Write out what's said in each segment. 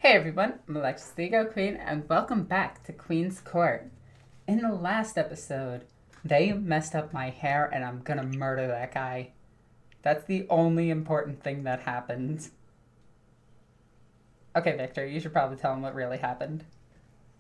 Hey everyone, I'm Alexis the Ego Queen, and welcome back to Queen's Court. In the last episode, they messed up my hair and I'm gonna murder that guy. That's the only important thing that happened. Okay, Victor, you should probably tell him what really happened.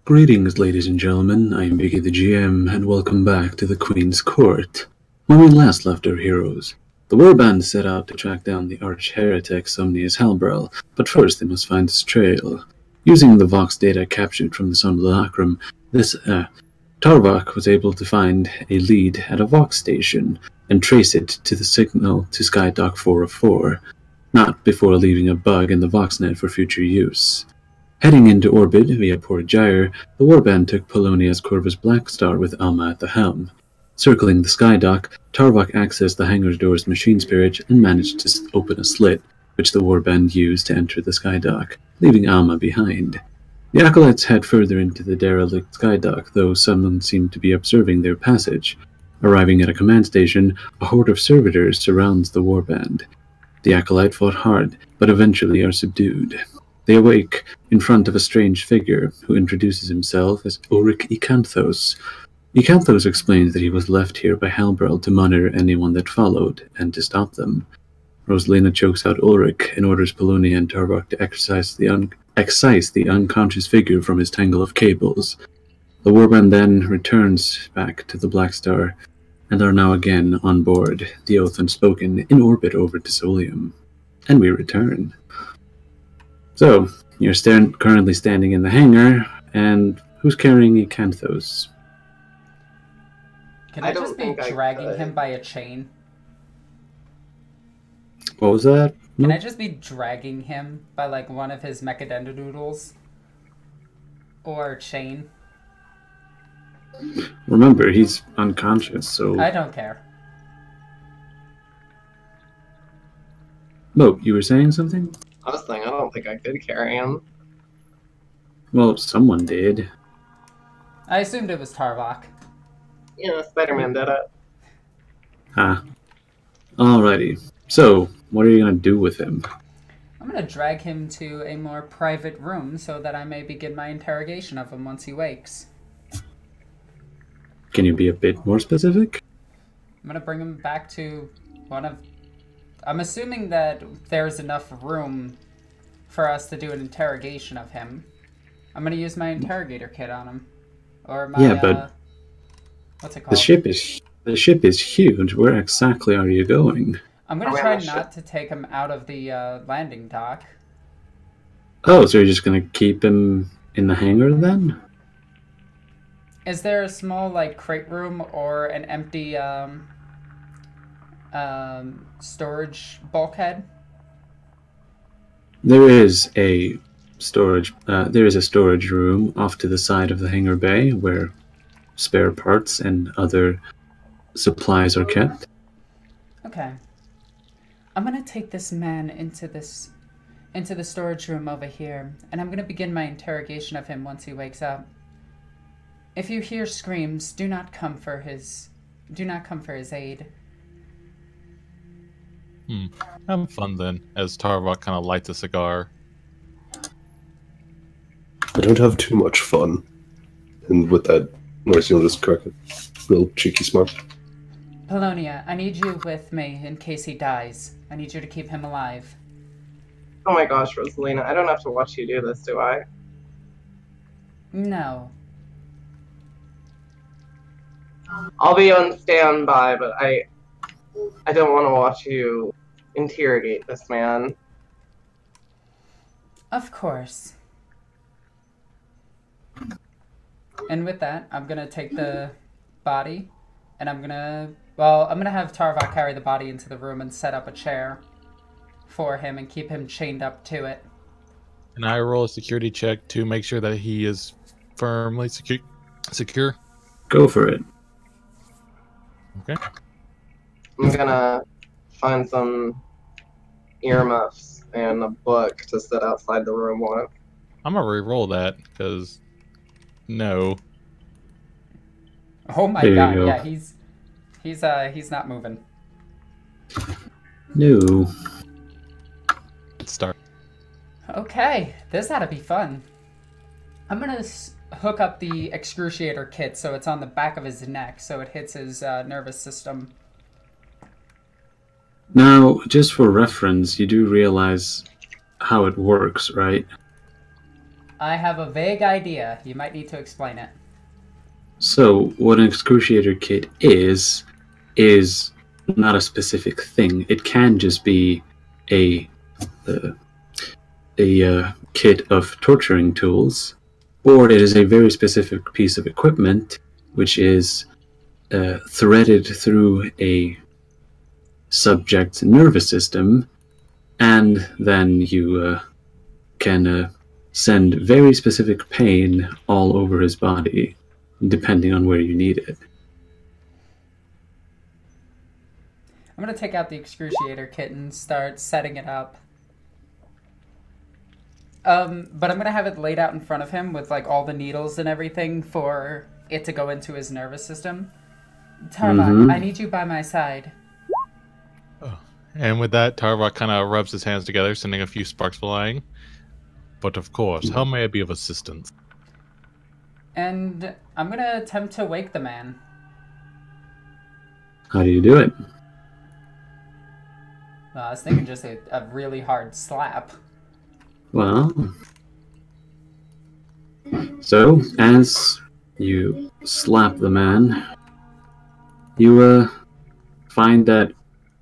Greetings, ladies and gentlemen. I am Biggie the GM, and welcome back to the Queen's Court. When we last left our heroes, the warband set out to track down the arch-heretic Somnius Halbrel, but first they must find his trail. Using the Vox data captured from the Simulacrum, Tarvok was able to find a lead at a Vox station and trace it to the signal to Skydock 404, not before leaving a bug in the VoxNet for future use. Heading into orbit via Port Gyre, the warband took Polonia's Corvus Blackstar with Alma at the helm. Circling the Skydock, Tarvok accessed the hangar door's machine spirit and managed to open a slit, which the warband used to enter the Skydock, leaving Alma behind. The Acolytes head further into the derelict Skydock, though someone seemed to be observing their passage. Arriving at a command station, a horde of servitors surrounds the warband. The Acolyte fought hard, but eventually are subdued. They awake in front of a strange figure, who introduces himself as Ulrich Ecanthos. Ecanthos explains that he was left here by Halbrel to monitor anyone that followed, and to stop them. Rosalina chokes out Ulrich and orders Polonia and Tarvok to excise the unconscious figure from his tangle of cables. The warband then returns back to the Black Star, and are now again on board, the oath unspoken, in orbit over Tisolium. And we return. So, you're currently standing in the hangar, and who's carrying Ecanthos? Can I just be dragging him by a chain? What was that? Can I just be dragging him by, like, one of his mechadendoodles? Or chain? Remember, he's unconscious, so... I don't care. Mo, you were saying something? I was saying I don't think I could carry him. Well, someone did. I assumed it was Tarvok. Yeah, Spider-Man did it. Ah. Alrighty. So, what are you going to do with him? I'm going to drag him to a more private room so that I may begin my interrogation of him once he wakes. Can you be a bit more specific? I'm going to bring him back to one of... I'm assuming that there's enough room for us to do an interrogation of him. I'm going to use my interrogator kit on him. Or my, yeah, but... what's it called? The ship is huge. Where exactly are you going? I'm going to try not to take him out of the landing dock. Oh, so you're just going to keep him in the hangar then? Is there a small, like, crate room or an empty storage bulkhead? There is a storage room off to the side of the hangar bay where spare parts and other supplies are kept. Okay. I'm gonna take this man into the storage room over here, and I'm gonna begin my interrogation of him once he wakes up. If you hear screams, do not come for his aid. Have fun then, as Tarvok kind of lights a cigar. I don't have too much fun. And with that, Mercy will just crack a real cheeky smile. Polonia, I need you with me in case he dies. I need you to keep him alive. Oh my gosh, Rosalina, I don't have to watch you do this, do I? No. I'll be on standby, but I don't want to watch you interrogate this man. Of course. And with that, I'm gonna take the body, and I'm gonna have Tarvok carry the body into the room and set up a chair for him and keep him chained up to it. And I roll a security check to make sure that he is firmly secure. Go for it. Okay. I'm gonna find some earmuffs and a book to sit outside the room with. I'm gonna re-roll that, because... No. Oh my god, yeah, he's not moving. No. Let's start. Okay, this ought to be fun. I'm gonna hook up the excruciator kit so it's on the back of his neck so it hits his nervous system. Now, just for reference, you do realize how it works, right? I have a vague idea. You might need to explain it. So, what an excruciator kit is not a specific thing. It can just be a kit of torturing tools, or it is a very specific piece of equipment which is threaded through a subject's nervous system, and then you can send very specific pain all over his body, depending on where you need it. I'm gonna take out the excruciator kit and start setting it up. But I'm gonna have it laid out in front of him with like all the needles and everything for it to go into his nervous system. Tarvok, I need you by my side. And with that, Tarvok kind of rubs his hands together, sending a few sparks flying. But of course, how may I be of assistance? And I'm going to attempt to wake the man. How do you do it? I was thinking just a really hard slap. Well, so as you slap the man, you find that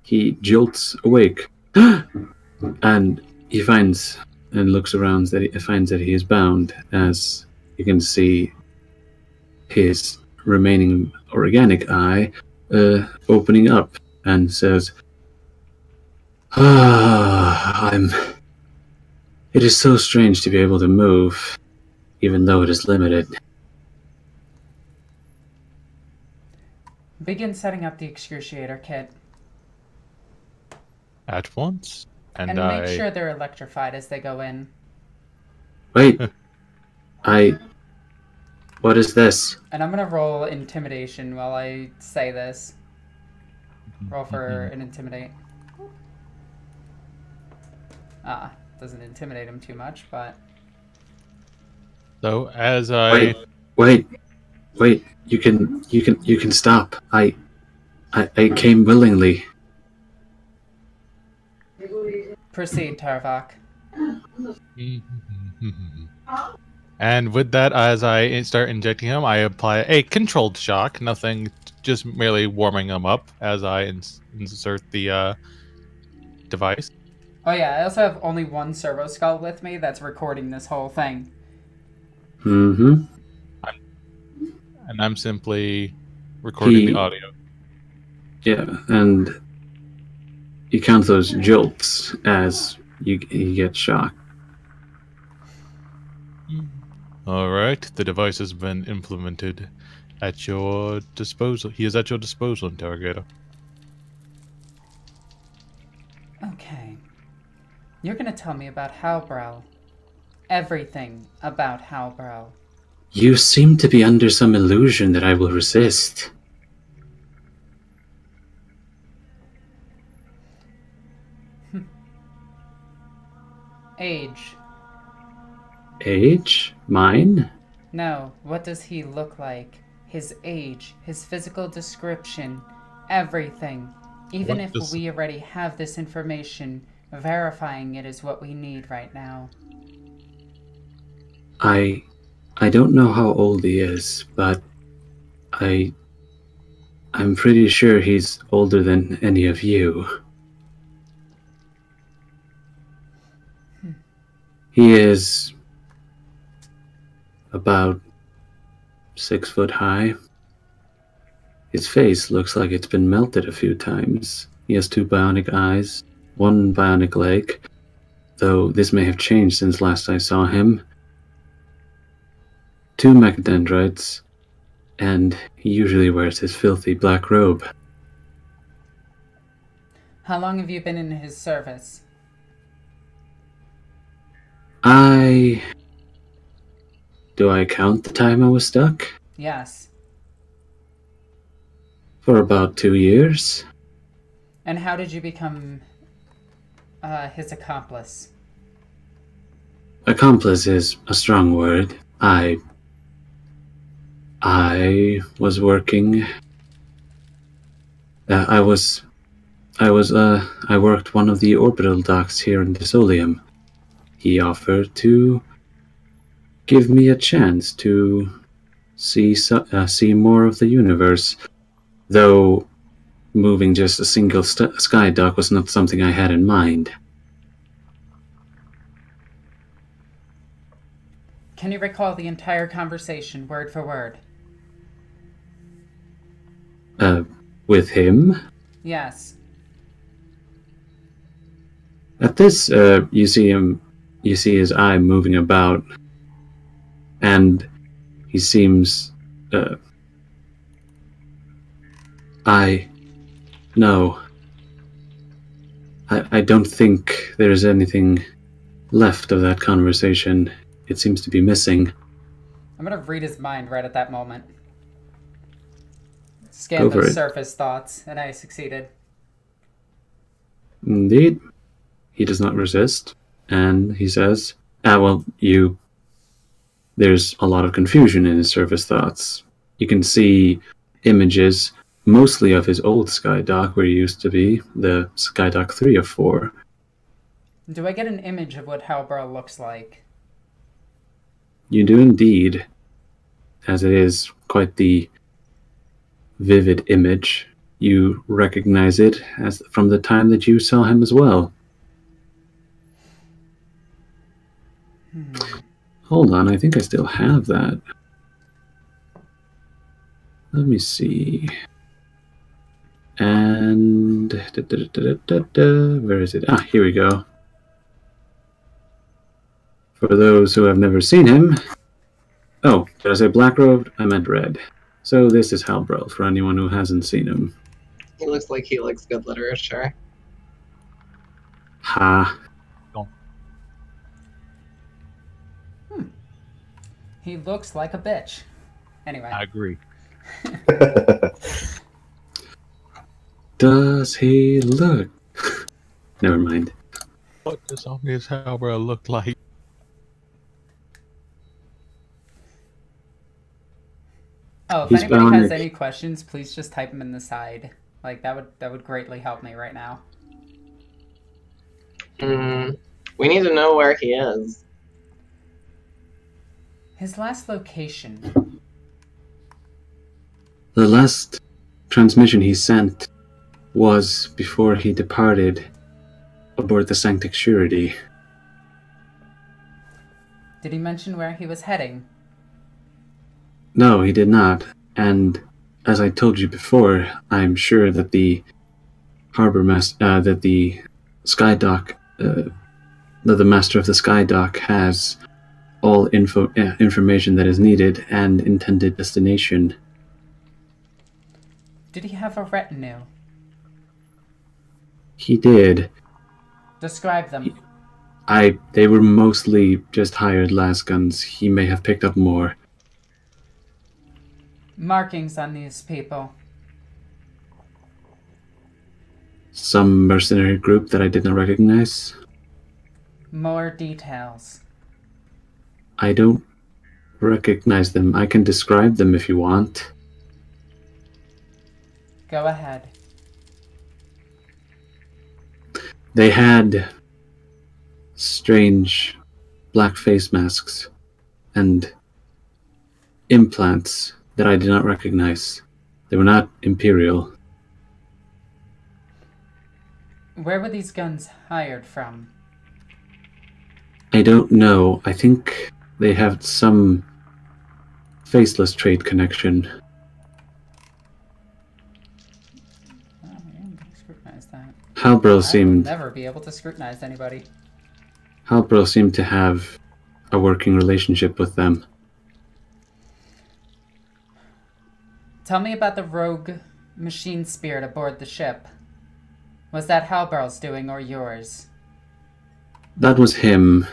he jolts awake, and he finds and looks around that he finds that he is bound, as you can see his remaining organic eye opening up, and says, it is so strange to be able to move, even though it is limited. Begin setting up the excruciator kit. At once? And make sure they're electrified as they go in. Wait. What is this? And I'm going to roll intimidation while I say this. Roll for an intimidate. Doesn't intimidate him too much, but... So, as I... Wait. You can stop. I came willingly. Proceed, Tarvok. And with that, as I start injecting him, I apply a controlled shock. Nothing, just merely warming him up as I insert the device. Oh yeah, I also have only one servo skull with me that's recording this whole thing. Mm-hmm. And I'm simply recording the audio. Yeah, and you count those jolts as you get shocked. Alright, the device has been implemented at your disposal. He is at your disposal, Interrogator. Okay. You're gonna tell me about Halbrow. Everything about Halbrow. You seem to be under some illusion that I will resist. Age. Age? Mine? No, what does he look like? His age, his physical description, everything. Even if we already have this information, verifying it is what we need right now. I don't know how old he is, but I'm pretty sure he's older than any of you. He is about 6 foot high. His face looks like it's been melted a few times. He has 2 bionic eyes, 1 bionic leg, though this may have changed since last I saw him. 2 mechadendrites, and he usually wears his filthy black robe. How long have you been in his service? Do I count the time I was stuck? Yes. For about 2 years. And how did you become his accomplice? Accomplice is a strong word. I was working. I worked one of the orbital docks here in Desolium. He offered to give me a chance to see more of the universe, though moving just a single sky dock was not something I had in mind. Can you recall the entire conversation, word for word? With him? Yes. At this, you see his eye moving about, and he seems, no. I don't think there's anything left of that conversation. It seems to be missing. I'm gonna read his mind right at that moment. Scan those surface thoughts, and I succeeded. Indeed. He does not resist, and he says, there's a lot of confusion in his surface thoughts. You can see images, mostly of his old Skydock, where he used to be, the Skydock 3 of 4. Do I get an image of what Halberd looks like? You do indeed, as it is quite the vivid image. You recognize it as from the time that you saw him as well. Hold on, I think I still have that. Let me see. And where is it? Ah, here we go. For those who have never seen him. Oh, did I say black-robed? I meant red. So this is Halbrel, for anyone who hasn't seen him. He looks like he likes good literature. Ha. He looks like a bitch. Anyway. I agree. Does he look? Never mind. What does Omnius Halberd look like? Oh, if He's anybody has bionic. any questions, please just type them in the side. Like that would greatly help me right now. We need to know where he is. His last location. The last transmission he sent was before he departed aboard the Sanctic Surety. Did he mention where he was heading? No, he did not. And as I told you before, I'm sure that the that the Skydock, that the master of the Skydock has all information that is needed and intended destination. Did he have a retinue? He did. Describe them. They were mostly just hired lasguns. He may have picked up more. Markings on these people. Some mercenary group that I did not recognize. More details. I don't recognize them. I can describe them if you want. Go ahead. They had strange black face masks and implants that I did not recognize. They were not Imperial. Where were these guns hired from? I don't know. I think they have some faceless trade connection. Oh, I didn't scrutinize that. Halbrel I will seemed never be able to scrutinize anybody. Halbrel seemed to have a working relationship with them. Tell me about the rogue machine spirit aboard the ship. Was that Halbrel's doing or yours? That was him.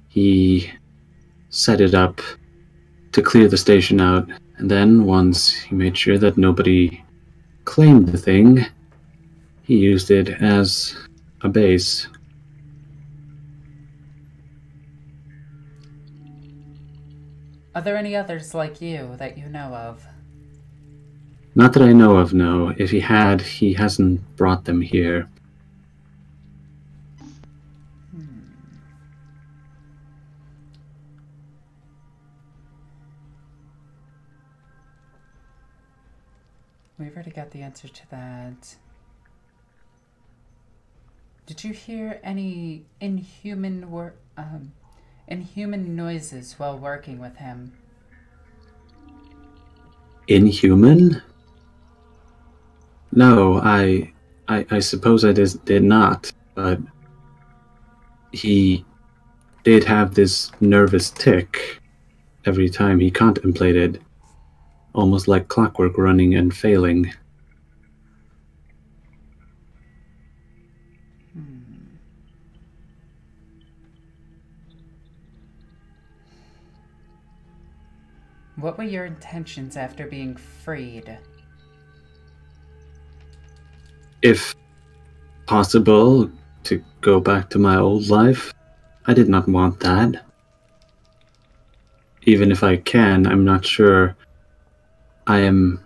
He set it up to clear the station out, and then once he made sure that nobody claimed the thing, he used it as a base. Are there any others like you that you know of? Not that I know of, no. If he had, he hasn't brought them here. We've already got the answer to that. Did you hear any inhuman noises while working with him? Inhuman? No, I suppose I did not, but he did have this nervous tick every time he contemplated, almost like clockwork running and failing. What were your intentions after being freed? If possible, to go back to my old life. I did not want that. Even if I can, I'm not sure I am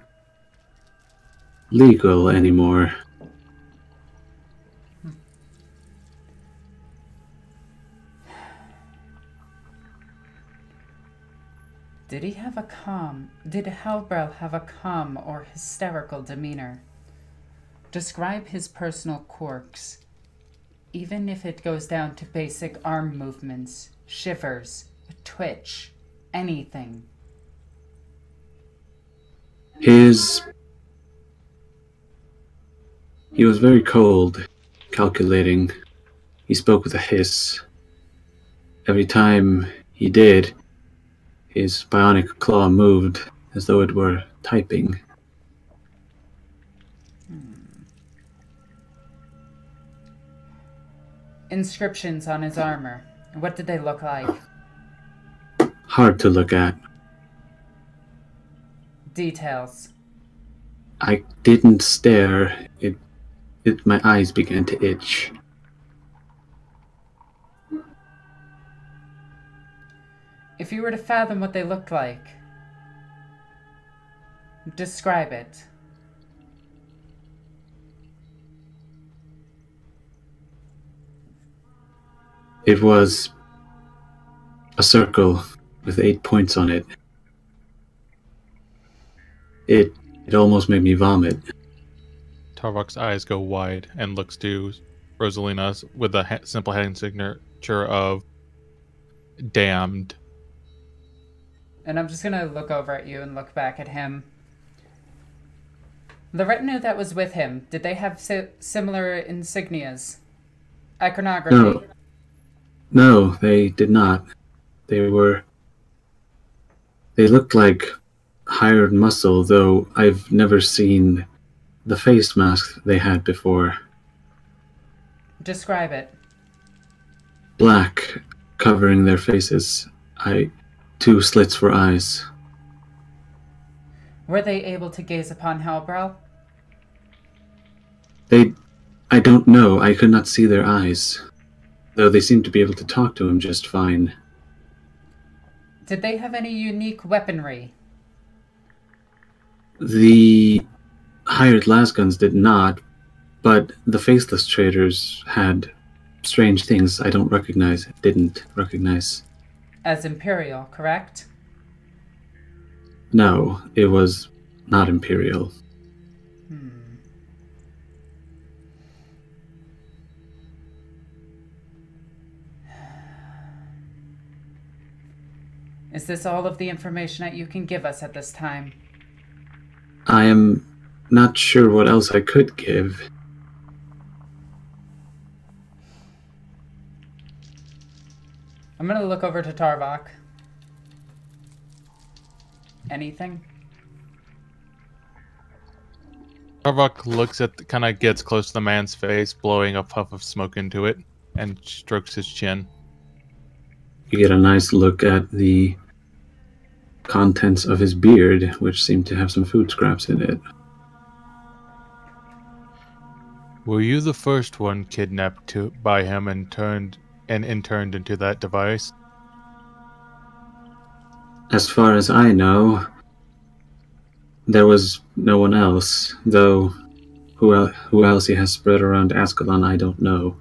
legal anymore. Did Halbrel have a calm or hysterical demeanor? Describe his personal quirks, even if it goes down to basic arm movements, shivers, a twitch, anything. He was very cold, calculating. He spoke with a hiss. Every time he did, his bionic claw moved as though it were typing. Inscriptions on his armor. What did they look like? Hard to look at. Details. I didn't stare. My eyes began to itch. If you were to fathom what they looked like, describe it. It was a circle with 8 points on it. It almost made me vomit. Tarvok's eyes go wide and looks to Rosalina with a simple hand signature of damned. And I'm just going to look over at you and look back at him. The retinue that was with him, did they have similar insignias? Iconography? No, they did not. They looked like hired muscle, though I've never seen the face mask they had before. Describe it. Black, covering their faces. 2 slits for eyes. Were they able to gaze upon Halbrel? I don't know. I could not see their eyes, though they seemed to be able to talk to him just fine. Did they have any unique weaponry? The hired lasguns did not, but the faceless traders had strange things I didn't recognize. As Imperial, correct? No, it was not Imperial. Is this all of the information that you can give us at this time? I am not sure what else I could give. I'm going to look over to Tarvok. Anything? Tarvok looks at, kind of gets close to the man's face, blowing a puff of smoke into it, and strokes his chin. You get a nice look at the contents of his beard, which seem to have some food scraps in it. Were you the first one kidnapped by him and interned into that device? As far as I know, there was no one else, though who else he has spread around Askellon, I don't know.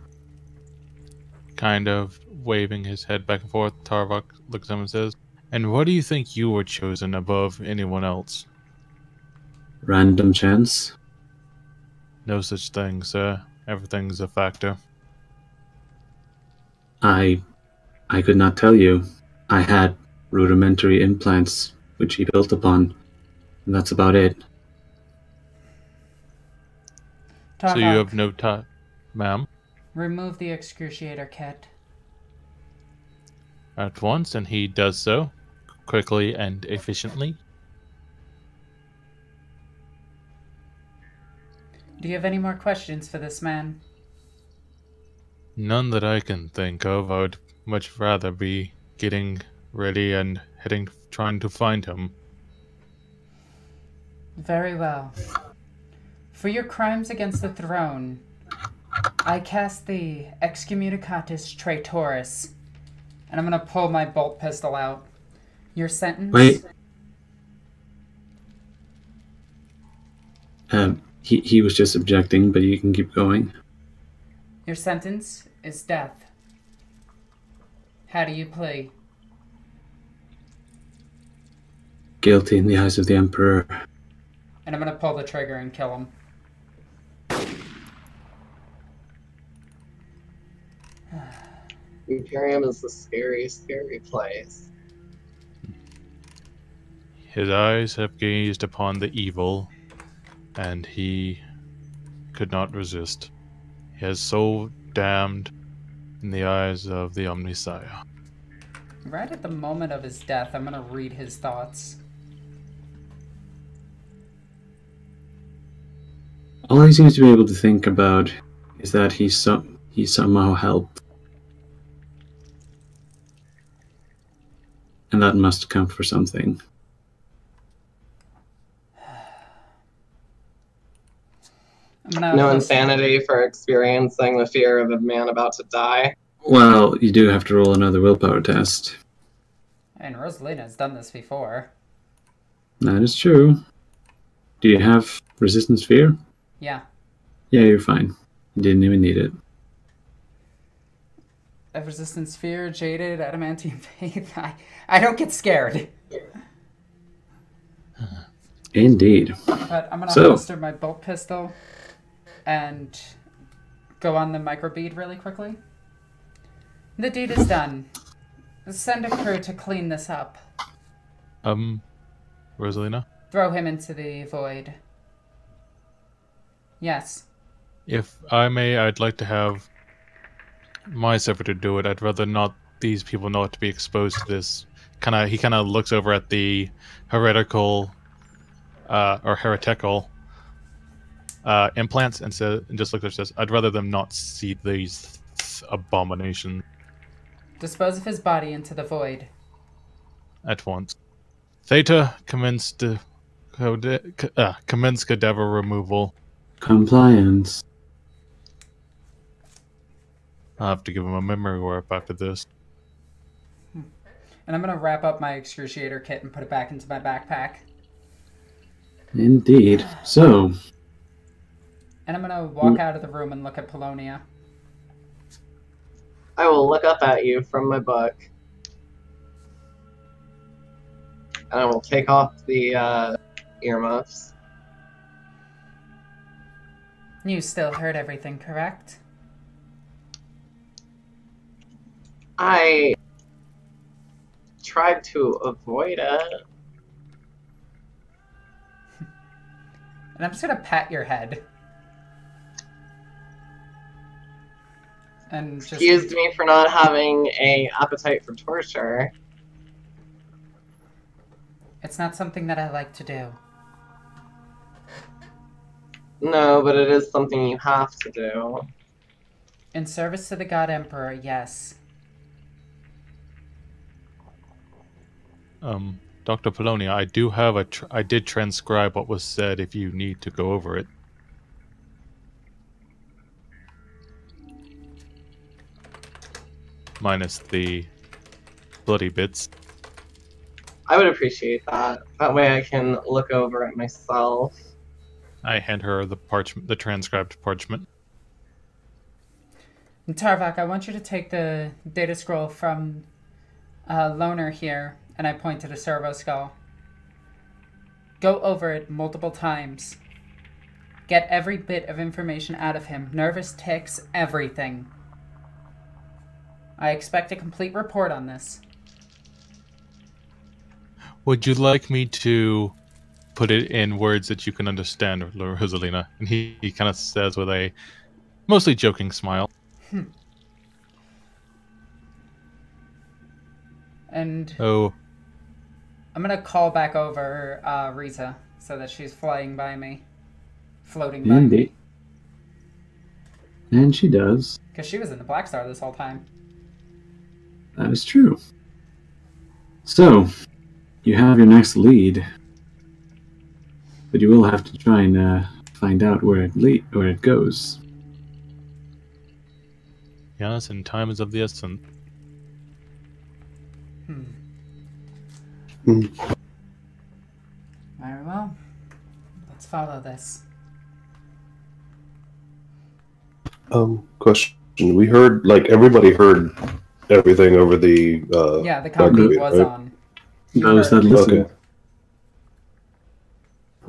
Kind of waving his head back and forth, Tarvok looks at him and says, "And why do you think you were chosen above anyone else?" Random chance? No such thing, sir. Everything's a factor. I could not tell you. I had rudimentary implants, which he built upon, and that's about it. So you have no time, ma'am? Remove the excruciator kit. At once, and he does so, quickly and efficiently. Do you have any more questions for this man? None that I can think of. I would much rather be getting ready and trying to find him. Very well. For your crimes against the throne, I cast the Excommunicatus Traitoris, and I'm going to pull my bolt pistol out. Your sentence? Wait. He was just objecting, but you can keep going. Your sentence is death. How do you plea? Guilty in the eyes of the Emperor. And I'm going to pull the trigger and kill him. Imperium is a scary, scary place. His eyes have gazed upon the evil, and he could not resist. He has soul damned in the eyes of the Omniscire. Right at the moment of his death, I'm going to read his thoughts. All he seems to be able to think about is that he somehow helped. And that must count for something. No insanity for experiencing the fear of a man about to die. Well, you do have to roll another willpower test. And Rosalina's done this before. That is true. Do you have resistance fear? Yeah. Yeah, you're fine. You didn't even need it. I have resistance fear, jaded, adamantium faith. I don't get scared. Indeed. But I'm going to holster my bolt pistol and go on the microbead really quickly. The deed is done. Send a crew to clean this up. Rosalina? Throw him into the void. Yes. If I may, I'd like to have my servitor do it. I'd rather not these people not to be exposed to this. He kind of looks over at the heretical or heretical implants and just looks at this. I'd rather them not see these abominations. Dispose of his body into the void. At once. Theta, commence cadaver removal. Compliance. I'll have to give him a memory warp after this. And I'm going to wrap up my excruciator kit and put it back into my backpack. Indeed. So. And I'm going to walk out of the room and look at Polonia. I will look up at you from my book. And I will take off the earmuffs. You still heard everything, correct? I tried to avoid it. And I'm just going to pat your head. And just... Excuse me for not having an appetite for torture. It's not something that I like to do. No, but it is something you have to do. In service to the God Emperor, yes. Dr. Polonia, I do have I did transcribe what was said if you need to go over it. Minus the bloody bits. I would appreciate that. That way I can look over it myself. I hand her the parchment, the transcribed parchment. And Tarvak, I want you to take the data scroll from Loner here, and I point to the servo skull. Go over it multiple times. Get every bit of information out of him. Nervous tics, everything. I expect a complete report on this. Would you like me to put it in words that you can understand, Rosalina? And he kind of says with a mostly joking smile. And oh, I'm going to call back over Rita so that she's flying by me. Floating by me. And she does. Because she was in the Black Star this whole time. That is true. So, you have your next lead. But you will have to try and find out where it goes. Yes, and time is of the essence. Very well. Let's follow this. Question. We heard, everybody heard everything over the, yeah, the concrete was right? on. Those that listen.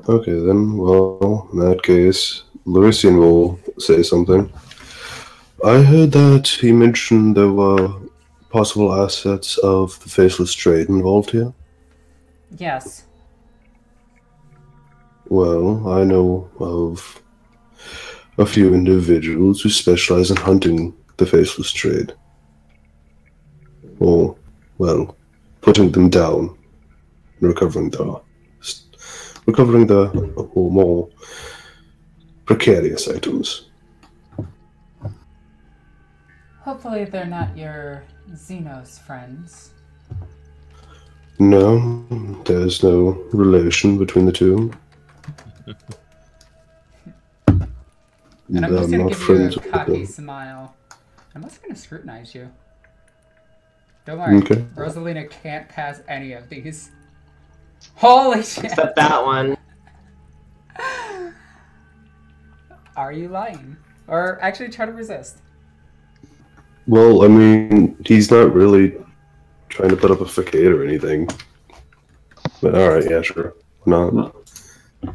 Okay, then, well, in that case, Lucian will say something. I heard that he mentioned there were possible assets of the Faceless Trade involved here. Yes. Well, I know of a few individuals who specialize in hunting the Faceless Trade. Or, well, putting them down and recovering the more precarious items. Hopefully they're not your Xenos friends. No, there's no relation between the two. And I'm just I'm going not to give you friends a with cocky them. smile. I'm also going to scrutinize you. Don't worry, Okay. Rosalina can't pass any of these. Holy shit! Except that one. Are you lying? Or actually try to resist? Well, I mean, he's not really trying to put up a facade or anything. But alright, yeah, sure. No.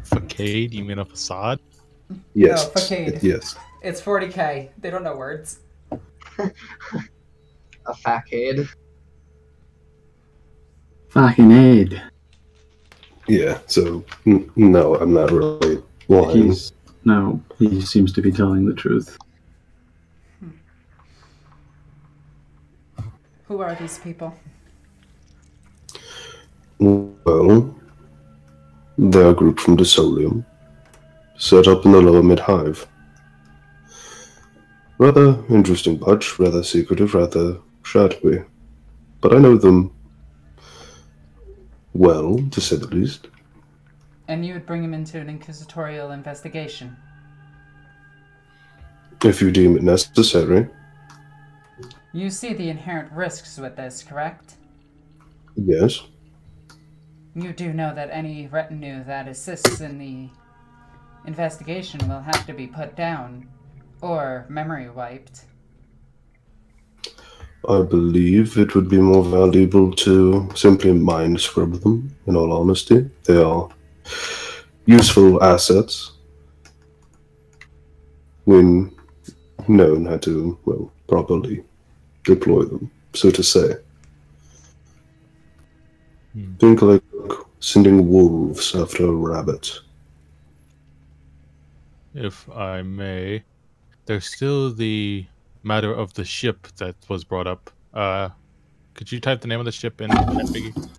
Facade? You mean a facade? Yes. No, facade. Yes. It's 40k. They don't know words. A facade. Fucking aid. Yeah, so, no, I'm not really lying. He seems to be telling the truth. Who are these people? Well, they're a group from Desolium, set up in the lower mid-hive. Rather interesting bunch, rather secretive, rather shadowy. But I know them well, to say the least. And you would bring him into an inquisitorial investigation? If you deem it necessary. You see the inherent risks with this, correct? Yes. You do know that any retinue that assists in the investigation will have to be put down, or memory wiped. I believe it would be more valuable to simply mind scrub them, in all honesty. They are useful assets when known how to, well, properly deploy them, so to say. Think like sending wolves after a rabbit. If I may, there's still the matter of the ship that was brought up. Could you type the name of the ship in that biggie?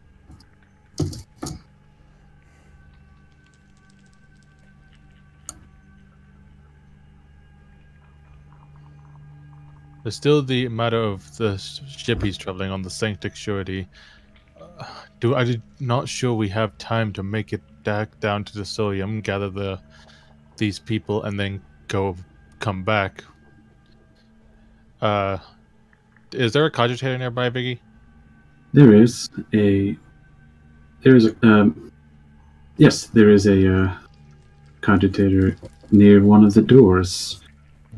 There's still the matter of the ship he's traveling on, the Sanctic Surety. I'm not sure we have time to make it back down to the Solium, gather these people, and then come back. Is there a cogitator nearby, Biggie? There is a There's yes, there is a cogitator near one of the doors,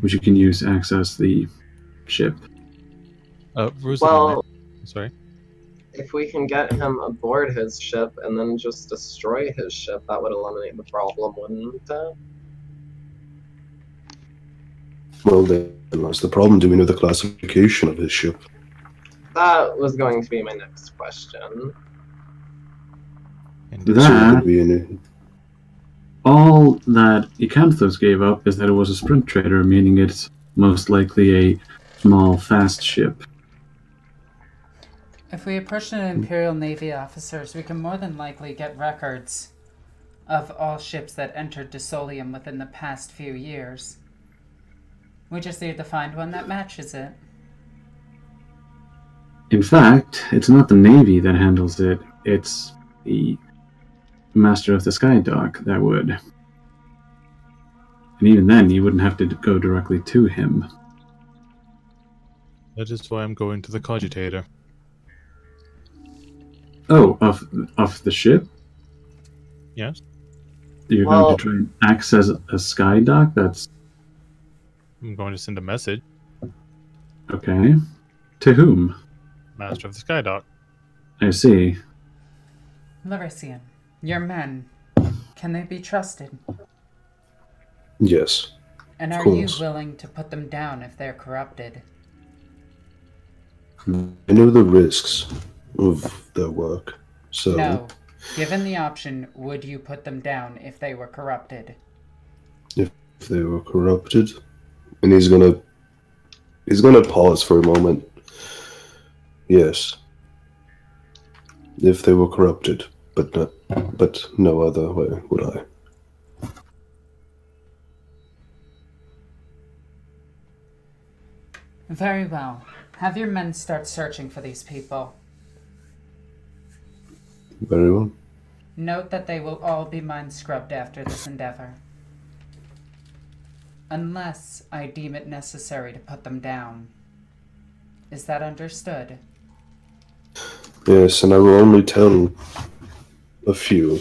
which you can use to access the ship. Well, sorry. if we can get him aboard his ship and then just destroy his ship, that would eliminate the problem, wouldn't it? Well, then that's the problem. Do we know the classification of his ship? That was going to be my next question. That, all that Ecanthos gave up is that it was a sprint trader, meaning it's most likely a small, fast ship. If we approach an Imperial Navy officers, we can more than likely get records of all ships that entered Desolium within the past few years. We just need to find one that matches it. In fact, it's not the Navy that handles it, it's the Master of the Skydock that would. And even then, you wouldn't have to go directly to him. That is why I'm going to the cogitator. Oh, off the ship? Yes. You're going to try and access a Skydock? That's... I'm going to send a message. Okay. To whom? Master of the Skydock. I see. Larisian, your men, can they be trusted? Yes. And are you willing to put them down if they're corrupted? I know the risks of their work, so... No. Given the option, would you put them down if they were corrupted? If they were corrupted? And he's gonna pause for a moment. Yes. If they were corrupted, but no other way would I. Very well. Have your men start searching for these people. Very well. Note that they will all be mind scrubbed after this endeavor. Unless I deem it necessary to put them down. Is that understood? Yes, and I will only tell a few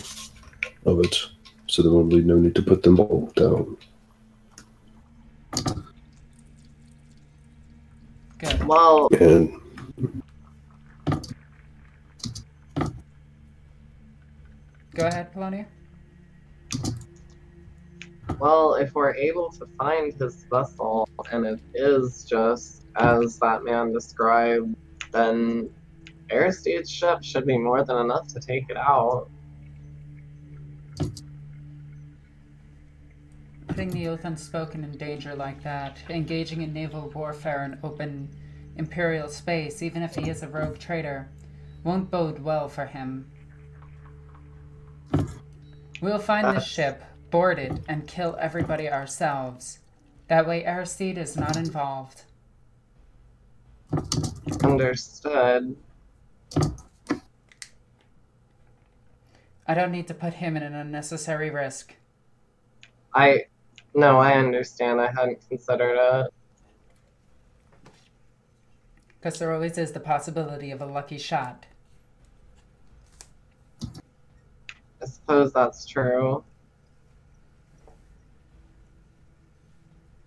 of it, so there will be no need to put them all down. Good. Well, And go ahead, Polonia. well, if we're able to find his vessel, and it is just as that man described, then Aristide's ship should be more than enough to take it out. Putting the oath unspoken in danger like that, engaging in naval warfare in open Imperial space, even if he is a rogue trader, won't bode well for him. We'll find this ship, board it, and kill everybody ourselves. That way Aristide is not involved. Understood. I don't need to put him in an unnecessary risk. No, I understand. I hadn't considered it. Because there always is the possibility of a lucky shot. I suppose that's true.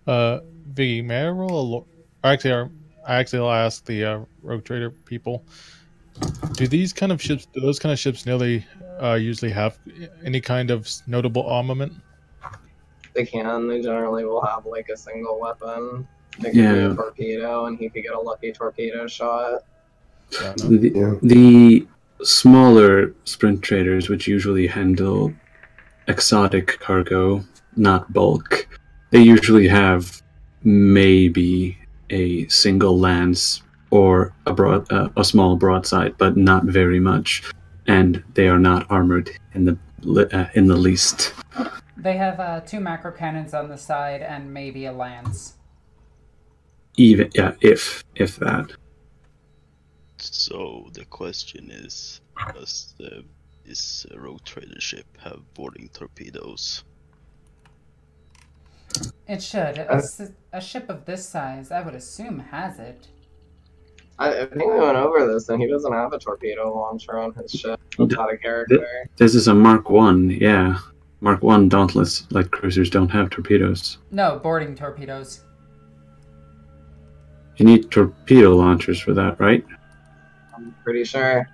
Viggy, may I roll actually, I'll ask the rogue trader people. Do those kind of ships nearly usually have any kind of notable armament? They can. They generally will have like a single weapon. It could be a torpedo, and he could get a lucky torpedo shot. The smaller sprint traders, which usually handle exotic cargo, not bulk, they usually have maybe a single lance or a small broadside, but not very much, and they are not armored in the least. They have 2 macro cannons on the side and maybe a lance. Even if that. So the question is, does this rogue trader ship have boarding torpedoes? It should. A ship of this size, I would assume, has it. I think we went over this, and he doesn't have a torpedo launcher on his ship. That's out of character. This is a Mark 1, yeah. Mark 1 Dauntless light cruisers don't have torpedoes. No, boarding torpedoes. You need torpedo launchers for that, right? I'm pretty sure.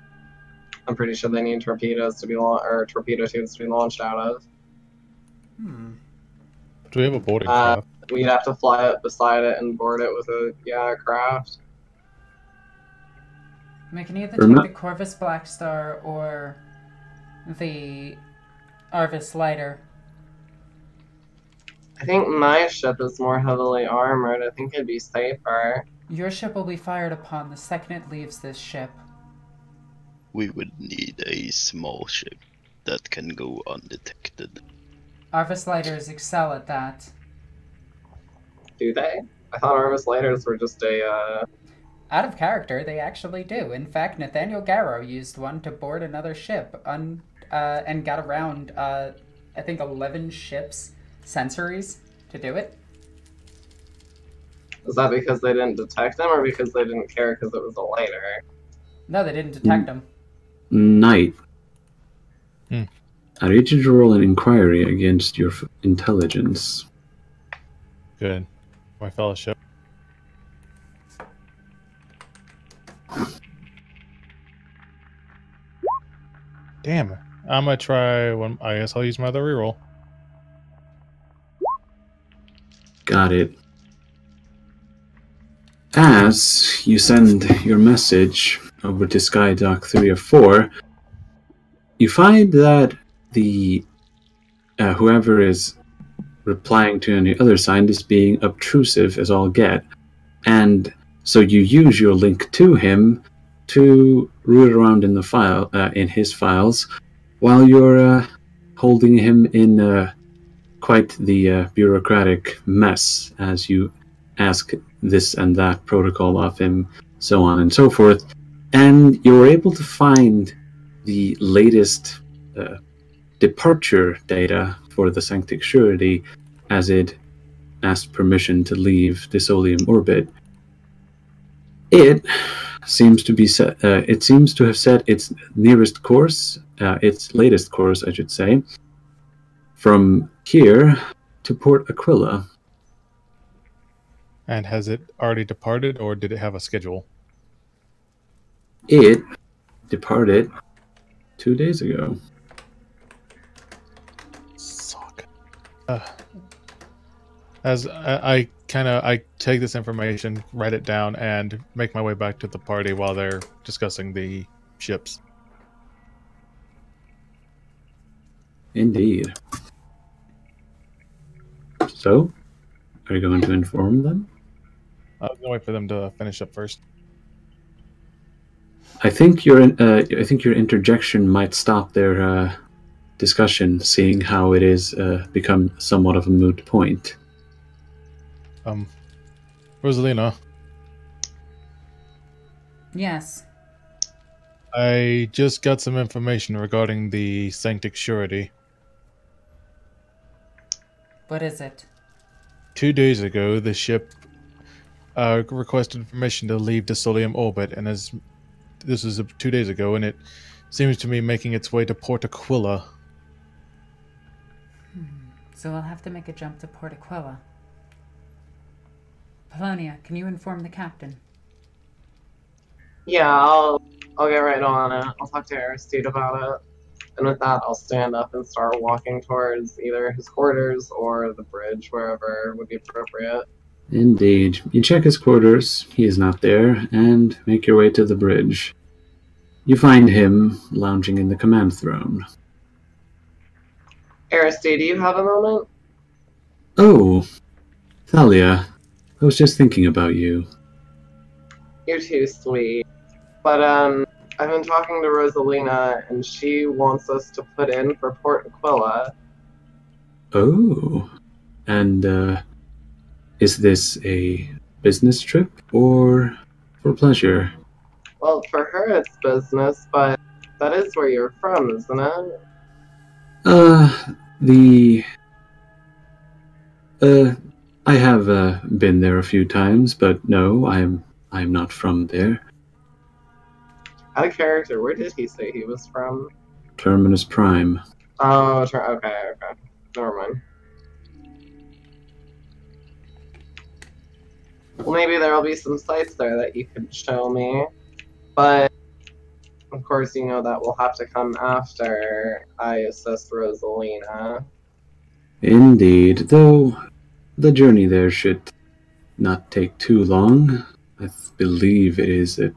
I'm pretty sure they need torpedoes to be or torpedo tubes to be launched out of. Do we have a boarding craft? We'd have to fly up beside it and board it with a craft. We can either take the Corvus Blackstar or the Arvis Lighter. I think my ship is more heavily armored. I think it'd be safer. Your ship will be fired upon the second it leaves this ship. We would need a small ship that can go undetected. Arvis Lighters excel at that. Do they? I thought Arvis Lighters were just a, Out of character, they actually do. In fact, Nathaniel Garrow used one to board another ship and got around, I think, 11 ships' sensories to do it. Is that because they didn't detect them, or because they didn't care because it was a lighter? No, they didn't detect them. Knight. I need you to roll an inquiry against your intelligence. Good. My fellowship. Damn. I'm gonna try one. I guess I'll use my other reroll. Got it. As you send your message over to Skydock 3 or 4, you find that the whoever is replying to on the other side is being obtrusive as all get, and so you use your link to him to root around in the file in his files while you're holding him in quite the bureaucratic mess as you ask this and that protocol of him, so on and so forth, and you're able to find the latest departure data for the Sanctic Surety as it asked permission to leave Disolium orbit. It seems to be set. It seems to have set its nearest course, its latest course, I should say, from here to Port Aquila. And has it already departed, or did it have a schedule? It departed 2 days ago. Suck. As I take this information, write it down, and make my way back to the party while they're discussing the ships. Indeed. So, are you going to inform them? I was gonna wait for them to finish up first. I think your interjection might stop their discussion, seeing how it is become somewhat of a moot point. Rosalina, Yes. I just got some information regarding the Sanctic Surety. What is it? 2 days ago, the ship requested permission to leave Disolium orbit, and this was 2 days ago, and it seems to be making its way to Port Aquila. So we'll have to make a jump to Port Aquila. Polonia, can you inform the captain? Yeah, I'll get right on it. I'll talk to Aristide about it. And with that, I'll stand up and start walking towards either his quarters or the bridge, wherever would be appropriate. Indeed. You check his quarters, he is not there, and make your way to the bridge. You find him lounging in the command throne. Aristide, do you have a moment? Oh, Thalia, I was just thinking about you. You're too sweet. But, I've been talking to Rosalina, and she wants us to put in for Port Aquila. Oh, and is this a business trip or for pleasure? Well, for her it's business, but that is where you're from, isn't it? I have been there a few times, but no, I am not from there. Out of character, where did he say he was from? Terminus Prime. Oh, okay. Never mind. Well, maybe there'll be some sites there that you could show me. But, of course, you know that will have to come after I assist Rosalina. Indeed, though the journey there should not take too long. I believe it is a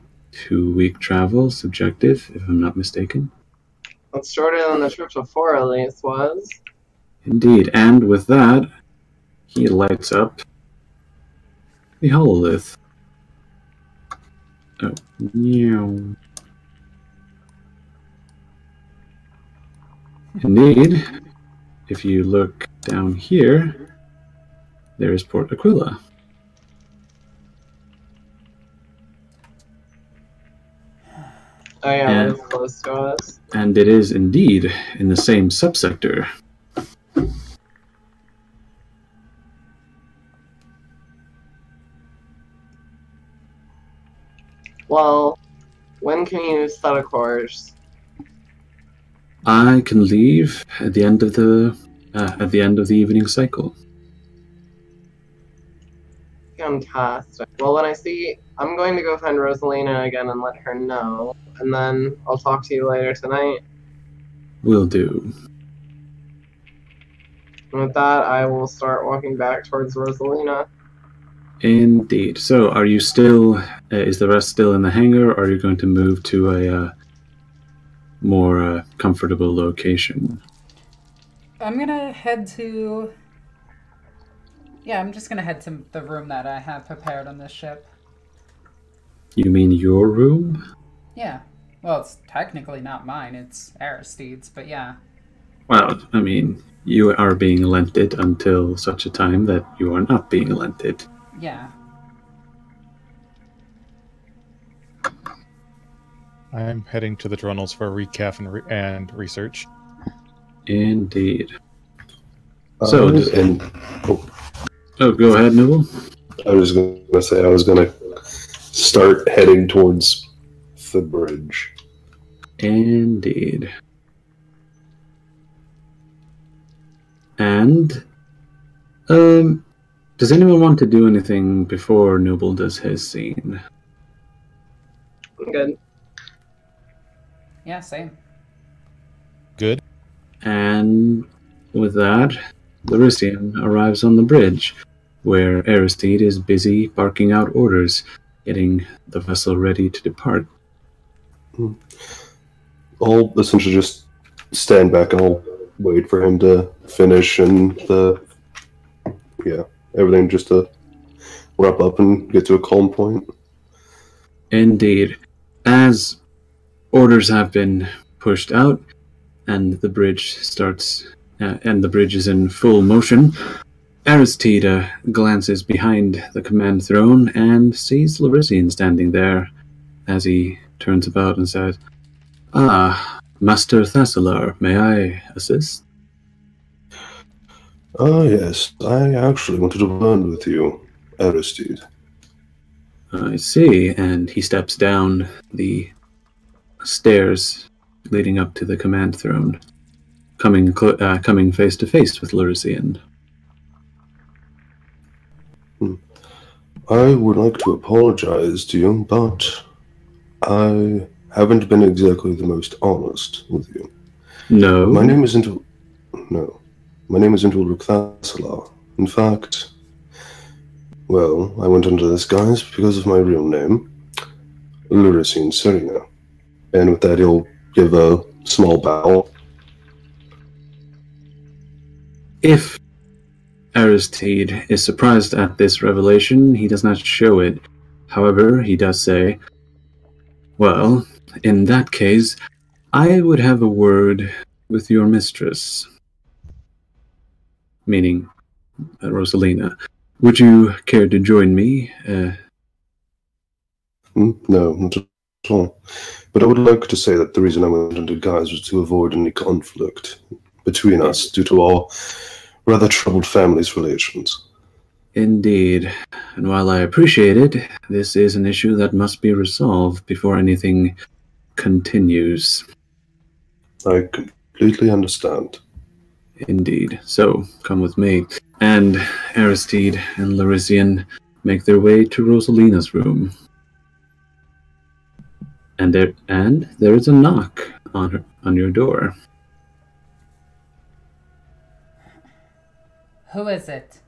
2-week travel, subjective, if I'm not mistaken. It's shorter than the trip to Forelise was. Indeed, and with that, he lights up the hololith. Oh, meow. Indeed, if you look down here, there is Port Aquila. Oh yeah, that's close to us. And it is indeed in the same subsector. Well, when can you set a course? I can leave at the end of the evening cycle. Fantastic. Well, when I see, I'm going to go find Rosalina again and let her know, and then I'll talk to you later tonight. Will do. And with that, I will start walking back towards Rosalina. Indeed. So, are you still? Is the rest still in the hangar, or are you going to move to a more comfortable location? I'm gonna head to... Yeah, I'm just gonna head to the room that I have prepared on this ship. You mean your room? Yeah. Well, it's technically not mine, it's Aristide's, but yeah. Well, I mean, you are being lent it until such a time that you are not being lent it. Yeah. I'm heading to the Dronals for a recap and research. Indeed. So, go ahead, Nibble. I was going to say I was going to start heading towards the bridge. Indeed. And, does anyone want to do anything before Noble does his scene? Good. Yeah, same. Good. And with that, Larisian arrives on the bridge, where Aristide is busy barking out orders, getting the vessel ready to depart. I'll essentially just stand back and I'll wait for him to finish and everything just to wrap up and get to a calm point. Indeed. As orders have been pushed out, and the bridge starts, and the bridge is in full motion, Aristide glances behind the command throne and sees Larisian standing there as he turns about and says, "Ah, Master Thassalar, may I assist?" Ah, yes. I actually wanted to learn with you, Aristide. I see, and he steps down the stairs leading up to the command throne, coming face to face with Larisian. I would like to apologize to you, but I haven't been exactly the most honest with you. No. My name isn't Ulrich Thassalar. In fact, well, I went under this guise because of my real name, Larisian Serena. And with that, he'll give a small bow. If Aristide is surprised at this revelation, he does not show it. However, he does say, "Well, in that case, I would have a word with your mistress." Meaning, Rosalina. Would you care to join me? No, not at all. But I would like to say that the reason I went under guise was to avoid any conflict between us due to our rather troubled family's relations. Indeed. And while I appreciate it, this is an issue that must be resolved before anything continues. I completely understand. Indeed. So, come with me. And Aristide and Larisian make their way to Rosalina's room. And there is a knock on your door. Who is it?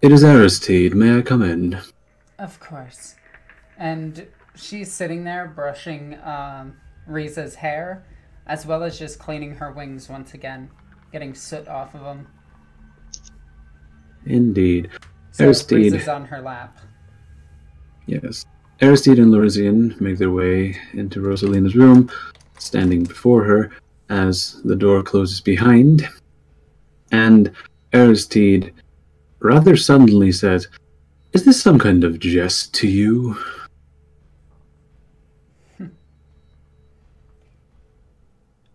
It is Aristide. May I come in? Of course. And she's sitting there brushing Riza's hair, as well as just cleaning her wings once again, getting soot off of them. Indeed. So Aristide. Riza's on her lap. Yes. Aristide and Larisian make their way into Rosalina's room, standing before her as the door closes behind. And Aristide rather suddenly says, "Is this some kind of jest to you?"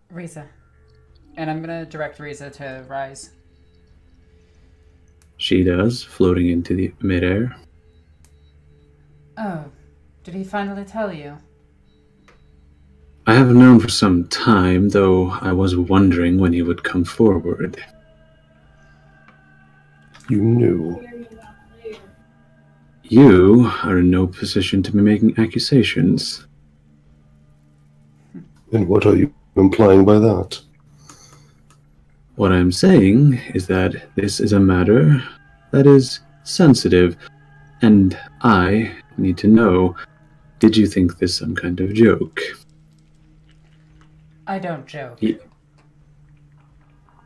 Riza. And I'm going to direct Riza to rise. She does, floating into the midair. Oh, did he finally tell you? I have known for some time, though I was wondering when he would come forward. You knew. You are in no position to be making accusations. And what are you implying by that? What I'm saying is that this is a matter that is sensitive, and I need to know, did you think this some kind of joke? I don't joke.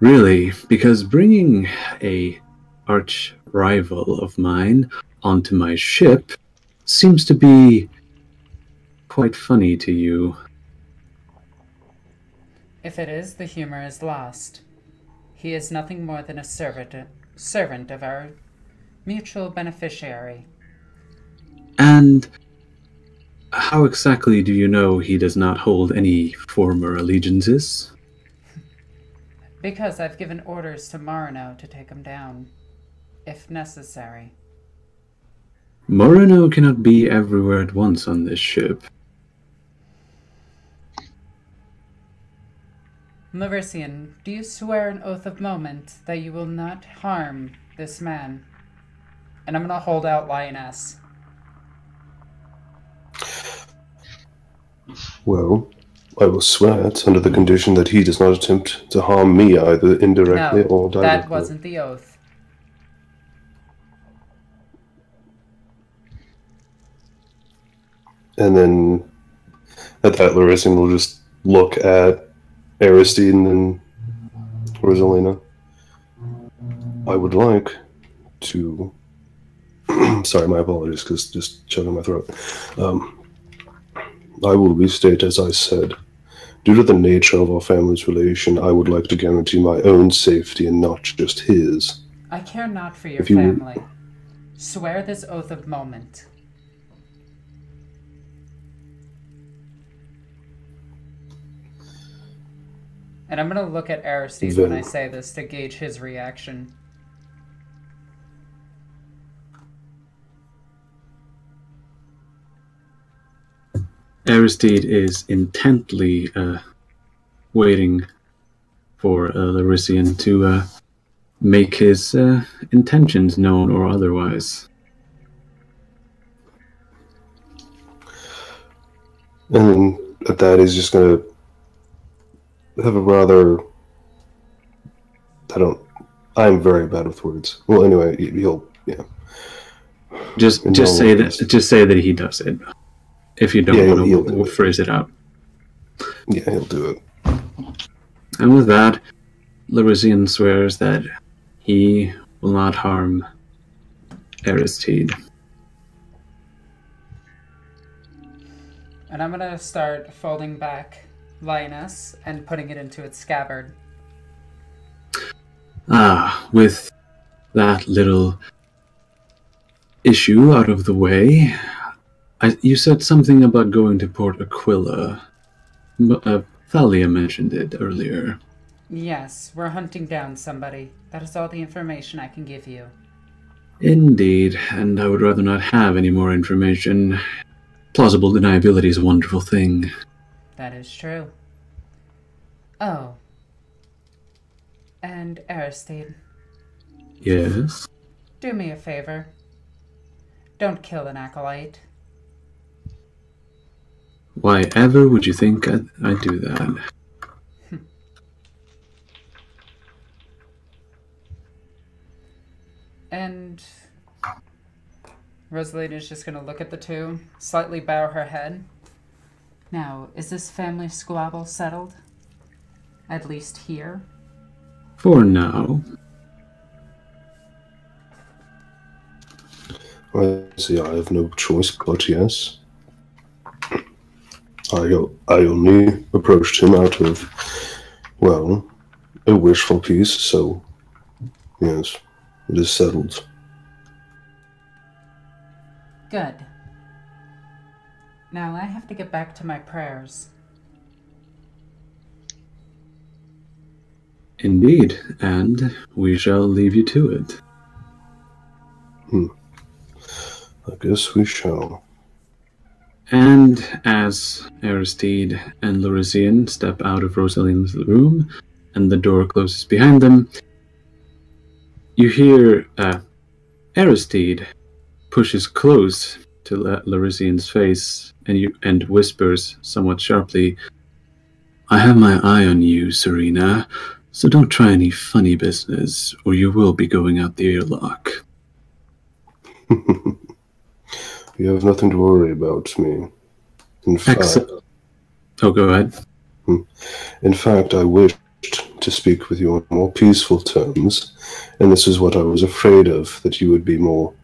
Really? Because bringing a arch rival of mine onto my ship seems to be quite funny to you. If it is, the humor is lost. He is nothing more than a servant of our mutual beneficiary. And how exactly do you know he does not hold any former allegiances? Because I've given orders to Marino to take him down, if necessary. Marino cannot be everywhere at once on this ship. Larisian, do you swear an oath of moment that you will not harm this man? And I'm going to hold out Lioness. Well, I will swear it under the condition that he does not attempt to harm me either indirectly or directly. That wasn't the oath. And then at that, Larisian will just look at Aristide and Rosalina. I would like to... Sorry, my apologies, because just choking my throat. I will restate as I said. Due to the nature of our family's relation, I would like to guarantee my own safety and not just his. I care not for your family. Swear this oath of moment. And I'm going to look at Aristide when I say this to gauge his reaction. Aristide is intently waiting for Larisian to make his intentions known or otherwise. And at that, he's just going to have a rather... I'm very bad with words. Well, anyway, he'll... Yeah. Just say that he does it. If you don't want to phrase it out. Yeah, he'll do it. And with that, Larisian swears that he will not harm Aristide. And I'm going to start folding back Lioness and putting it into its scabbard. With that little issue out of the way, you said something about going to Port Aquila. Thalia mentioned it earlier. Yes, we're hunting down somebody. That is all the information I can give you. Indeed, and I would rather not have any more information. plausible deniability is a wonderful thing. That is true. Oh. And Aristide, Yes? do me a favor. Don't kill an acolyte. Why ever would you think I'd do that? And Rosalina's just going to look at the two, slightly bow her head. Now, is this family squabble settled? At least here? For now. I see. I have no choice but yes. I only approached him out of, well, a wishful peace, so yes, it is settled. Good. Now I have to get back to my prayers. Indeed, and we shall leave you to it. I guess we shall. And as Aristide and Lorisian step out of Rosalina's room, and the door closes behind them, you hear Aristide pushes close to Lorisian's face and whispers somewhat sharply, "I have my eye on you, Serena, so don't try any funny business, or you will be going out the airlock." You have nothing to worry about me. In fact, Oh, go ahead. In fact, I wished to speak with you on more peaceful terms, and this is what I was afraid of, that you would be more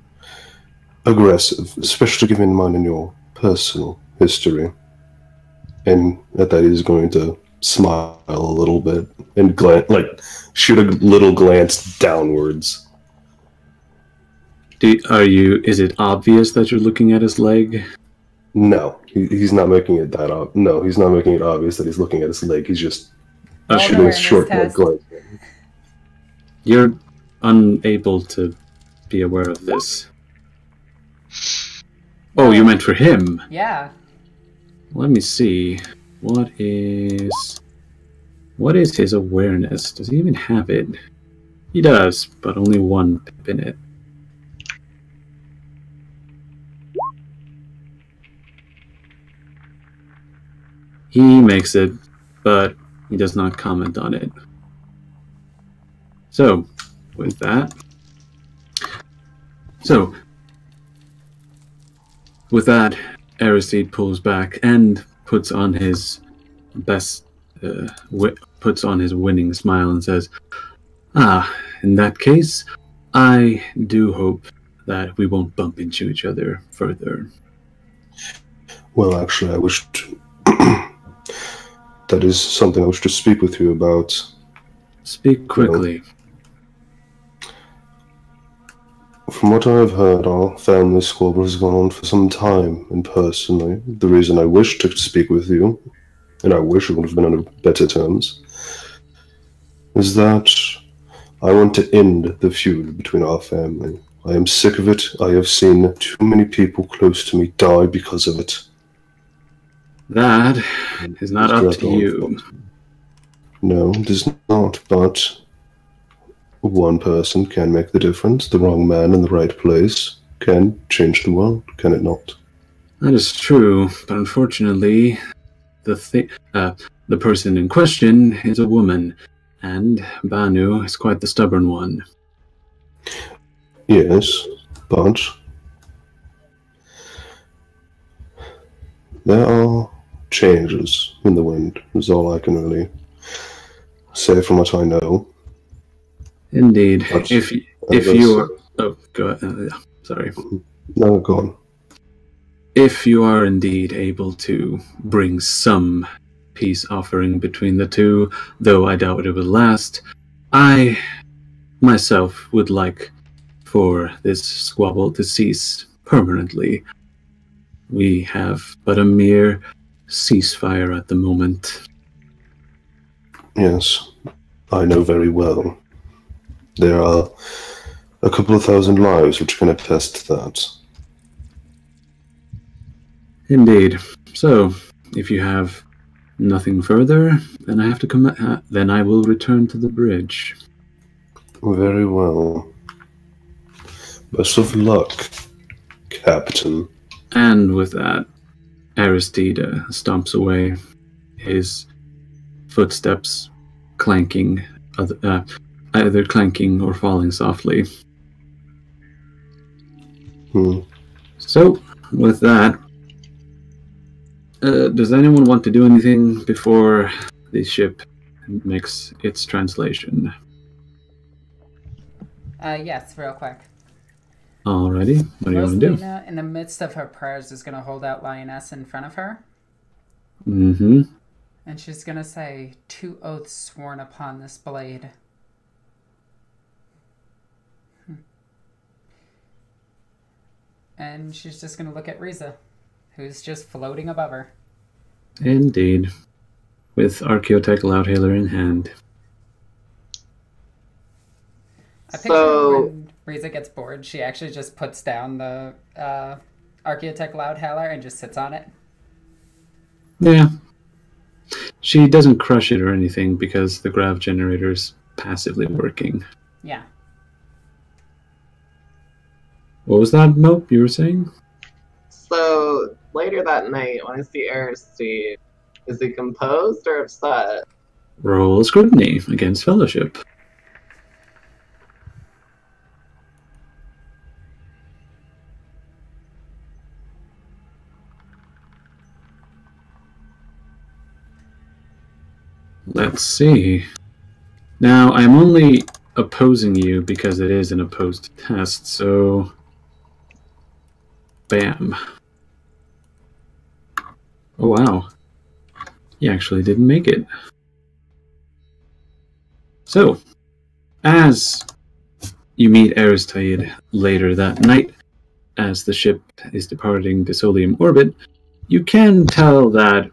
aggressive, especially given mine and your personal history. And that he's going to smile a little bit and shoot a little glance downwards. Is it obvious that you're looking at his leg? No, he's not making it that obvious. No, he's not making it obvious that he's looking at his leg. He's just shooting a short glance. You're unable to be aware of this. Oh, you meant for him? Yeah. Let me see. What is his awareness? Does he even have it? He does, but only one pip in it. He makes it, but he does not comment on it. So, with that... Aristide pulls back and puts on his winning smile and says, in that case, I do hope that we won't bump into each other further. Well, actually, I wish to... that is something I wish to speak with you about. Speak quickly. From what I have heard, our family squabble has gone on for some time, and personally, the reason I wish to speak with you, and I wish it would have been on better terms, is that I want to end the feud between our family. I am sick of it. I have seen too many people close to me die because of it. That is not up to you. No, it is not, but one person can make the difference. The wrong man in the right place can change the world, can it not? That is true, but unfortunately, the person in question is a woman, and Banu is quite the stubborn one. Yes, but there are changes in the wind, is all I can really say from what I know. Indeed. If you are... Oh, go ahead. Sorry. No, go on. If you are indeed able to bring some peace offering between the two, though I doubt it will last, I myself would like for this squabble to cease permanently. We have but a mere ceasefire at the moment. Yes, I know very well. There are a couple of thousand lives which can attest to that. Indeed. So, if you have nothing further, then I have to come. Then I will return to the bridge. Very well. Best of luck, Captain. And with that, Aristide stomps away, his footsteps clanking, either clanking or falling softly. So, with that, does anyone want to do anything before the ship makes its translation? Yes, real quick. Alrighty, what do you want to do? Rosalina, in the midst of her prayers, is going to hold out Lioness in front of her. Mm-hmm. And she's going to say, 2 oaths sworn upon this blade. And she's just going to look at Riza, who's just floating above her. Indeed. With Archaeotech Loudhailer in hand. I picture when Riza gets bored, she actually just puts down the Archaeotech Loudhailer and just sits on it. Yeah. She doesn't crush it or anything because the grav generator's passively working. Yeah. What was that, Mope, you were saying? So, later that night, when I see Aristide, is he composed or upset? Roll scrutiny against Fellowship. Let's see. Now, I'm only opposing you because it is an opposed test, so... Bam. Oh, wow. He actually didn't make it. So, as you meet Aristide later that night, as the ship is departing Disolium orbit, you can tell that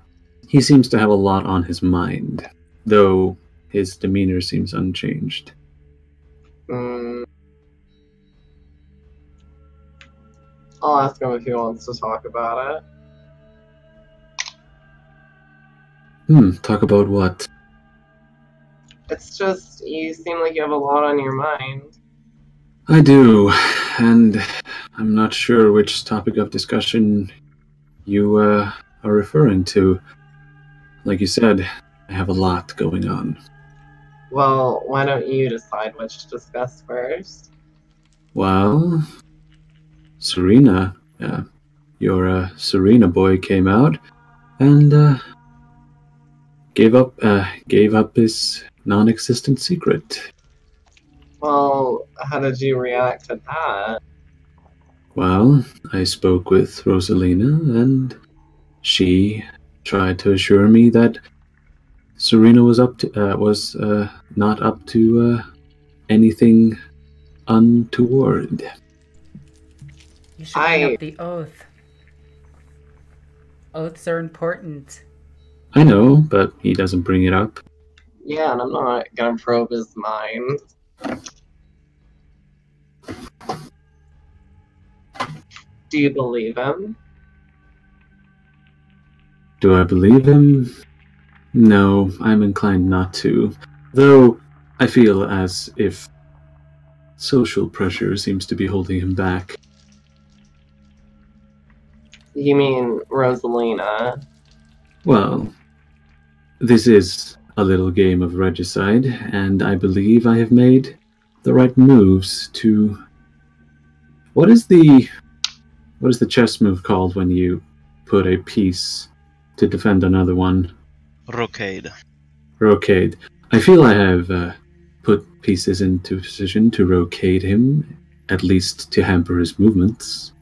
he seems to have a lot on his mind, though his demeanor seems unchanged. I'll ask him if he wants to talk about it. Talk about what? It's just, you seem like you have a lot on your mind. I do, and I'm not sure which topic of discussion you are referring to. Like you said, I have a lot going on. Well, why don't you decide which to discuss first? Well, Serena, your Serena boy came out and gave up his non-existent secret. Well, how did you react to that? Well, I spoke with Rosalina, and she tried to assure me that Serena was not up to anything untoward. You should bring up the oath. Oaths are important. I know, but he doesn't bring it up. Yeah, and I'm not gonna probe his mind. Do you believe him? Do I believe him? No, I'm inclined not to. Though I feel as if social pressure seems to be holding him back. You mean Rosalina? Well, this is a little game of regicide, and I believe I have made the right moves to... What is the chess move called when you put a piece to defend another one? Rocade. Rocade. I feel I have put pieces into position to rocade him, at least to hamper his movements.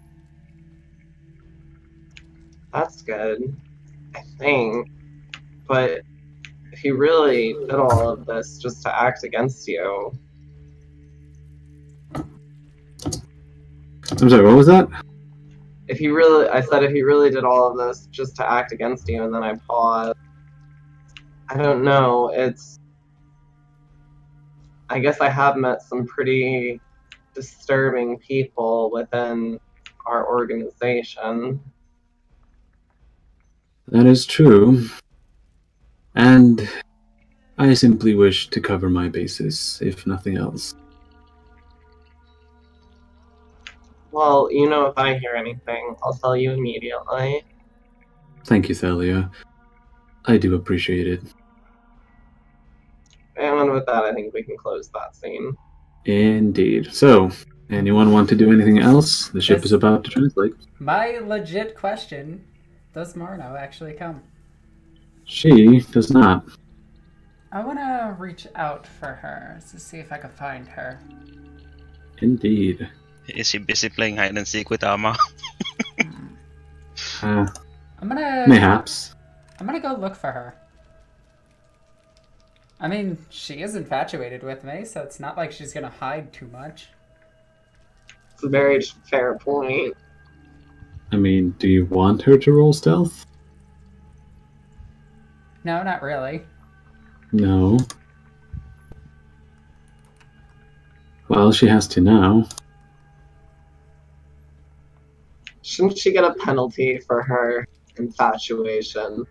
That's good, I think. But if he really did all of this just to act against you... I'm sorry, what was that? I said if he really did all of this just to act against you, and then I paused. I don't know, I guess I have met some pretty disturbing people within our organization. That is true. And I simply wish to cover my bases, if nothing else. Well, you know, if I hear anything, I'll tell you immediately. Thank you, Thalia. I do appreciate it. And with that, I think we can close that scene. Indeed. So, anyone want to do anything else? The ship is about to translate. My legit question, does Marno actually come? She does not. I want to reach out for her to see if I can find her. Indeed. Is he busy playing hide and seek with Alma? I'm gonna... Mayhaps. I'm gonna go look for her. I mean, she is infatuated with me, so it's not like she's gonna hide too much. It's a very fair point. I mean, do you want her to roll stealth? No, not really. No. Well, she has to now. Shouldn't she get a penalty for her infatuation?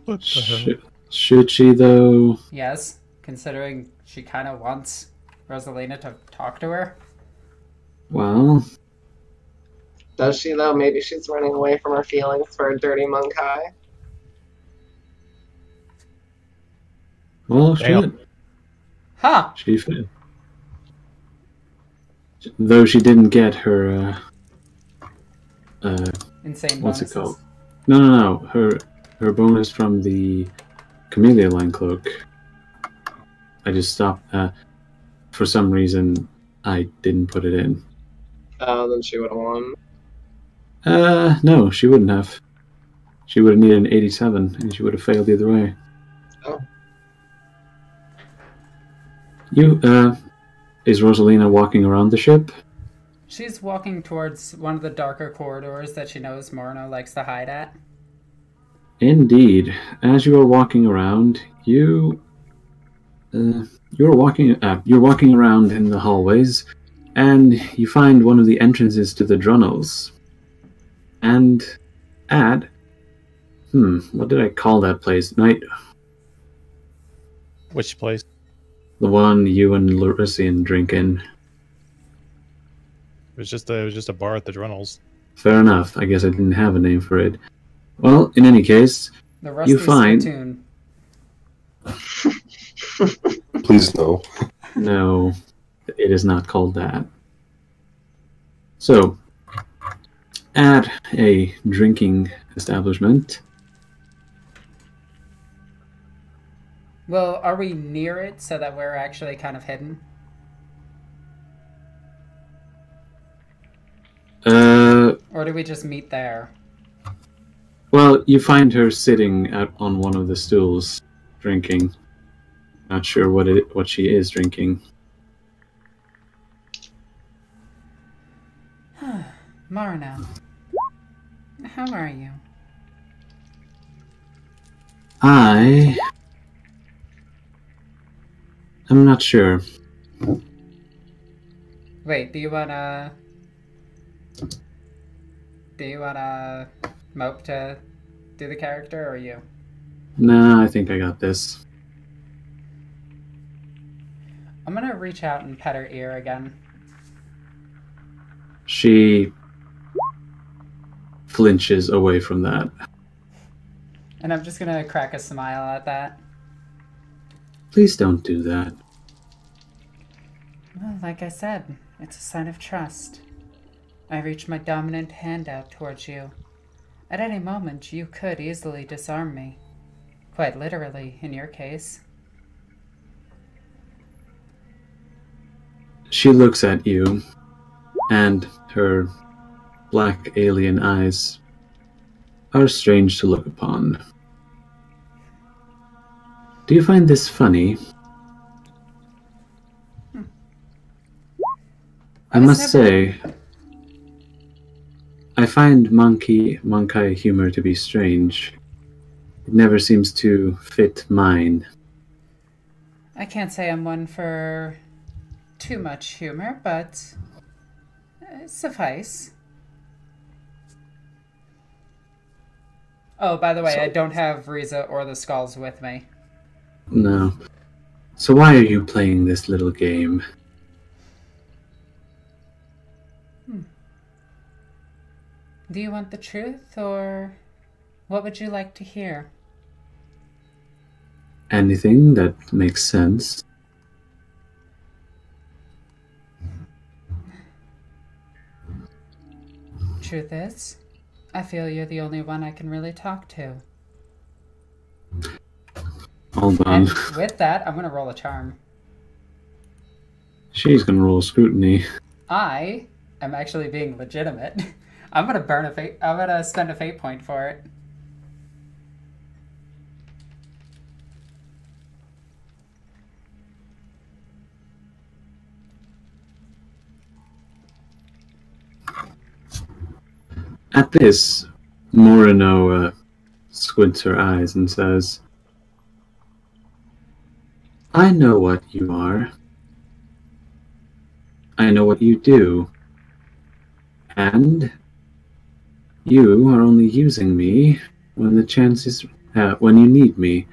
What the hell? Should she, though? Yes, considering she kind of wants Rosalina to talk to her. Well, Does she, though? Maybe she's running away from her feelings for a dirty monk eye. well, Damn. shit. Huh! She failed. Though she didn't get her, Insane what's bonuses. it called? No. Her bonus from the Camellia Line Cloak. I just stopped. For some reason, I didn't put it in. Then she would have won. No, she wouldn't have. She would have needed an 87, and she would have failed either way. Oh. Is Rosalina walking around the ship? She's walking towards one of the darker corridors that she knows Morno likes to hide at. Indeed. As you are walking around, you're walking around in the hallways, and you find one of the entrances to the Drunnels. And what did I call that place? Which place? The one you and Larisian drink in. It was just a bar at the Drunnels. Fair enough. I guess I didn't have a name for it. Well, in any case, The Rusty you find... Spittoon. Please no. No, it is not called that. So, at a drinking establishment... Well, are we near it so that we're actually kind of hidden? Or do we just meet there? Well, you find her sitting out on one of the stools, drinking. Not sure what she is drinking. Marno, how are you? I'm not sure. Wait, do you wanna Mope to do the character, or you? Nah, I think I got this. I'm gonna reach out and pet her ear again. She flinches away from that. And I'm just gonna crack a smile at that. Please don't do that. Well, like I said, it's a sign of trust. I reach my dominant hand out towards you. At any moment, you could easily disarm me. Quite literally, in your case. She looks at you, and her black alien eyes are strange to look upon. Do you find this funny? I must say, I find Monkey humor to be strange. It never seems to fit mine. I can't say I'm one for too much humor, but suffice. Oh, by the way, So- I don't have Riza or the Skulls with me. No. So why are you playing this little game? Do you want the truth, or what would you like to hear? Anything that makes sense. Truth is, I feel you're the only one I can really talk to. Hold on. And with that, I'm gonna roll a charm. She's gonna roll scrutiny. I am actually being legitimate. I'm gonna burn a fate. I'm gonna spend a fate point for it. At this, Morino squints her eyes and says, I know what you are. I know what you do. And you are only using me when the chance is, when you need me.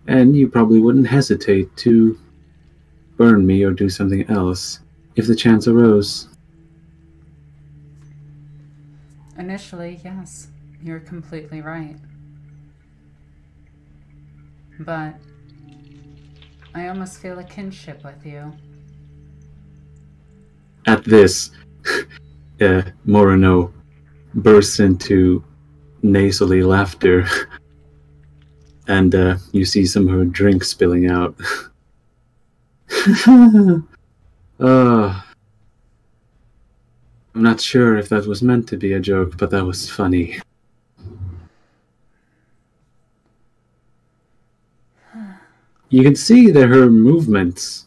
And you probably wouldn't hesitate to burn me or do something else if the chance arose. Initially, yes, you're completely right. But I almost feel a kinship with you. At this, Morino bursts into nasally laughter, and you see some of her drink spilling out. I'm not sure if that was meant to be a joke, but that was funny. You can see that her movements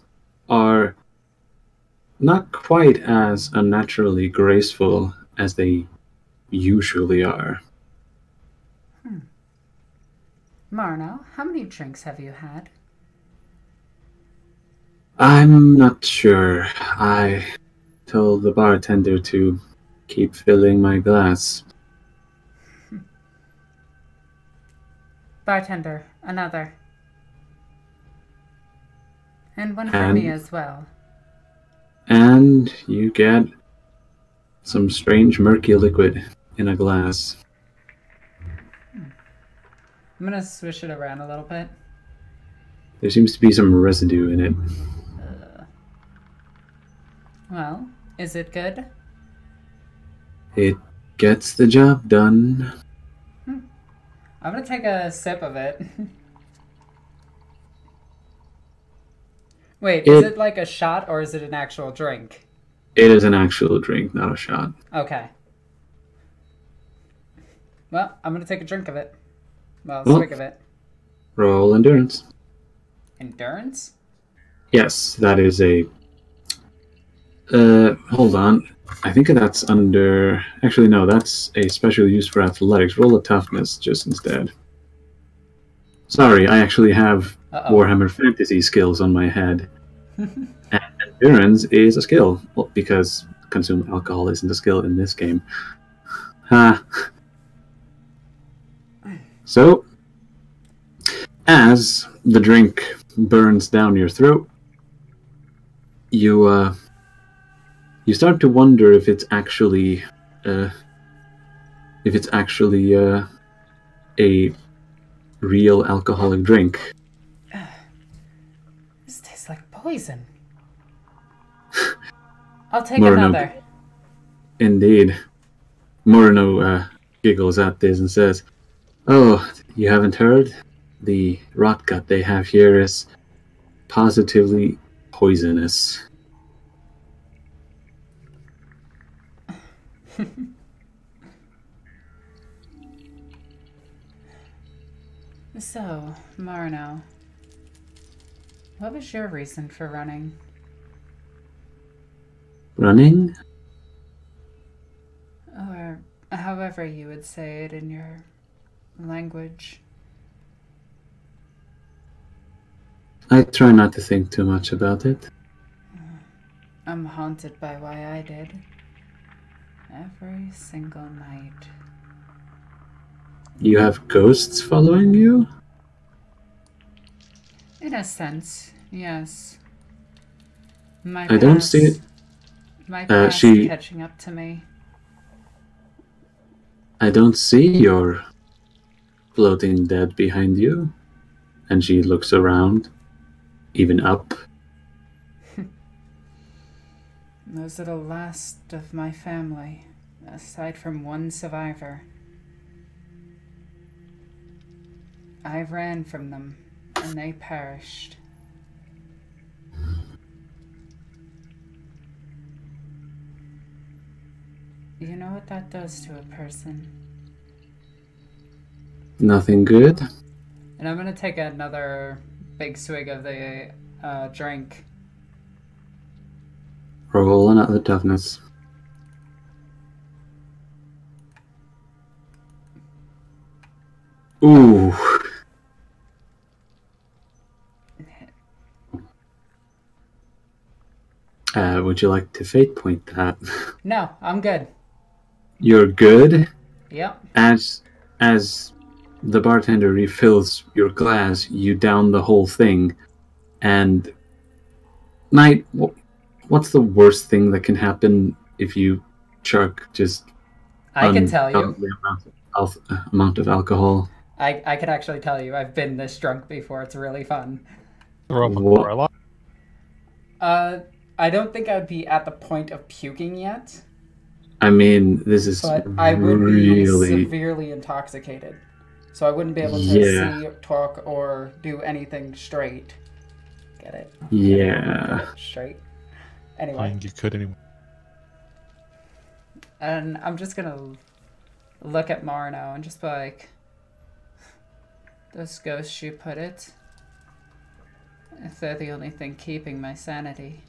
are not quite as unnaturally graceful as they usually are. Marno, how many drinks have you had? I'm not sure. I told the bartender to keep filling my glass. Bartender, another. And one for me as well. And you get some strange murky liquid in a glass. I'm gonna swish it around a little bit. There seems to be some residue in it. Well, is it good? It gets the job done. I'm gonna take a sip of it. Wait, is it like a shot or is it an actual drink? It is an actual drink, not a shot. Okay. Well, I'm gonna take a drink of it. Well, Well, swig of it. Roll endurance. Endurance? Yes, that is a... hold on. I think that's under... Actually, no, that's a special use for athletics. Roll a toughness just instead. Sorry, I actually have Warhammer Fantasy skills on my head. And endurance is a skill. Well, because consume alcohol isn't a skill in this game. Ha. So, as the drink burns down your throat, you start to wonder if it's actually a real alcoholic drink. This tastes like poison. I'll take Morino. another. Indeed. Morino giggles at this and says, "Oh, you haven't heard? The rot gut they have here is positively poisonous." So, Marno, what was your reason for running? Running? Or however you would say it in your language. I try not to think too much about it. I'm haunted by why I did. Every single night. You have ghosts following you? In a sense, yes. My I don't see it. My past She- catching up to me. I don't see your floating dead behind you. And she looks around, even up. Those are the last of my family, aside from one survivor. I ran from them, and they perished. You know what that does to a person? Nothing good? And I'm gonna take another big swig of the drink. Roll another toughness. Ooh. Would you like to fate point that? No, I'm good. You're good? Yep. As the bartender refills your glass, you down the whole thing. And Knight, what's the worst thing that can happen if you chuck just I can tell you. amount of alcohol? I can actually tell you. I've been this drunk before. It's really fun. Throw up a What? core lot. I don't think I'd be at the point of puking yet, I mean, this is but I would be really... severely intoxicated. So I wouldn't be able to Yeah. see, talk, or do anything straight. Get it? Yeah. Straight. I Anyway, think you could anyway. and I'm just gonna look at Marno and just be like, those ghosts you put it, if they're the only thing keeping my sanity.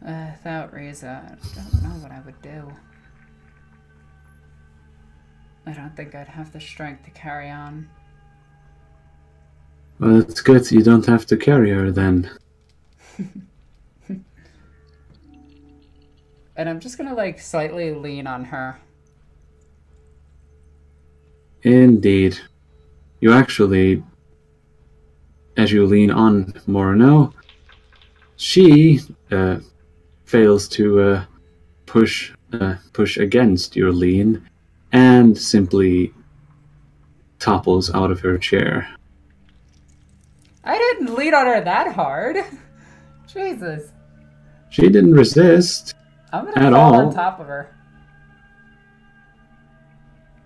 Without Riza, I don't know what I would do. I don't think I'd have the strength to carry on. Well, it's good you don't have to carry her then. And I'm just gonna like slightly lean on her. Indeed. You actually, as you lean on Morano, she fails to push against your lean and simply topples out of her chair. I didn't lean on her that hard. Jesus. She didn't resist. I'm gonna At fall all. on top of her.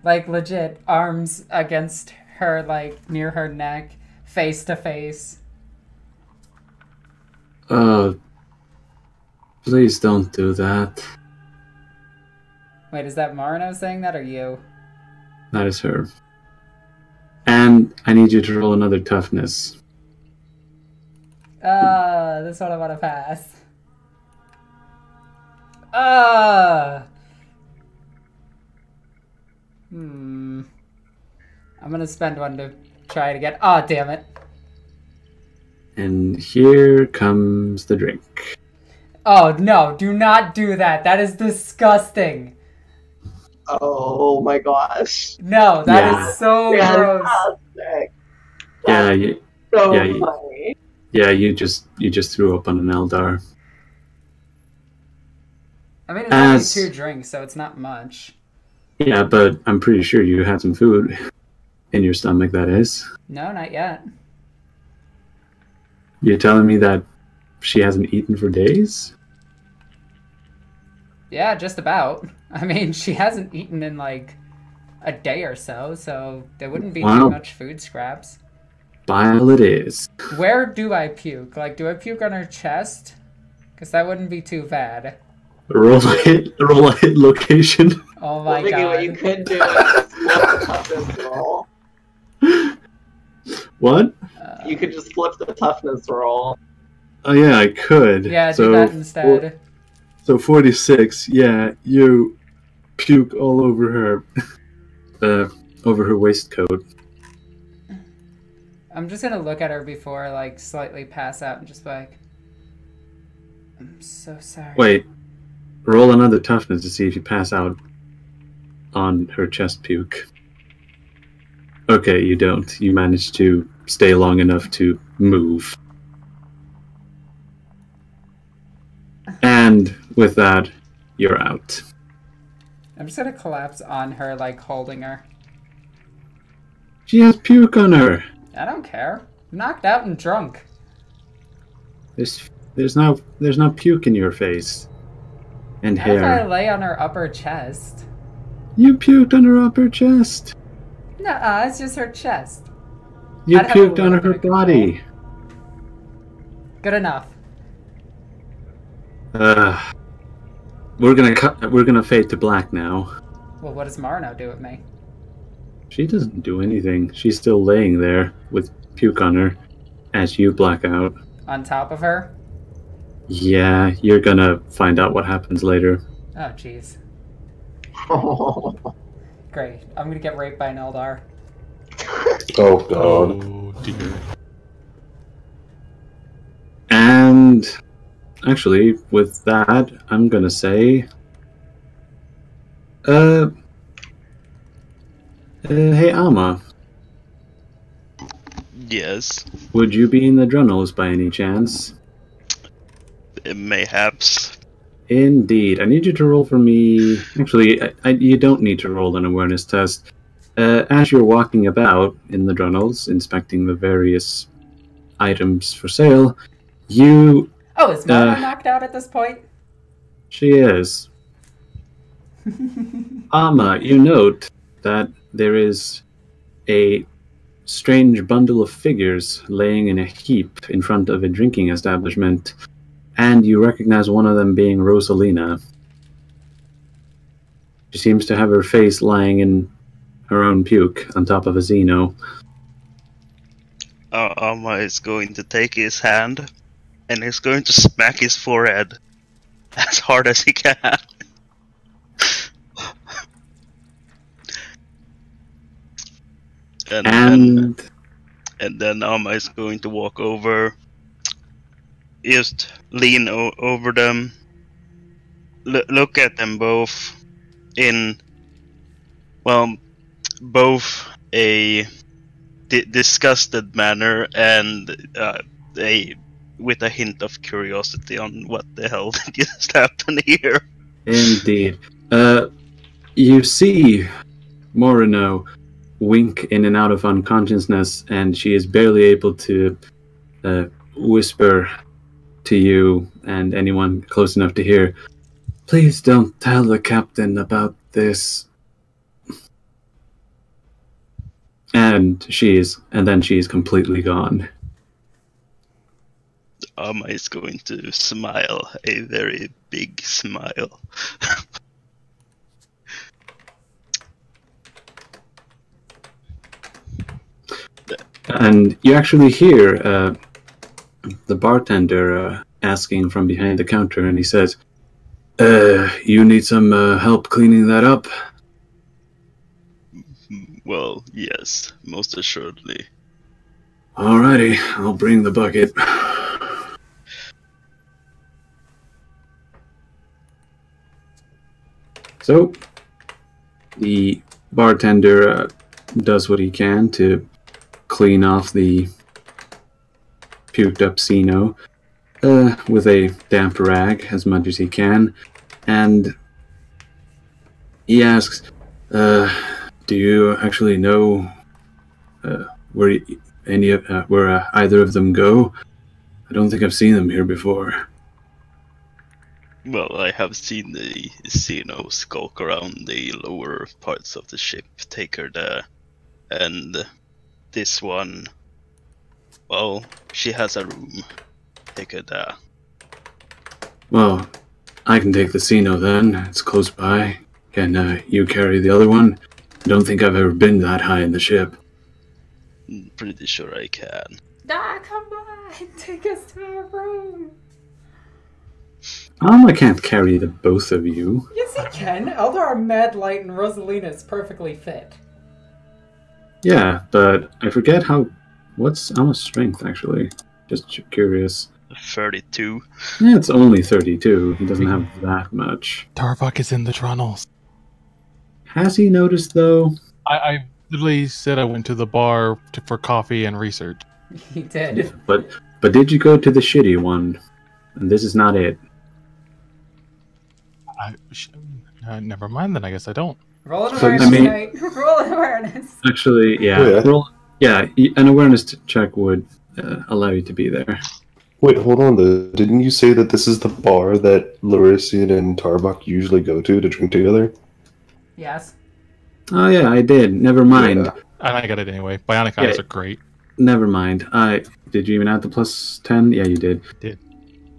Like legit, arms against her, like near her neck, face to face. Please don't do that. Wait, is that Marno saying that or you? That is her. And I need you to roll another toughness. This one I want to pass. I'm gonna spend one to try to get. Oh, damn it. And here comes the drink. Oh, no, do not do that. That is disgusting. Oh my gosh. No, that Yeah. is so gross. Fantastic. Yeah, That's so yeah, funny. yeah, you just threw up on an Eldar. I mean, it's only As- 2 drinks, so it's not much. Yeah, but I'm pretty sure you had some food in your stomach, that is. No, not yet. You're telling me that she hasn't eaten for days? Yeah, just about. I mean, she hasn't eaten in like a day or so, so there wouldn't be too Wow. much food scraps. Bile it is. Where do I puke? Like, do I puke on her chest? Because that wouldn't be too bad. Roll a hit location. Oh my Well, Vicky, what god. you could do is flip the toughness roll. What? You could just flip the toughness roll. Oh yeah, I could. Yeah, do so, that instead. So 46, yeah, you puke all over her, over her waistcoat. I'm just gonna look at her before, like, slightly pass out and just be like, I'm so sorry. Wait, roll another toughness to see if you pass out on her chest puke. Okay, you don't. You managed to stay long enough to move. And with that, you're out. I'm just gonna collapse on her, like, holding her. She has puke on her. I don't care. Knocked out and drunk. There's no puke in your face. And Not if I hair. lay on her upper chest. You puked on her upper chest. Nuh-uh, it's just her chest. You I'd have a puked on little her bit of body. Good enough. We're gonna fade to black now. Well, what does Marno do with me? She doesn't do anything. She's still laying there with puke on her as you black out. On top of her? Yeah, you're gonna find out what happens later. Oh, jeez. Great. I'm gonna get raped by an Eldar. Oh god. Oh dear. And actually, with that, I'm gonna say, hey Alma, Yes, would you be in the Drunnels by any chance? mayhaps. Indeed. I need you to roll for me. Actually, you don't need to roll an awareness test. As you're walking about in the Drunnels, inspecting the various items for sale, you... Oh, is Marno knocked out at this point? She is. Alma, you note that there is a strange bundle of figures laying in a heap in front of a drinking establishment, and you recognize one of them being Rosalina. She seems to have her face lying in her own puke on top of a Xeno. Alma is going to take his hand and he's going to smack his forehead as hard as he can. and then Alma is going to walk over, just lean over them, look at them both in, well, both a disgusted manner and with a hint of curiosity on what the hell just happened here. Indeed. You see Morino wink in and out of unconsciousness, and she is barely able to whisper to you and anyone close enough to hear, "Please don't tell the captain about this." And then she is completely gone. Alma is going to smile, a very big smile. And you actually hear the bartender asking from behind the counter, and he says, "You need some help cleaning that up?" Well, yes, most assuredly. Alrighty, I'll bring the bucket. So, the bartender does what he can to clean off the puked up Xeno with a damp rag as much as he can, and he asks, "Do you actually know where either of them go? I don't think I've seen them here before." Well, I have seen the Xeno skulk around the lower parts of the ship, take her there, and this one, well, she has a room, take her there. Well, I can take the Xeno then, it's close by. Can you carry the other one? I don't think I've ever been that high in the ship. Pretty sure I can. Ah, come on! Take us to our room! I can't carry the both of you. Yes, he can! Eldar are mad light and Rosalina is perfectly fit. Yeah, but I forget what's Alma's strength, actually. Just curious. 32. Yeah, it's only 32. He doesn't have that much. Tarvok is in the Drunnels. Has he noticed, though? I literally said I went to the bar for coffee and research. He did. But did you go to the shitty one? And this is not it. Never mind then, I guess I don't. Roll an So, awareness, I mean- Knight. Roll an awareness. Actually, yeah. Oh, yeah. Roll, yeah, an awareness check would allow you to be there. Wait, hold on though. Didn't you say that this is the bar that Larisian and Tarbok usually go to drink together? Yes. Oh, yeah, I did. Never mind. Yeah. And I got it anyway. Bionic eyes Yeah. are great. Never mind. Did you even add the plus 10? Yeah, you did. Did.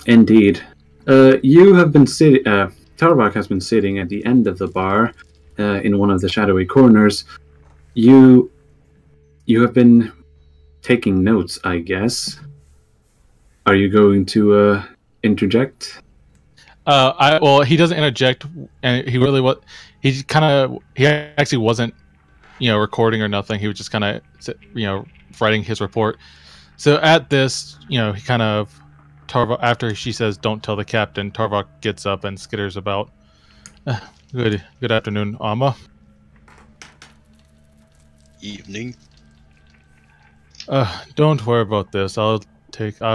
Indeed. You have been sitting... Tarbok has been sitting at the end of the bar, in one of the shadowy corners. You have been taking notes, I guess. Are you going to interject? Well, he doesn't interject, and he really he actually wasn't, recording or nothing. He was just kind of, writing his report. So at this, he kind of, Tarvok, after she says, "Don't tell the captain," Tarvok gets up and skitters about. Good afternoon, Amma. Evening. Don't worry about this. I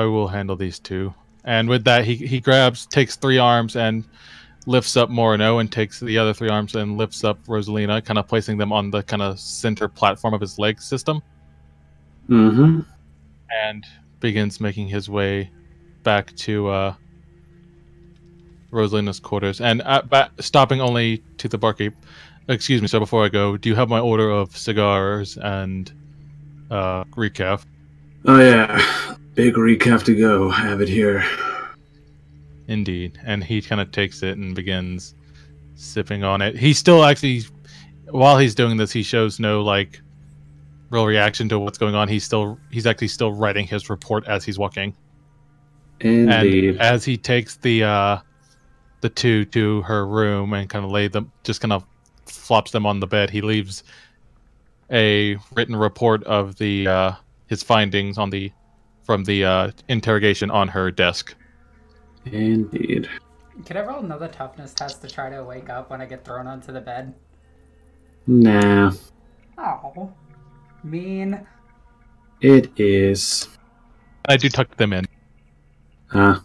will handle these two. And with that, he takes 3 arms and lifts up Morino, and takes the other 3 arms and lifts up Rosalina, kind of placing them on the kind of center platform of his leg system. Mm-hmm. And begins making his way back to Rosalina's quarters, and stopping only to the barkeep. Excuse me, sir, before I go, do you have my order of cigars and recaf? Oh, yeah. Big recap to go. Have it here. Indeed. And he kind of takes it and begins sipping on it. He still actually, while he's doing this, he shows no, real reaction to what's going on. He's actually still writing his report as he's walking. Indeed. And as he takes the 2 to her room and kind of flops them on the bed, he leaves a written report of his findings from the interrogation on her desk. Indeed. Can I roll another toughness test to try to wake up when I get thrown onto the bed? Nah. Oh, mean. It is. I do tuck them in. Huh?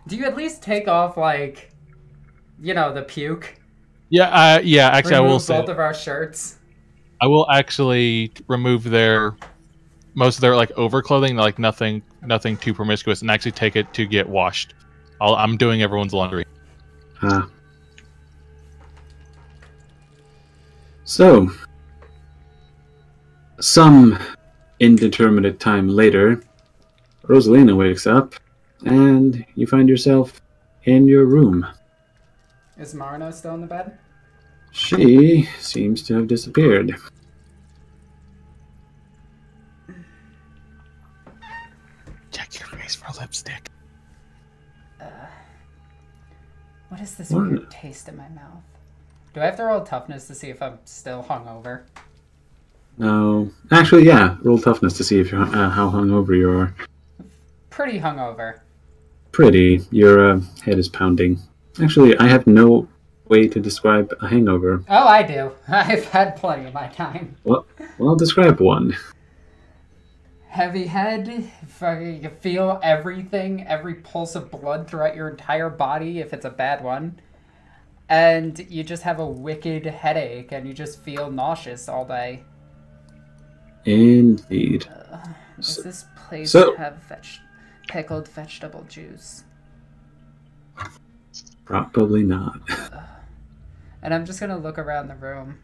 Do you at least take off, the puke? Yeah, actually, I will Remove say both of our shirts. I will actually remove most of their overclothing, nothing too promiscuous, and actually take it to get washed. I'm doing everyone's laundry. Huh. So, some indeterminate time later, Rosalina wakes up, and you find yourself in your room. Is Marino still in the bed? She seems to have disappeared. Check your face for lipstick. What is this What? weird taste in my mouth? Do I have to roll toughness to see if I'm still hungover? No. Actually, yeah. Roll toughness to see if you're, how hungover you are. Pretty hungover. Pretty. Your head is pounding. Actually, I have no way to describe a hangover. Oh, I do. I've had plenty of my time. Well, describe one. Heavy head. You can feel everything, every pulse of blood throughout your entire body if it's a bad one. And you just have a wicked headache and you just feel nauseous all day. Indeed. Does this place So- have pickled vegetable juice? Probably not. And I'm just gonna look around the room.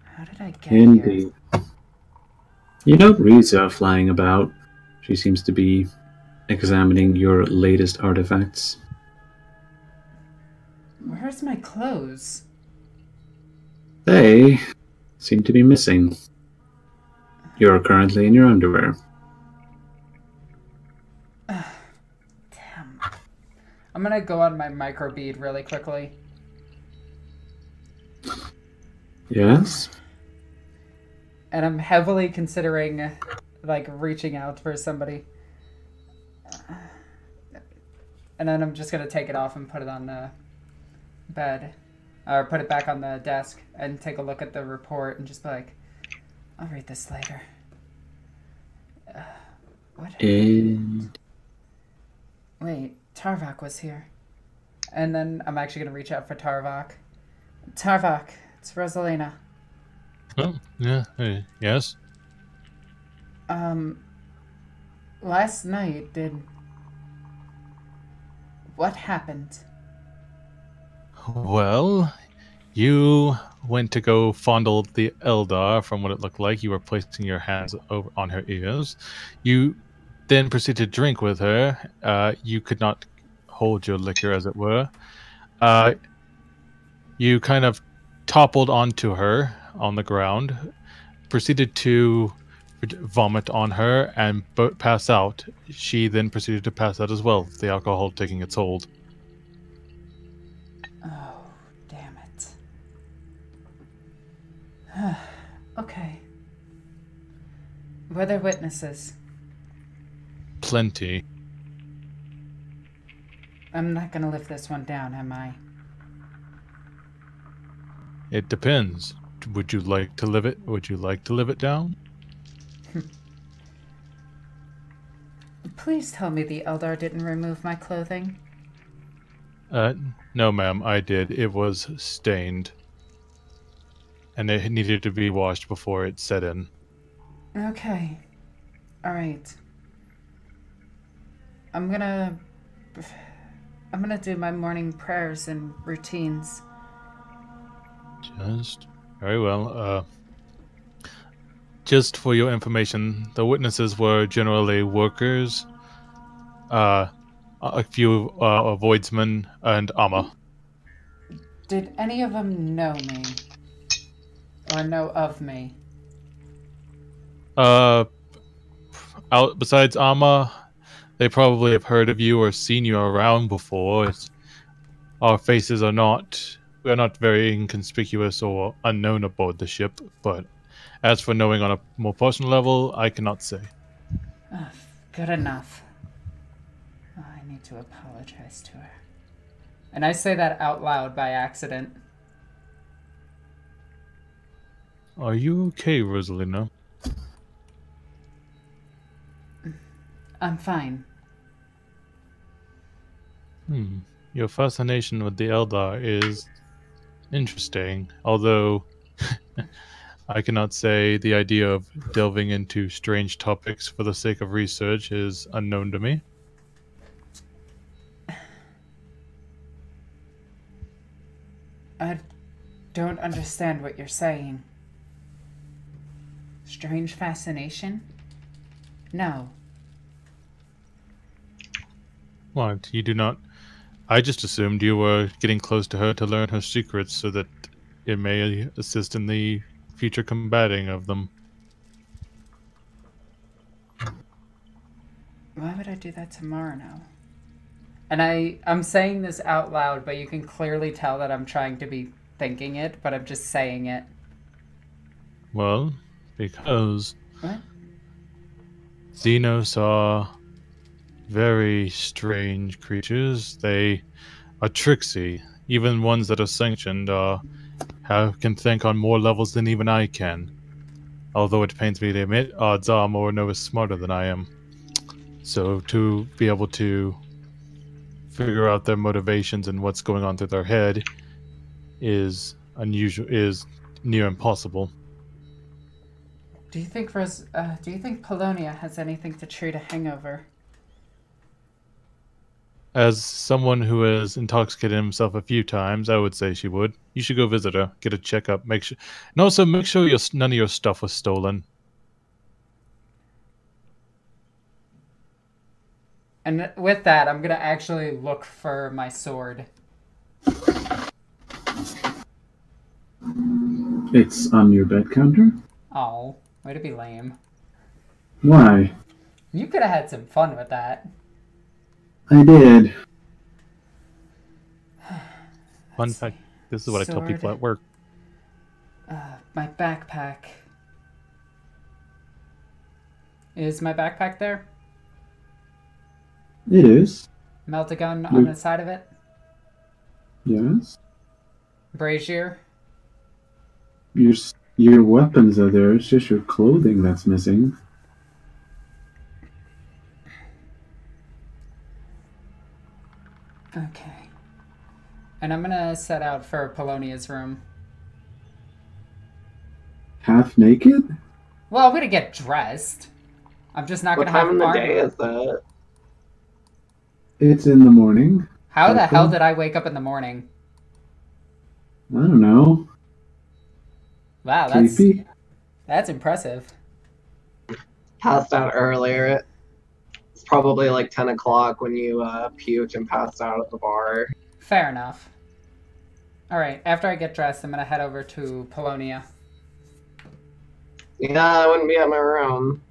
How did I get here? Indeed. You know Riza flying about. She seems to be examining your latest artifacts. Where's my clothes? They seem to be missing. You're currently in your underwear. Damn. I'm gonna go on my microbead really quickly. Yes? And I'm heavily considering, reaching out for somebody. And then I'm just gonna take it off and put it on the bed. or put it back on the desk and take a look at the report and just be like, I'll read this later. What? And Wait, Tarvok was here. And then I'm actually going to reach out for Tarvok. Tarvok, it's Rosalina. Oh, yeah, yes. Last night, what happened? Well, you went to go fondle the Eldar. From what it looked like, you were placing your hands over on her ears. You then proceeded to drink with her. You could not hold your liquor, as it were. You kind of toppled onto her on the ground, proceeded to vomit on her and pass out. She then proceeded to pass out as well, the alcohol taking its hold. Oh, damn it. Okay. Were there witnesses? Plenty. I'm not gonna live this one down, am I? It depends. Would you like to live it? Would you like to live it down? Please tell me the Eldar didn't remove my clothing. No, ma'am, I did. It was stained. And it needed to be washed before it set in. Okay. Alright. I'm gonna do my morning prayers and routines. Just very well. Just for your information, the witnesses were generally workers, a few voidsmen, and Amma. Did any of them know me? Or know of me? Besides Amma, they probably have heard of you or seen you around before. Our faces are not... We are not very inconspicuous or unknown aboard the ship, but as for knowing on a more personal level, I cannot say. Good enough. Oh, I need to apologize to her. And I say that out loud by accident. Are you okay, Rosalina? I'm fine. Your fascination with the Eldar is interesting, although I cannot say the idea of delving into strange topics for the sake of research is unknown to me. I don't understand what you're saying. Strange fascination? No. What? You do not... I just assumed you were getting close to her to learn her secrets so that it may assist in the future combating of them. Why would I do that to Marno? And I'm saying this out loud, but you can clearly tell that I'm trying to be thinking it, but I'm just saying it. Well, because... What? Xenos are very strange creatures. They are tricksy. Even ones that are sanctioned can think on more levels than even I can. Although it pains me to admit, odds are Morno is smarter than I am. So to be able to figure out their motivations and what's going on through their head is near impossible. Do you think Polonia has anything to treat a hangover? As someone who has intoxicated himself a few times, I would say she would. You should go visit her, get a checkup, make sure, and also make sure none of your stuff was stolen. And with that, I'm gonna actually look for my sword. it's on your bed counter? Oh, way to be lame. Why? You could have had some fun with that. I did. Fun fact, this is what I tell people at work. My backpack. Is my backpack there? It is. Melt a gun on the side of it? Yes. brazier. Your weapons are there. It's just your clothing that's missing. Okay. And I'm gonna set out for Polonia's room. Half naked? Well, I'm gonna get dressed. I'm just not What gonna have time of the armor. day is it? It's in the morning. How the hell did I wake up in the morning? I don't know. Wow, Creepy. that's impressive. Passed out earlier. It's probably like 10 o'clock when you puked and passed out at the bar. Fair enough. Alright, after I get dressed, I'm gonna head over to Polonia. Yeah, I wouldn't be at my room.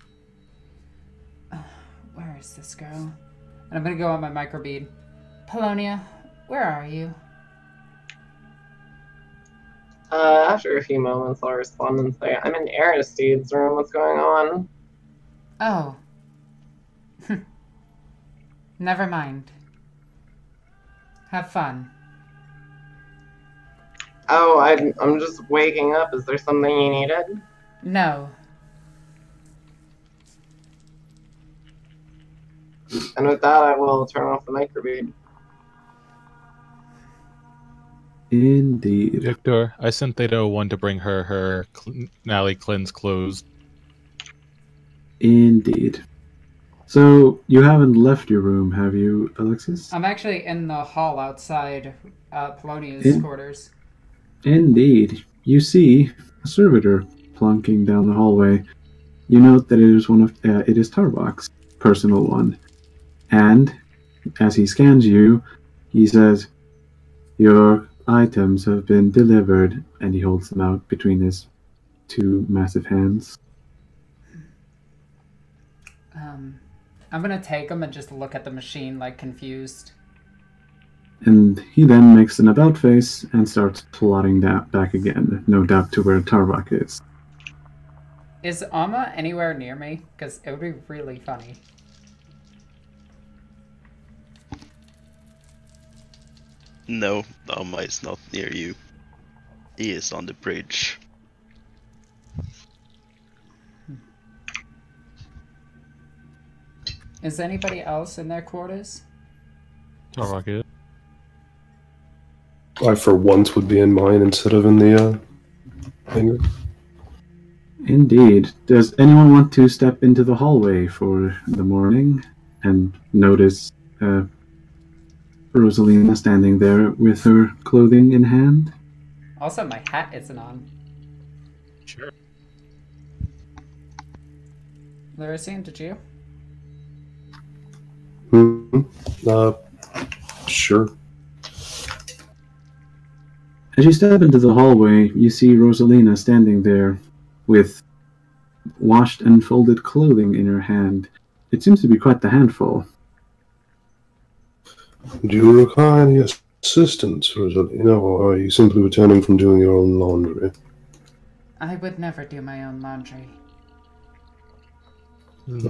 Where is this girl? And I'm gonna go on my microbead. Polonia, where are you? After a few moments, I'll respond and say, I'm in Aristide's room. What's going on? Oh. Never mind. Have fun. Oh, I'm just waking up. Is there something you needed? No. And with that, I will turn off the microbead. Indeed. Victor, I sent Theta 1 to bring her Nally cleanse clothes. Indeed. So, you haven't left your room, have you, Alexis? I'm actually in the hall outside Polonia's quarters. Indeed. You see a servitor plunking down the hallway. You note that it is Tyrbox's personal one. And, as he scans you, he says, "Your items have been delivered," and he holds them out between his two massive hands. I'm gonna take them and just look at the machine, like, confused. And he then makes an about face and starts plodding back again, no doubt to where Tarbok is. Is Amma anywhere near me? Because it would be really funny. No, Alma is not near you. He is on the bridge. Is anybody else in their quarters? Rocket. I, for once, would be in mine instead of in the hangar. Indeed. Does anyone want to step into the hallway for the morning and notice Rosalina standing there with her clothing in hand? Also, my hat isn't on. Sure. Larisian, did you? Sure. As you step into the hallway, you see Rosalina standing there with washed and folded clothing in her hand. It seems to be quite the handful. Do you require any assistance, Rosalina, or are you simply returning from doing your own laundry? I would never do my own laundry.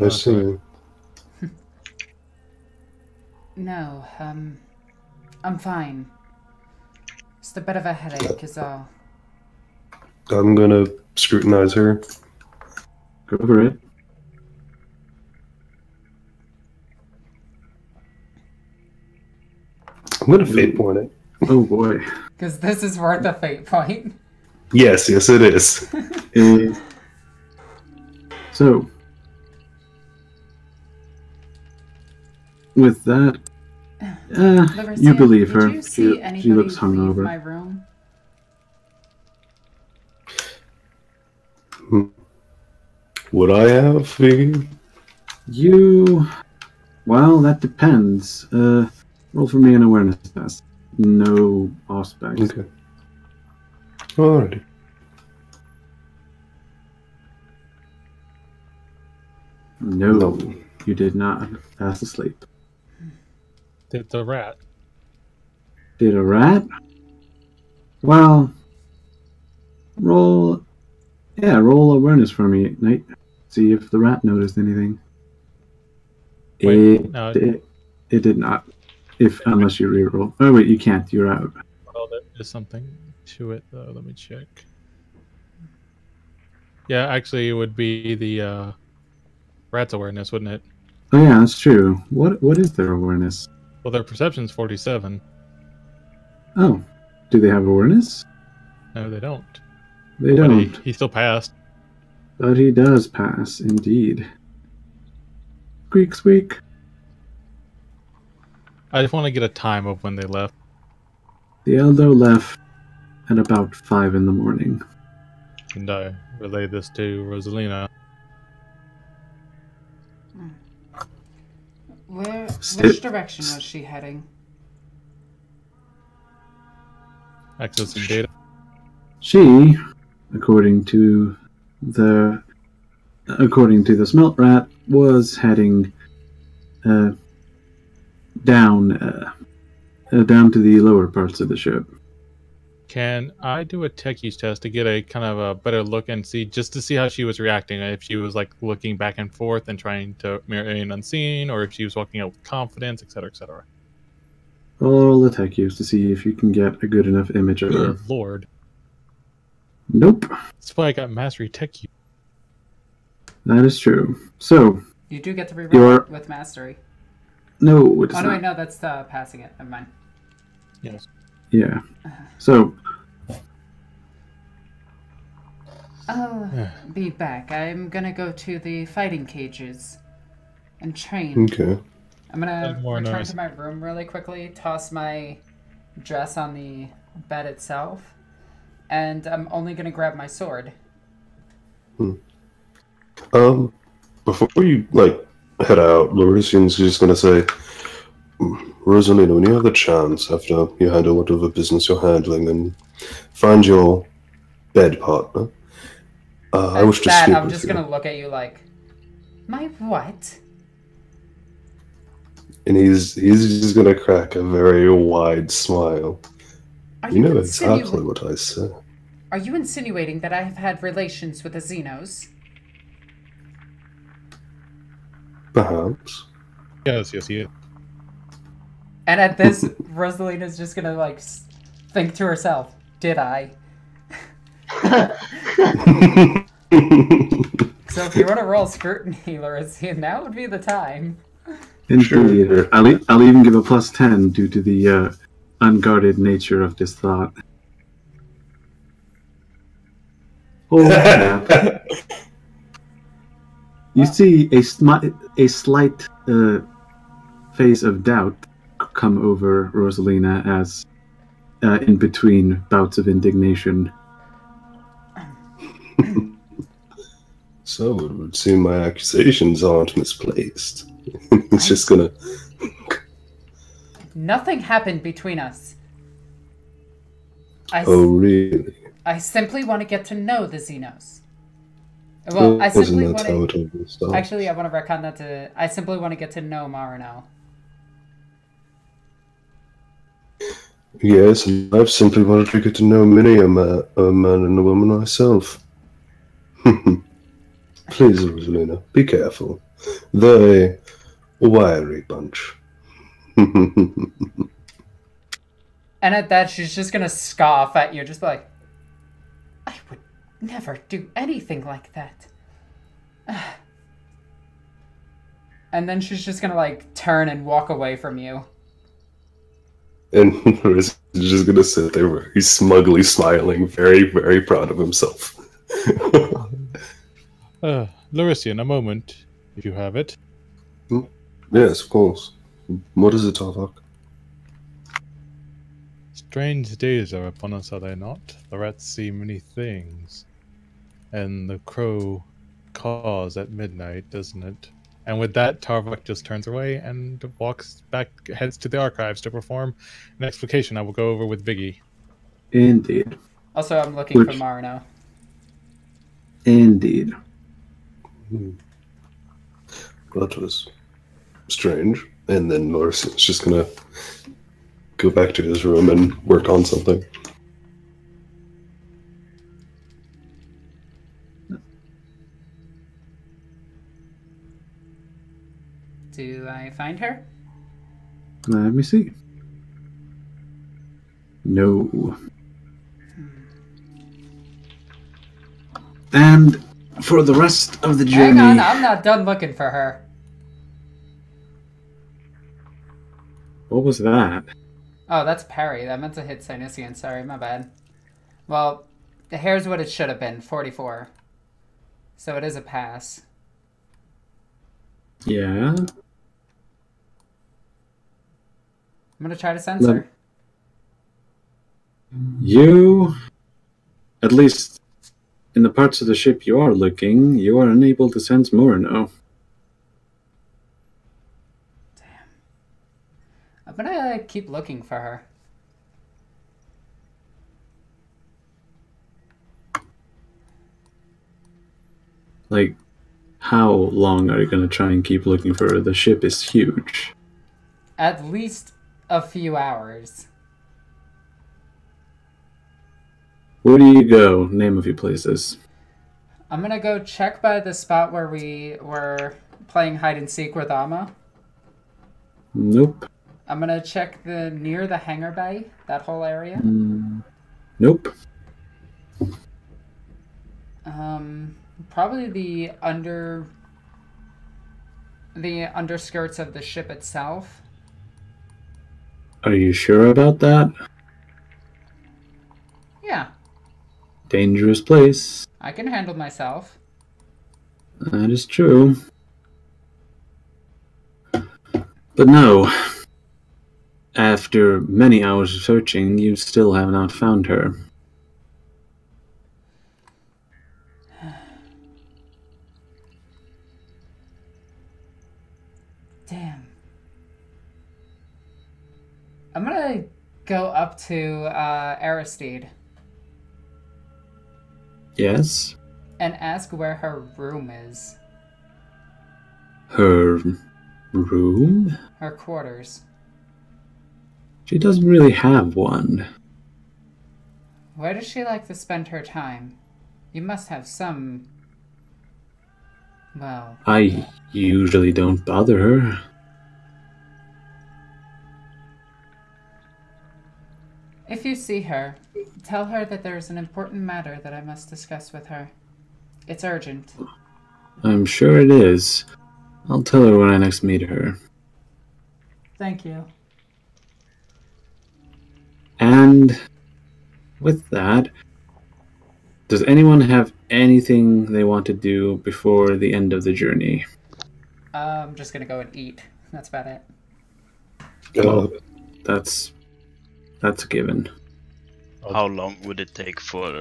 I see. No, I'm fine. Just a bit of a headache is all. I'm gonna scrutinize her. Go for it. I'm gonna fate point it. Oh boy. Because this is worth a fate point. Yes, it is. So, with that, you believe her. Did you see She anybody looks leave hungover. my room? Would I have, Viggy? Well, that depends. Roll for me an awareness test. No aspects. Okay. Alrighty. No, you did not. Fast asleep. Did the rat. Did a rat? Well, roll awareness for me, Knight. See if the rat noticed anything. Wait, no. It did not. Unless you reroll. Oh wait, you can't. You're out. Well, there is something. to it though. Let me check. Yeah, actually, it would be the rat's awareness, wouldn't it? Oh yeah, that's true. What is their awareness? Well, their perception's 47. Oh, do they have awareness? No, they don't. They But don't. he still passed. But he does pass, indeed. Squeak, squeak. I just want to get a time of when they left. The Eldar left at about 5 in the morning. And I relay this to Rosalina. Which direction was she heading? Accessing data. She, according to the smelt rat, was heading down to the lower parts of the ship. Can I do a tech use test to get a kind of a better look and see, just to see how she was reacting? If she was like looking back and forth and trying to remain unseen, or if she was walking out with confidence, etc., etc. Roll the tech use to see if you can get a good enough image of her. Good lord. Nope. That's why I got mastery tech use. That is true. So You do get to reroll it with mastery. no, it's Oh no, not. wait, no, that's passing it. Never mind. Yes. Yeah. So I'll be back. I'm gonna go to the fighting cages and train. Okay. I'm gonna That's more return nice. to my room really quickly, toss my dress on the bed itself, and I'm only gonna grab my sword. Before you head out, Laurentian's just gonna say, Rosalina, when you have the chance, after you handle whatever business you're handling, then find your bed partner. I wish to that, speak I'm with just you. gonna look at you like, my what? And he's just gonna crack a very wide smile. Are You know you exactly what I said. Are you insinuating that I have had relations with the Xenos? Perhaps. Yes, yes, he is. And at this, Rosalina's just gonna like think to herself, "Did I?" So if you want to roll scrutiny, Larissa, now would be the time. indeed, I'll even give a +10 due to the unguarded nature of this thought. Oh, snap. You see a slight phase of doubt come over Rosalina as, in between bouts of indignation. So it would seem my accusations aren't misplaced. It's just gonna... Nothing happened between us. Oh, really? I simply want to get to know the Xenos. Well, I simply Wasn't want that how to... it all started? Actually, I want to retcon that to... I simply want to get to know Marino. Yes, and I've simply wanted to get to know many a man and a woman myself. Please, Rosalina, be careful. They're a wiry bunch. And at that, she's just going to scoff at you, just like, I would never do anything like that. And then she's just going to, like, turn and walk away from you. And Riz is just gonna sit there very smugly smiling, very, very proud of himself. Larissa, a moment, if you have it. Yes, of course. What is it, Tarvok? Strange days are upon us, are they not? The rats see many things. And the crow caws at midnight, doesn't it? And with that, Tarvok just turns away and walks back, heads to the archives to perform an explication I will go over with Biggie. Indeed. Also, I'm looking for Marino. Indeed. That was strange. And then Norris is just gonna go back to his room and work on something. Do I find her? Let me see. No. And for the rest of the journey... Hang on, I'm not done looking for her. What was that? Oh, that's parry. That meant to hit Sinisian. Sorry, my bad. Well, here's what it should have been. 44. So it is a pass. Yeah? I'm gonna try to censor. You... At least in the parts of the ship you are looking, you are unable to sense Morino. I'm gonna keep looking for her. Like, how long are you going to try and keep looking for her? The ship is huge. At least a few hours. Where do you go? Name a few places. I'm gonna go check by the spot where we were playing hide and seek with Amma. Nope. I'm gonna check near the hangar bay, that whole area. Nope. Probably the underskirts of the ship itself. Are you sure about that? Yeah, Dangerous place. I can handle myself. That is true. But no. After many hours of searching, you still have not found her. Damn. I'm gonna go up to Aristide Yes? and ask where her room is. Her room? Her quarters. She doesn't really have one. Where does she like to spend her time? You must have some... Well... I usually don't bother her. If you see her, tell her that there is an important matter that I must discuss with her. It's urgent. I'm sure it is. I'll tell her when I next meet her. Thank you. And with that, does anyone have anything they want to do before the end of the journey? I'm just gonna go and eat. That's about it. Well, that's a given. How long would it take for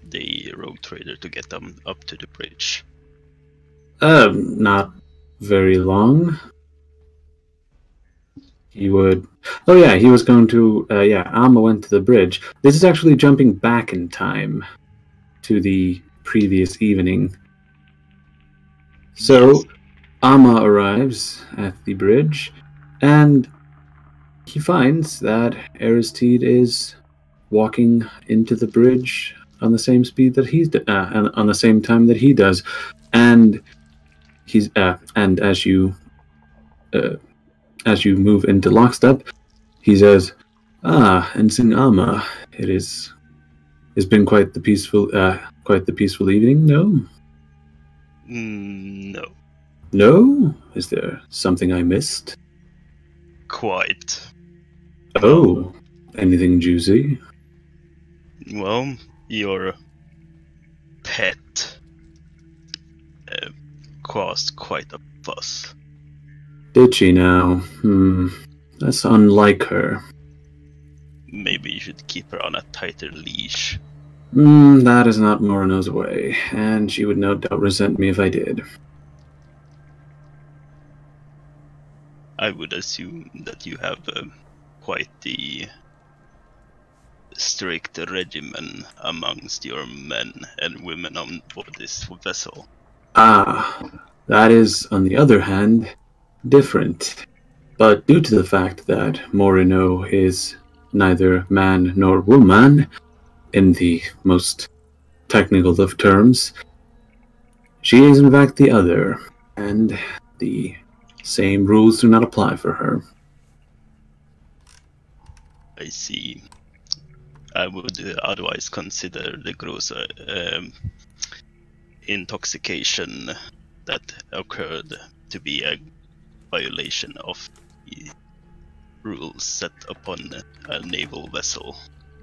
the rogue trader to get them up to the bridge? Not very long. He would... Oh yeah, he was going to... Amma went to the bridge. This is actually jumping back in time to the previous evening. So, Amma arrives at the bridge, and he finds that Aristide is walking into the bridge on the same speed that on the same time that he does, and he's and as you move into lockstep, he says, Ensign Amma, it's been quite the peaceful evening, no? No. No? Is there something I missed? Quite. Oh, anything juicy? Well, your pet caused quite a fuss. Did she now? That's unlike her. Maybe you should keep her on a tighter leash. That is not Morino's way, and she would no doubt resent me if I did. I would assume that you have quite the strict regimen amongst your men and women on board this vessel. That is, on the other hand, different. But due to the fact that Morino is neither man nor woman, in the most technical of terms, she is in fact the other, and the same rules do not apply for her. I see. I would otherwise consider the gross intoxication that occurred to be a violation of the rules set upon a naval vessel.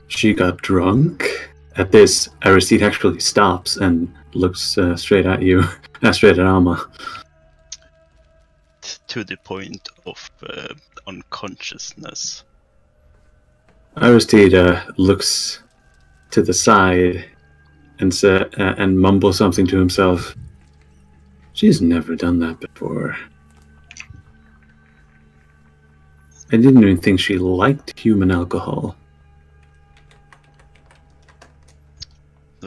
She got drunk? At this, Aristide actually stops and looks straight at you, straight at Alma. To the point of unconsciousness. Aristide looks to the side and mumbles something to himself. She's never done that before. I didn't even think she liked human alcohol.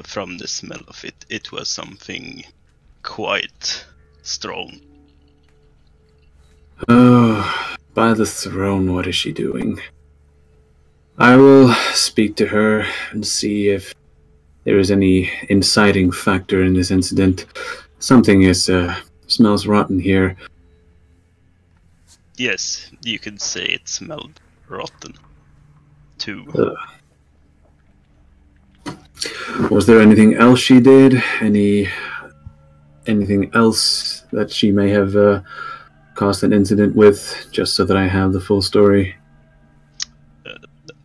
From the smell of it, it was something quite strong. Oh, by the throne, what is she doing? I will speak to her and see if there is any inciting factor in this incident. Something smells rotten here. Yes, you could say it smelled rotten, too. Was there anything else she did? Anything else that she may have caused an incident with, just so that I have the full story?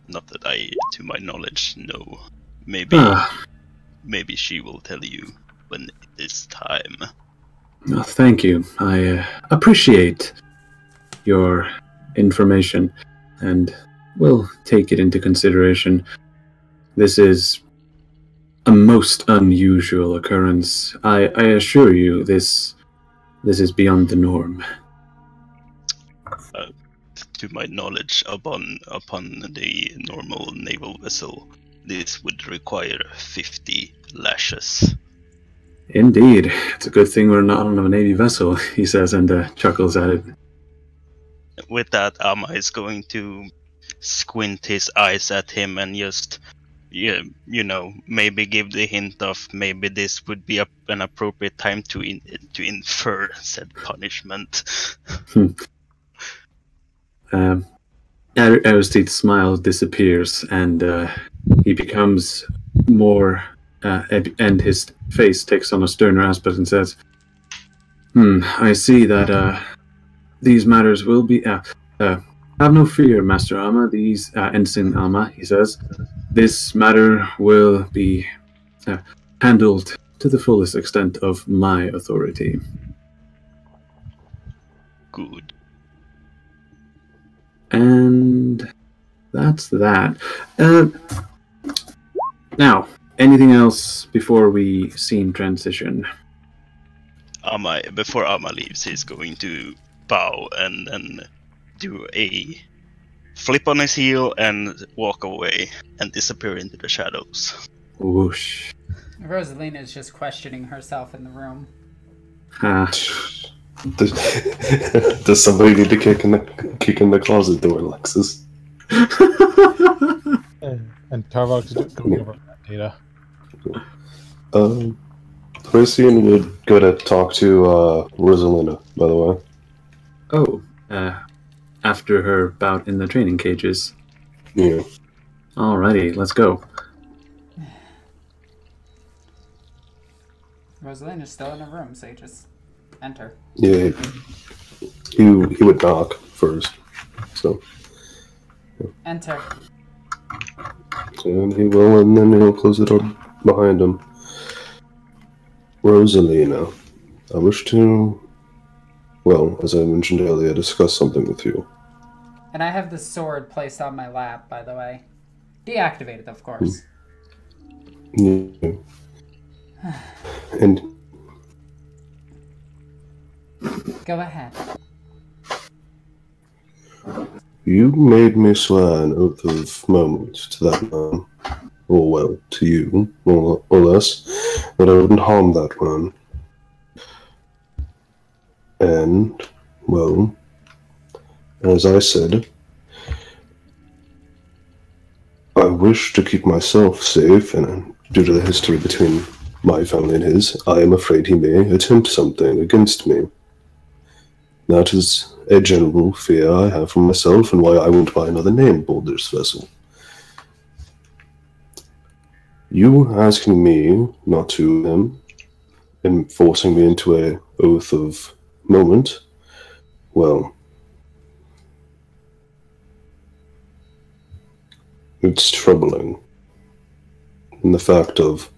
Not that I, to my knowledge, know. Maybe she will tell you when it is time. Oh, thank you. I appreciate your information, and will take it into consideration. This is a most unusual occurrence. I assure you, this is beyond the norm. To my knowledge, upon the normal naval vessel, this would require 50 lashes. Indeed. It's a good thing we're not on a navy vessel, he says, and chuckles at it. With that, Amma is going to squint his eyes at him and just, maybe give the hint of maybe this would be an appropriate time to infer said punishment. Aristide's smile disappears, and he becomes more, and his face takes on a sterner aspect and says, I see that these matters will be... have no fear, Master Alma, Ensign Alma, he says. This matter will be handled to the fullest extent of my authority. Good. And that's that. Now, anything else before we scene transition? Before Amma leaves, he's going to bow and then do a flip on his heel and walk away and disappear into the shadows. Whoosh. Rosalina is just questioning herself in the room. Does somebody need to kick in the closet door, Alexis? And P.O.Box is going over that data. Thracian would go to talk to Rosalina, by the way. Oh, after her bout in the training cages. Yeah. Alrighty, let's go. Rosalina's still in her room, so you just enter. Yeah. He would knock first. So. Yeah. Enter. And he will, and then he'll close the door behind him. Rosalina, I wish to, well, as I mentioned earlier, discuss something with you. And I have the sword placed on my lap, by the way. Deactivated, of course. Yeah. And go ahead. You made me swear an oath of moment to that man, or well, to you, more or less, that I wouldn't harm that man. And, well, as I said, I wish to keep myself safe, and due to the history between my family and his, I am afraid he may attempt something against me. That is a general fear I have for myself, and why I won't buy another name aboard this vessel. You asking me not to him and forcing me into a oath of moment, well, it's troubling. And the fact of,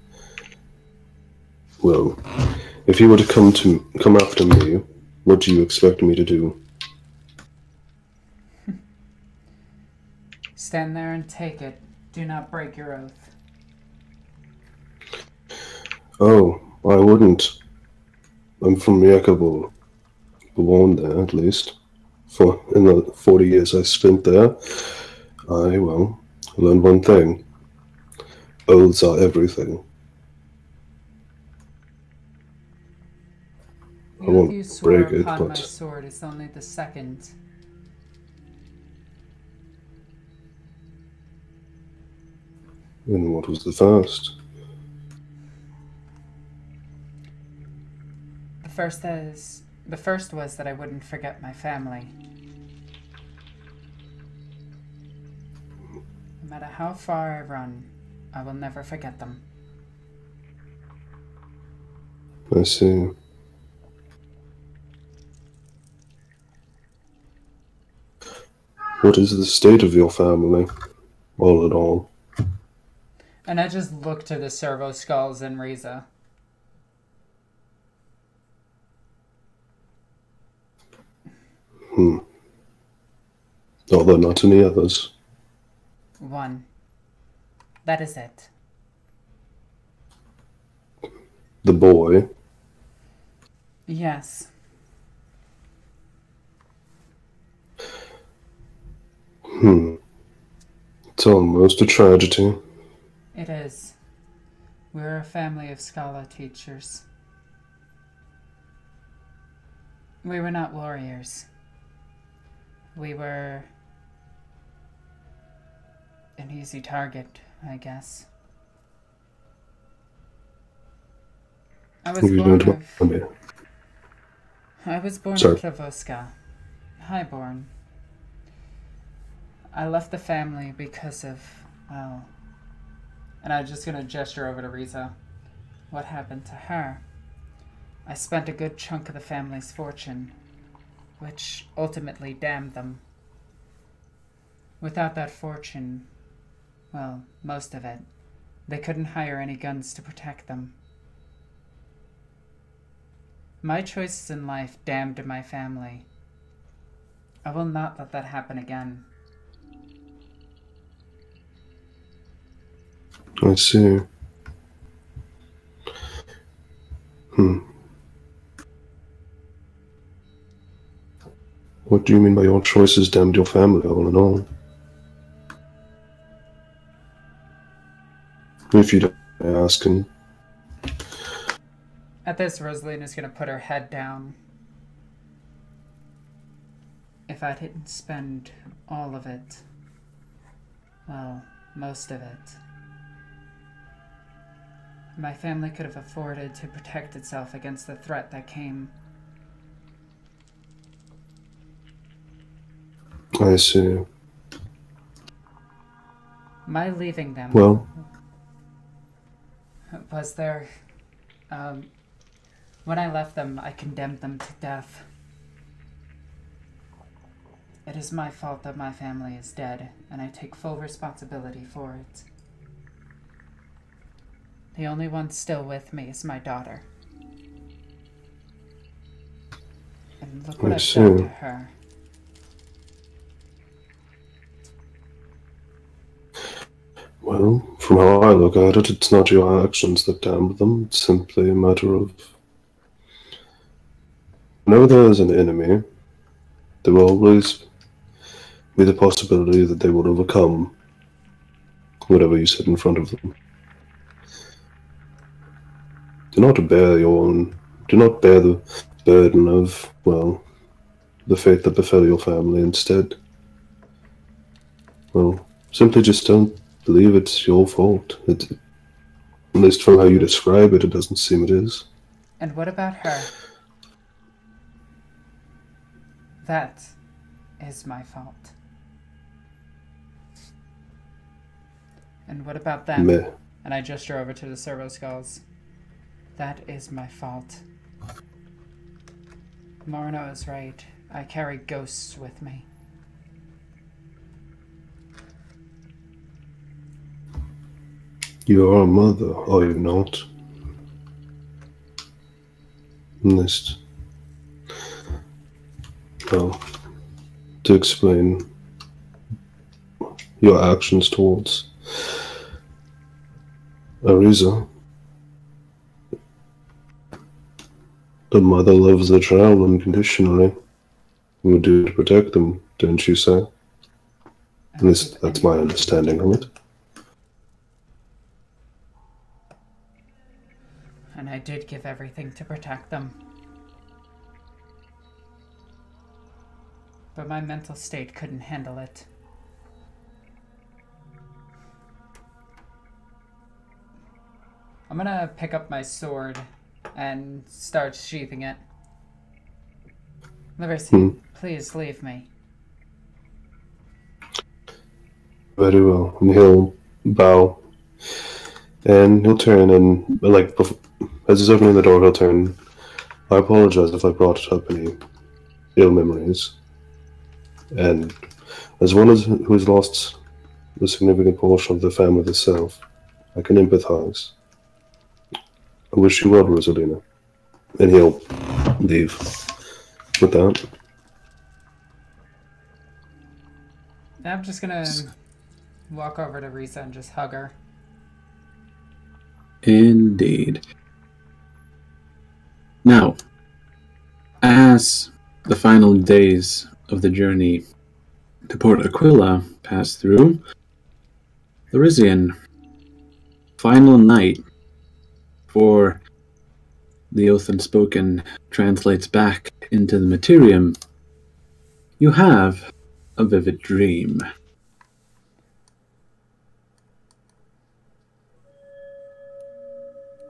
well, if you were to come after me, what do you expect me to do? Stand there and take it. Do not break your oath. Oh, I wouldn't. I'm from Yakabul. Born there, at least. In the 40 years I spent there, I, well, learned one thing. Oaths are everything. I The oath won't you swore break it, upon my but sword is only the second. and what was the first? The first was that I wouldn't forget my family. No matter how far I run, I will never forget them. I see. What is the state of your family, all in all? And I just look to the servo skulls and Riza. Are there not any others? One. That is it. The boy? Yes. It's almost a tragedy. It is. We're a family of scholar teachers. We were not warriors. We were an easy target, I guess. I was You born don't want me. in Sorry. Klavoska, highborn. I left the family because of, well, and I'm just going to gesture over to Riza. What happened to her? I spent a good chunk of the family's fortune, which ultimately damned them. Without that fortune, well, most of it, they couldn't hire any guns to protect them. My choices in life damned my family. I will not let that happen again. I see. What do you mean by your choices damned your family, all in all? If you don't ask, and At this, Rosalina's going to put her head down. If I didn't spend all of it, well, most of it, my family could have afforded to protect itself against the threat that came. I see. My leaving them Well, was their... when I left them, I condemned them to death. It is my fault that my family is dead, and I take full responsibility for it. The only one still with me is my daughter. And look what I've done to her. well, from how I look at it, it's not your actions that damned them. It's simply a matter of... whenever there is an enemy, there will always be the possibility that they will overcome whatever you set in front of them. Do not bear the burden of, well, the fate that befell your family. Instead, well, simply just don't believe it's your fault. At least from how you describe it, it doesn't seem it is. And what about her? That is my fault. And what about them? Meh. And I gesture over to the servo skulls. That is my fault. Marno is right. I carry ghosts with me. You are a mother, are you not? Next. Well, to explain your actions towards Ariza, the mother loves the child unconditionally. You would do to protect them, don't you say? At least that's my understanding of it. And I did give everything to protect them. But my mental state couldn't handle it. I'm gonna pick up my sword and start sheathing it. Liberty, please leave me. Very well. And he'll bow. And he'll turn and, like, as he's opening the door, he'll turn. I apologize if I brought up any ill memories. And as one who has lost a significant portion of the family itself, I can empathize. I wish you well, Rosalina. And he'll leave with that. I'm just gonna walk over to Risa and just hug her. Indeed. Now, as the final days of the journey to Port Aquila pass through, the Rizian final night for the Oath Unspoken translates back into the Materium, you have a vivid dream.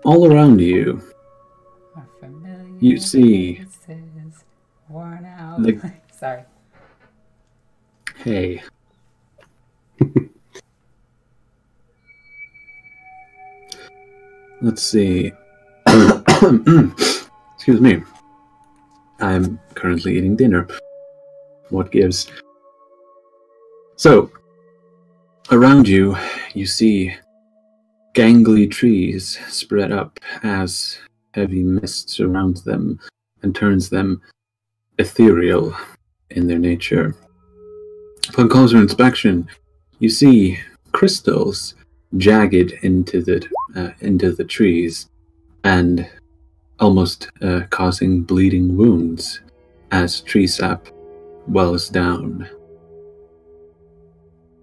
All around you, you see worn out. Sorry. Hey. Let's see. Excuse me. I'm currently eating dinner. What gives? So, around you, you see gangly trees spread up as heavy mist surrounds them and turns them ethereal in their nature. Upon closer inspection, you see crystals jagged into the trees and almost causing bleeding wounds as tree sap wells down.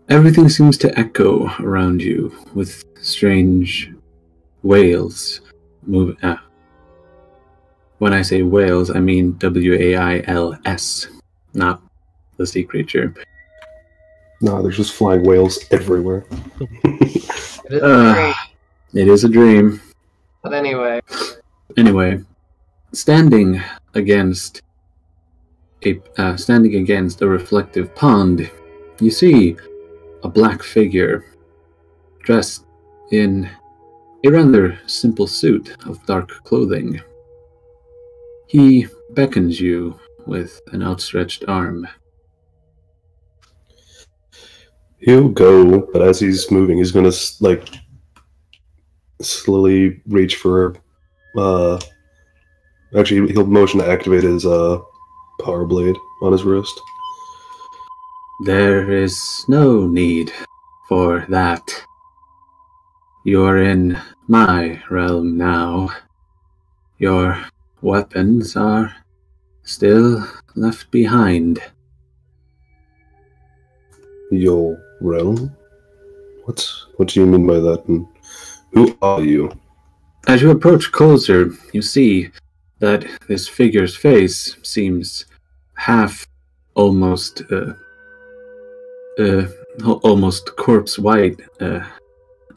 Everything seems to echo around you with strange wails. When I say wails, I mean W-A-I-L-S, not the sea creature. No, there's just flying whales everywhere. It is It is great. a dream. But anyway. Anyway, standing against a reflective pond, you see a black figure dressed in a rather simple suit of dark clothing. He beckons you with an outstretched arm. He'll go, but as he's moving, he's gonna, like, slowly reach for, actually, he'll motion to activate his, power blade on his wrist. There is no need for that. You're in my realm now. Your weapons are still left behind. Your realm? What do you mean by that, and who are you? As you approach closer, you see that this figure's face seems half almost corpse white.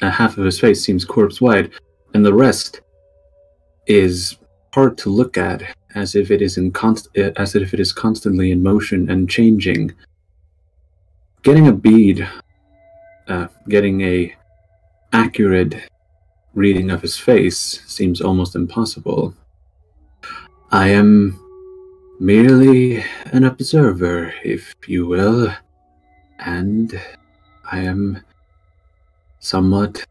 Half of his face seems corpse white, and the rest is hard to look at, as if it is constantly in motion and changing. Getting a accurate reading of his face seems almost impossible. I am merely an observer, if you will, and I am somewhat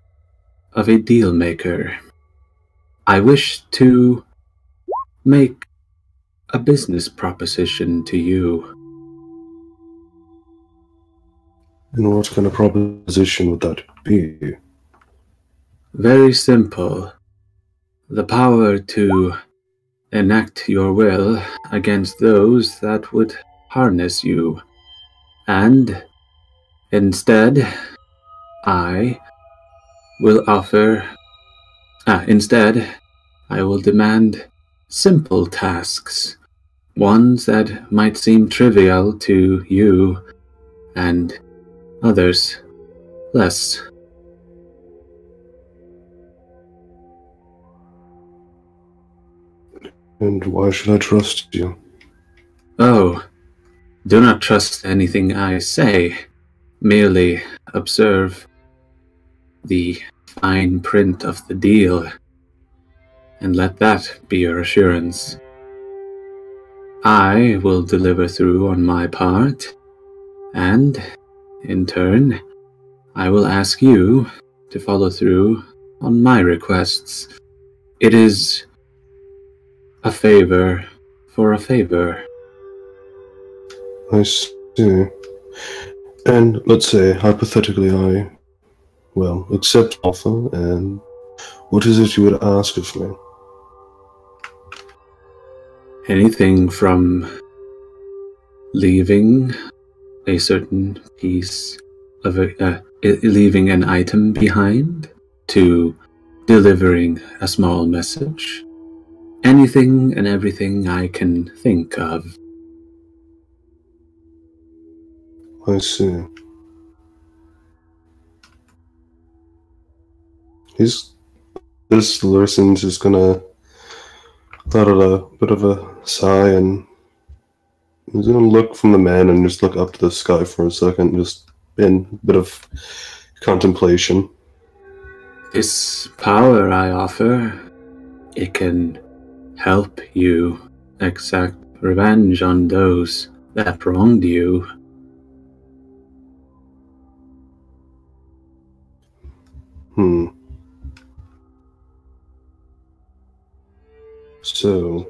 of a deal maker. I wish to make a business proposition to you. And what kind of proposition would that be? Very simple. The power to enact your will against those that would harness you. And instead, I will demand simple tasks, ones that might seem trivial to you and others less. And why should I trust you? Oh, do not trust anything I say. Merely observe the fine print of the deal, and let that be your assurance. I will deliver through on my part, and, in turn, I will ask you to follow through on my requests. It is a favor for a favor. I see. And let's say, hypothetically, I, accept offer, and what is it you would ask of me? Anything from leaving a certain piece of leaving an item behind, to delivering a small message. Anything and everything I can think of. I see. This Lurson's just gonna let out a bit of a sigh, and he's gonna look from the man and just look up to the sky for a second, just in a bit of contemplation. This power I offer, it can help you exact revenge on those that wronged you. So,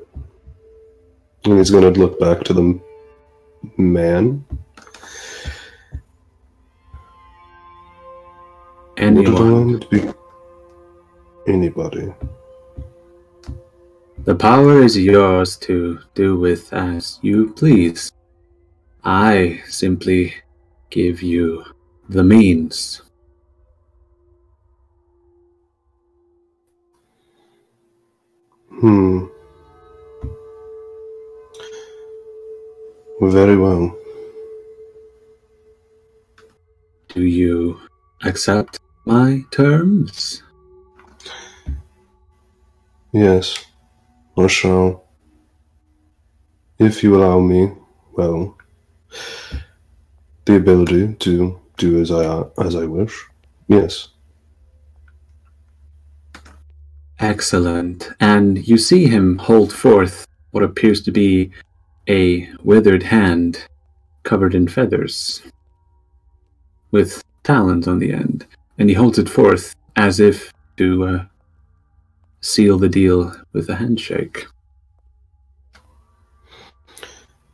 and he's gonna look back to the man. Anyone. Would it be anybody? The power is yours to do with as you please. I simply give you the means. Very well. Do you accept my terms? Yes, I shall. If you allow me, the ability to do as I wish. Yes. Excellent. And you see him hold forth what appears to be a withered hand covered in feathers, with talons on the end. And he holds it forth as if to seal the deal with a handshake.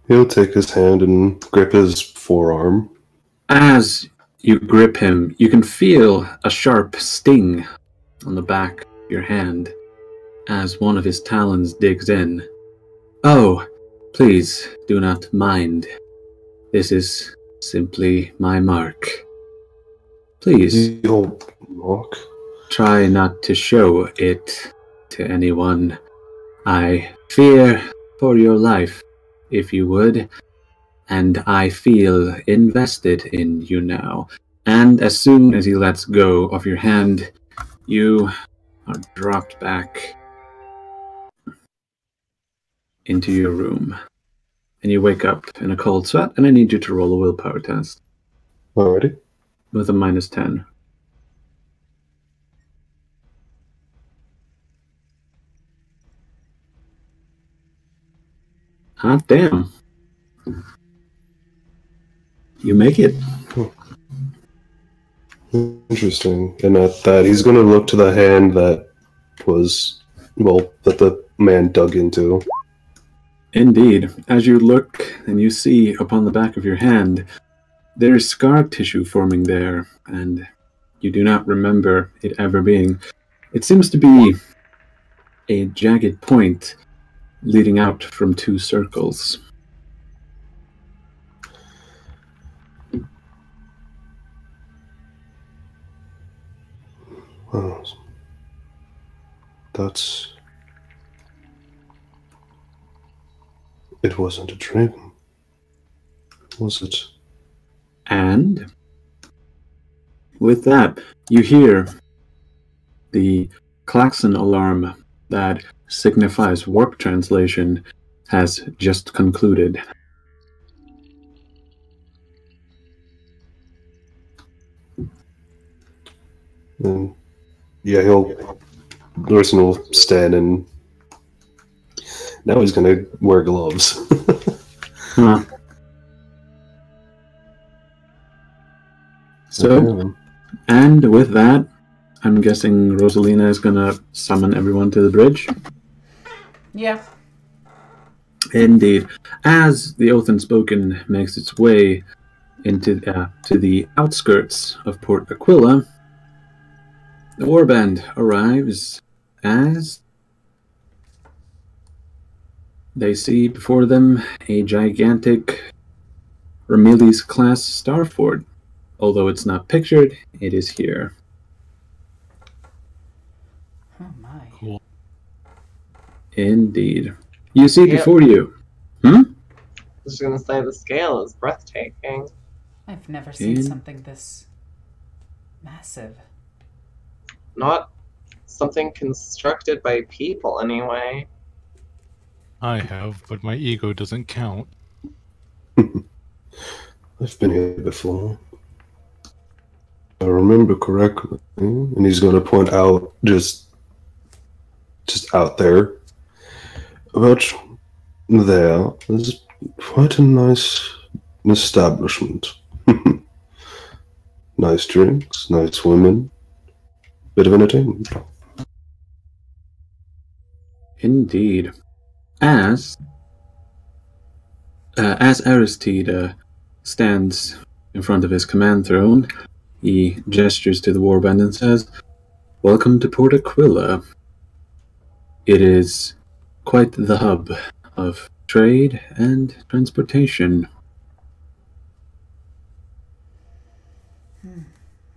He'll take his hand and grip his forearm. As you grip him, you can feel a sharp sting on the back of your hand as one of his talons digs in. Oh, please do not mind. This is simply my mark. Please, Your mark? try not to show it to anyone. I fear for your life, if you would, and I feel invested in you now. And as soon as he lets go of your hand, you are dropped back into your room. And you wake up in a cold sweat, and I need you to roll a willpower test. Alrighty. With a -10. Hot damn. You make it. Interesting. And at that, he's going to look to the hand that was, well, that the man dug into. Indeed. As you look and you see upon the back of your hand, there is scar tissue forming there, and you do not remember it ever being. It seems to be a jagged point leading out from two circles. Oh, that's... It wasn't a dream, was it? And with that, you hear the klaxon alarm that signifies warp translation has just concluded. And yeah, Larson will stand and now he's gonna wear gloves. Huh. So, and with that, I'm guessing Rosalina is gonna summon everyone to the bridge. Yeah. Indeed. As the Oath Unspoken makes its way into to the outskirts of Port Aquila, the warband arrives as they see before them a gigantic Ramillies-class starfort. Although it's not pictured, it is here. Oh my. Cool. Indeed. You see Yeah. before you. I was gonna say the scale is breathtaking. I've never seen In- something this massive. Not something constructed by people, anyway. I have, but my ego doesn't count. I've been here before. I remember correctly, and he's going to point out just out there. About there's quite a nice establishment. Nice drinks, nice women, bit of entertainment. Indeed. As Aristide stands in front of his command throne, he gestures to the warband and says, "Welcome to Port Aquila. It is quite the hub of trade and transportation."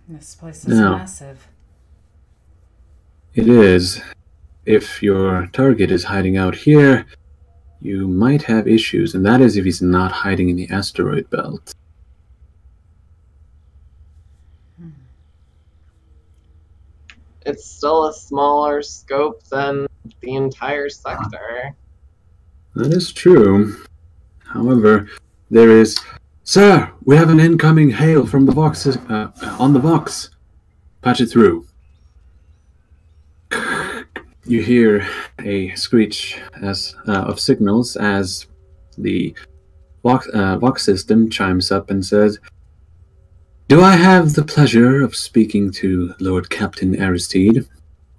This place is Now. massive. It is. If your target is hiding out here, you might have issues, and that is if he's not hiding in the asteroid belt. It's still a smaller scope than the entire sector. That is true. However, there is... Sir, we have an incoming hail from the Vox, on the Vox. Patch it through. You hear a screech of signals as the Vox system chimes up and says, "Do I have the pleasure of speaking to Lord Captain Aristide?"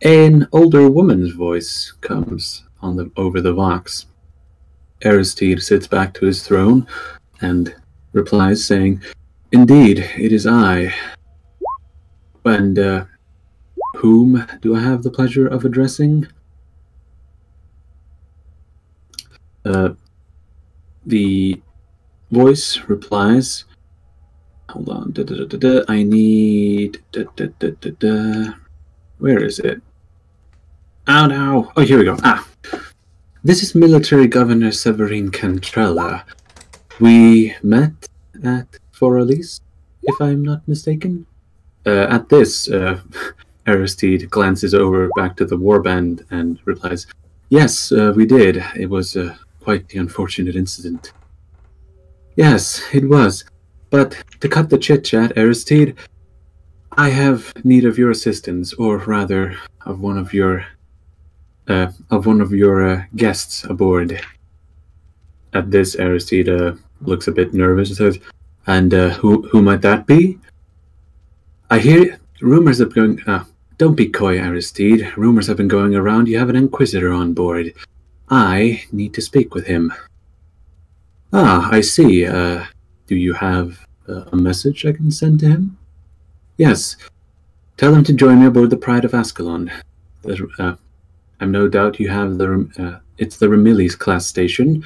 An older woman's voice comes over the Vox. Aristide sits back to his throne and replies, saying, "Indeed, it is I. And whom do I have the pleasure of addressing?" The voice replies, "Hold on, I need... Where is it? Oh no! Oh, here we go. This is Military Governor Severine Cantrella. We met at Foralis, if I'm not mistaken." At this, Aristide glances over back to the warband and replies, "Yes, we did. It was quite the unfortunate incident." "Yes, it was. But to cut the chit-chat, Aristide, I have need of your assistance, or rather, of one of your guests aboard." At this, Aristide looks a bit nervous and says, "And who might that be? I hear rumors have been going... don't be coy, Aristide. Rumors have been going around you have an Inquisitor on board. I need to speak with him." "Ah, I see. Do you have a message I can send to him?" "Yes. Tell him to join me aboard the Pride of Askellon. I'm no doubt you have it's the Remilli's class station.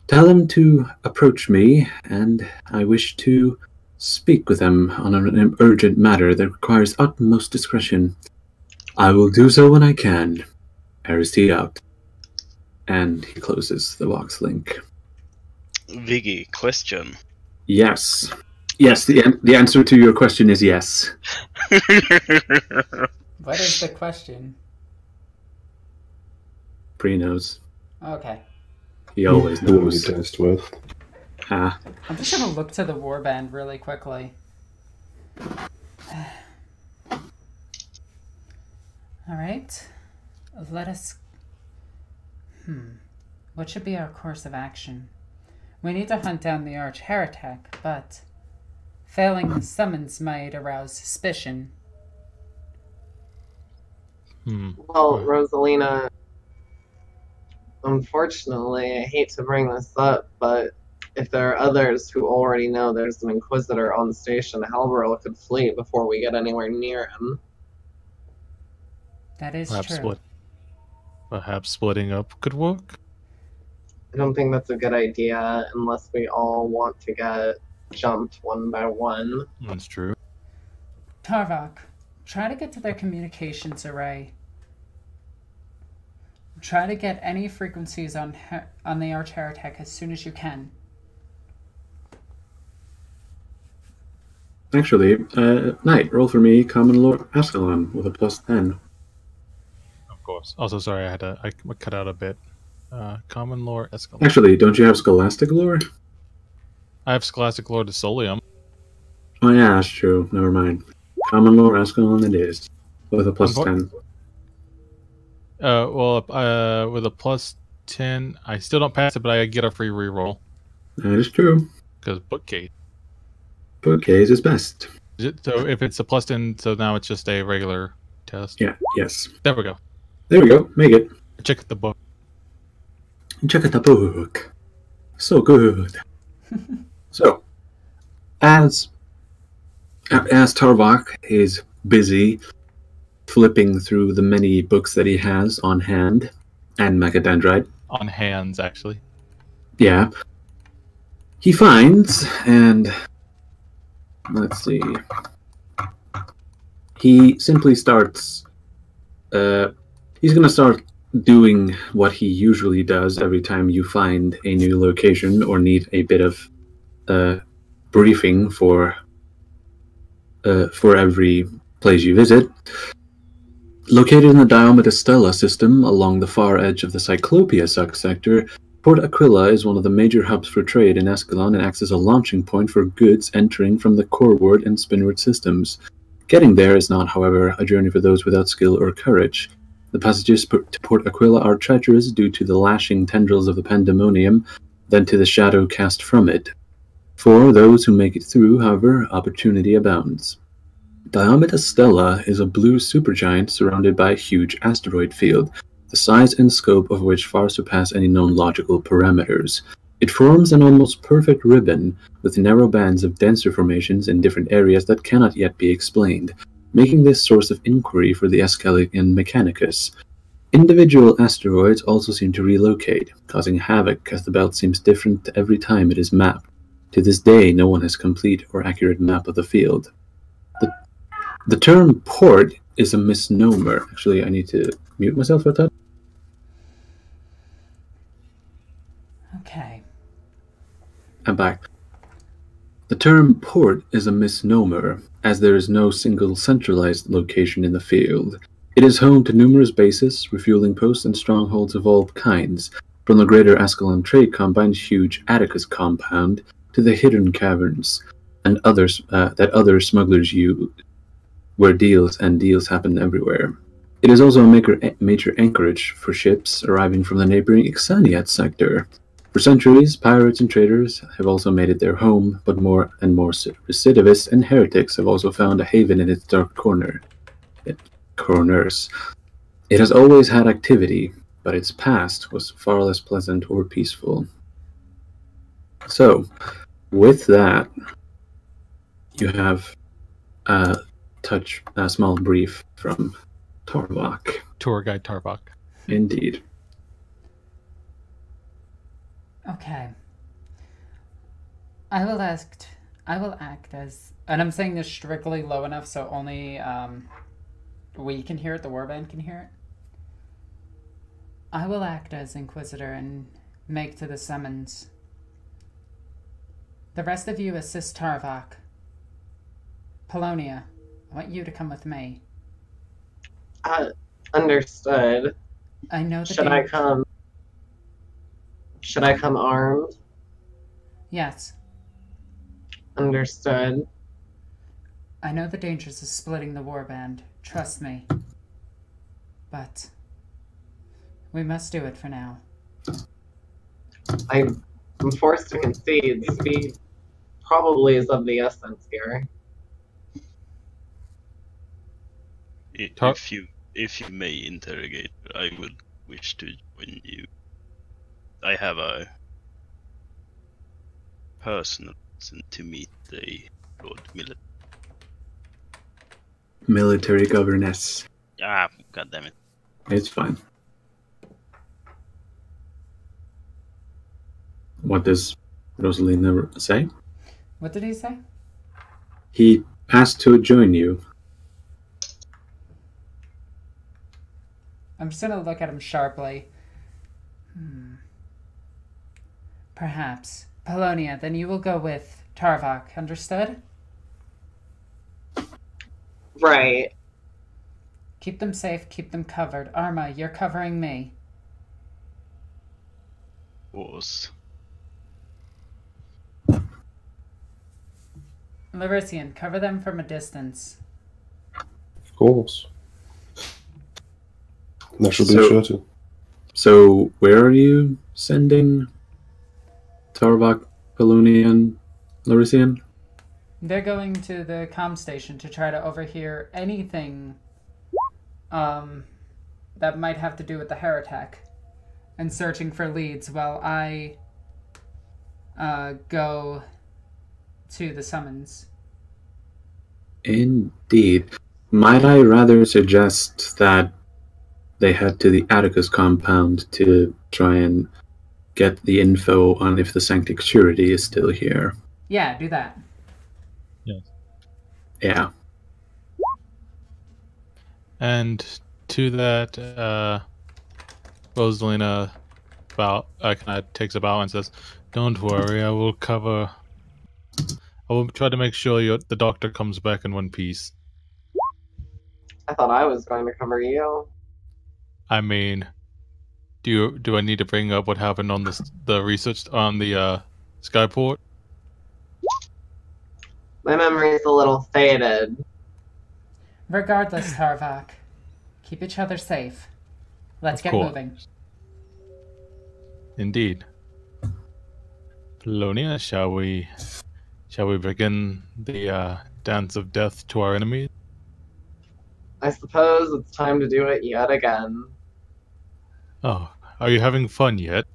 Tell him to approach me, and I wish to speak with him on an urgent matter that requires utmost discretion. I will do so when I can. Heresy out." And he closes the box link. Viggy, question. Yes. Yes, the answer to your question is yes. What is the question? Bree knows. Okay. He always The one you knows. test with. Ah, I'm just gonna look to the warband really quickly. Alright. Let us... What should be our course of action? We need to hunt down the arch heretic, but... failing the summons might arouse suspicion. Well, Rosalina, unfortunately, I hate to bring this up, but if there are others who already know there's an Inquisitor on station, Halberl could flee before we get anywhere near him. That is Perhaps true. Perhaps splitting up could work. I don't think that's a good idea unless we all want to get jumped one by one. That's true. Tarvok, try to get to their communications array. Try to get any frequencies on the arch heretic as soon as you can. actually, Knight, roll for me Common Lore Askellon with a +10. Of course. Also, sorry, I cut out a bit. Common Lore Askellon. Actually, don't you have Scholastic Lore? I have Scholastic Lore to Solium. Oh yeah, that's true. Never mind. Common Lore Askellon it is. With a +10. With a +10, I still don't pass it, but I get a free reroll. That is true. Because bookcase. Bookcase is best. So if it's a +10, so now it's just a regular test. Yeah, yes. There we go. There we go. Make it. Check the book. Check out the book. So good. So, as Tarvok is busy flipping through the many books that he has on hand, and Mechadendrite. On hands, actually. Yeah. He finds, and let's see. He simply starts. He's going to start doing what he usually does every time you find a new location or need a bit of briefing for every place you visit. Located in the Daemons Stella system along the far edge of the Cyclopia subsector, Port Aquila is one of the major hubs for trade in Askellon and acts as a launching point for goods entering from the Coreward and Spinward systems. Getting there is not, however, a journey for those without skill or courage. The passages to Port Aquila are treacherous due to the lashing tendrils of the pandemonium, then to the shadow cast from it. For those who make it through, however, opportunity abounds. Daemons Stella is a blue supergiant surrounded by a huge asteroid field, the size and scope of which far surpass any known logical parameters. It forms an almost perfect ribbon, with narrow bands of denser formations in different areas that cannot yet be explained, making this source of inquiry for the Askellon Mechanicus. Individual asteroids also seem to relocate, causing havoc as the belt seems different every time it is mapped. To this day, no one has a complete or accurate map of the field. The term port is a misnomer. Actually, I need to mute myself for that. Okay. I'm back. The term port is a misnomer, as there is no single centralized location in the field. It is home to numerous bases, refueling posts, and strongholds of all kinds, from the greater Askellon Trade Combine's huge Atticus compound to the hidden caverns and others that other smugglers use, where deals happen everywhere. It is also a major anchorage for ships arriving from the neighboring Ixaniat sector. For centuries, pirates and traders have also made it their home, but more and more recidivists and heretics have also found a haven in its dark corners. It has always had activity, but its past was far less pleasant or peaceful. So, with that, you have a small brief from Tarvok. Tour guide Tarvok. Indeed. Okay. I will act as, and I'm saying this strictly low enough so only we can hear it, the warband can hear it. I will act as Inquisitor and make to the summons. The rest of you assist Tarvok. Polonia, I want you to come with me. Understood. I know the Should I come armed? Yes. Understood. I know the dangers of splitting the warband. Trust me. But we must do it for now. I'm forced to concede. Speed probably is of the essence here. If you may interrogate, I would wish to join you. I have a personal reason to meet the Lord Military governess. Ah, goddammit. It's fine. What does Rosalina say? What did he say? He asked to join you. I'm just gonna look at him sharply. Perhaps. Polonia, then you will go with Tarvok, understood? Right. Keep them safe, keep them covered. Arma, you're covering me. Was. Larisian, cover them from a distance. Of course. That should be sure to. So, where are you sending Tarvok, Polonia, and Larisian? They're going to the comm station to try to overhear anything that might have to do with the heretek and searching for leads while I go to the summons. Indeed. Might I rather suggest that they head to the Atticus compound to try and get the info on if the Sancticurity is still here? Yeah, do that. Yes. Yeah. And to that, Rosalina kind of takes a bow and says, "Don't worry, I will try to make sure the doctor comes back in one piece." I thought I was going to cover you. I mean, do I need to bring up what happened on the research on the Skyport? My memory's a little faded. Regardless, Tarvok, keep each other safe. Let's get moving. Indeed. Polonia, shall we begin the dance of death to our enemies? I suppose it's time to do it yet again. Oh, are you having fun yet?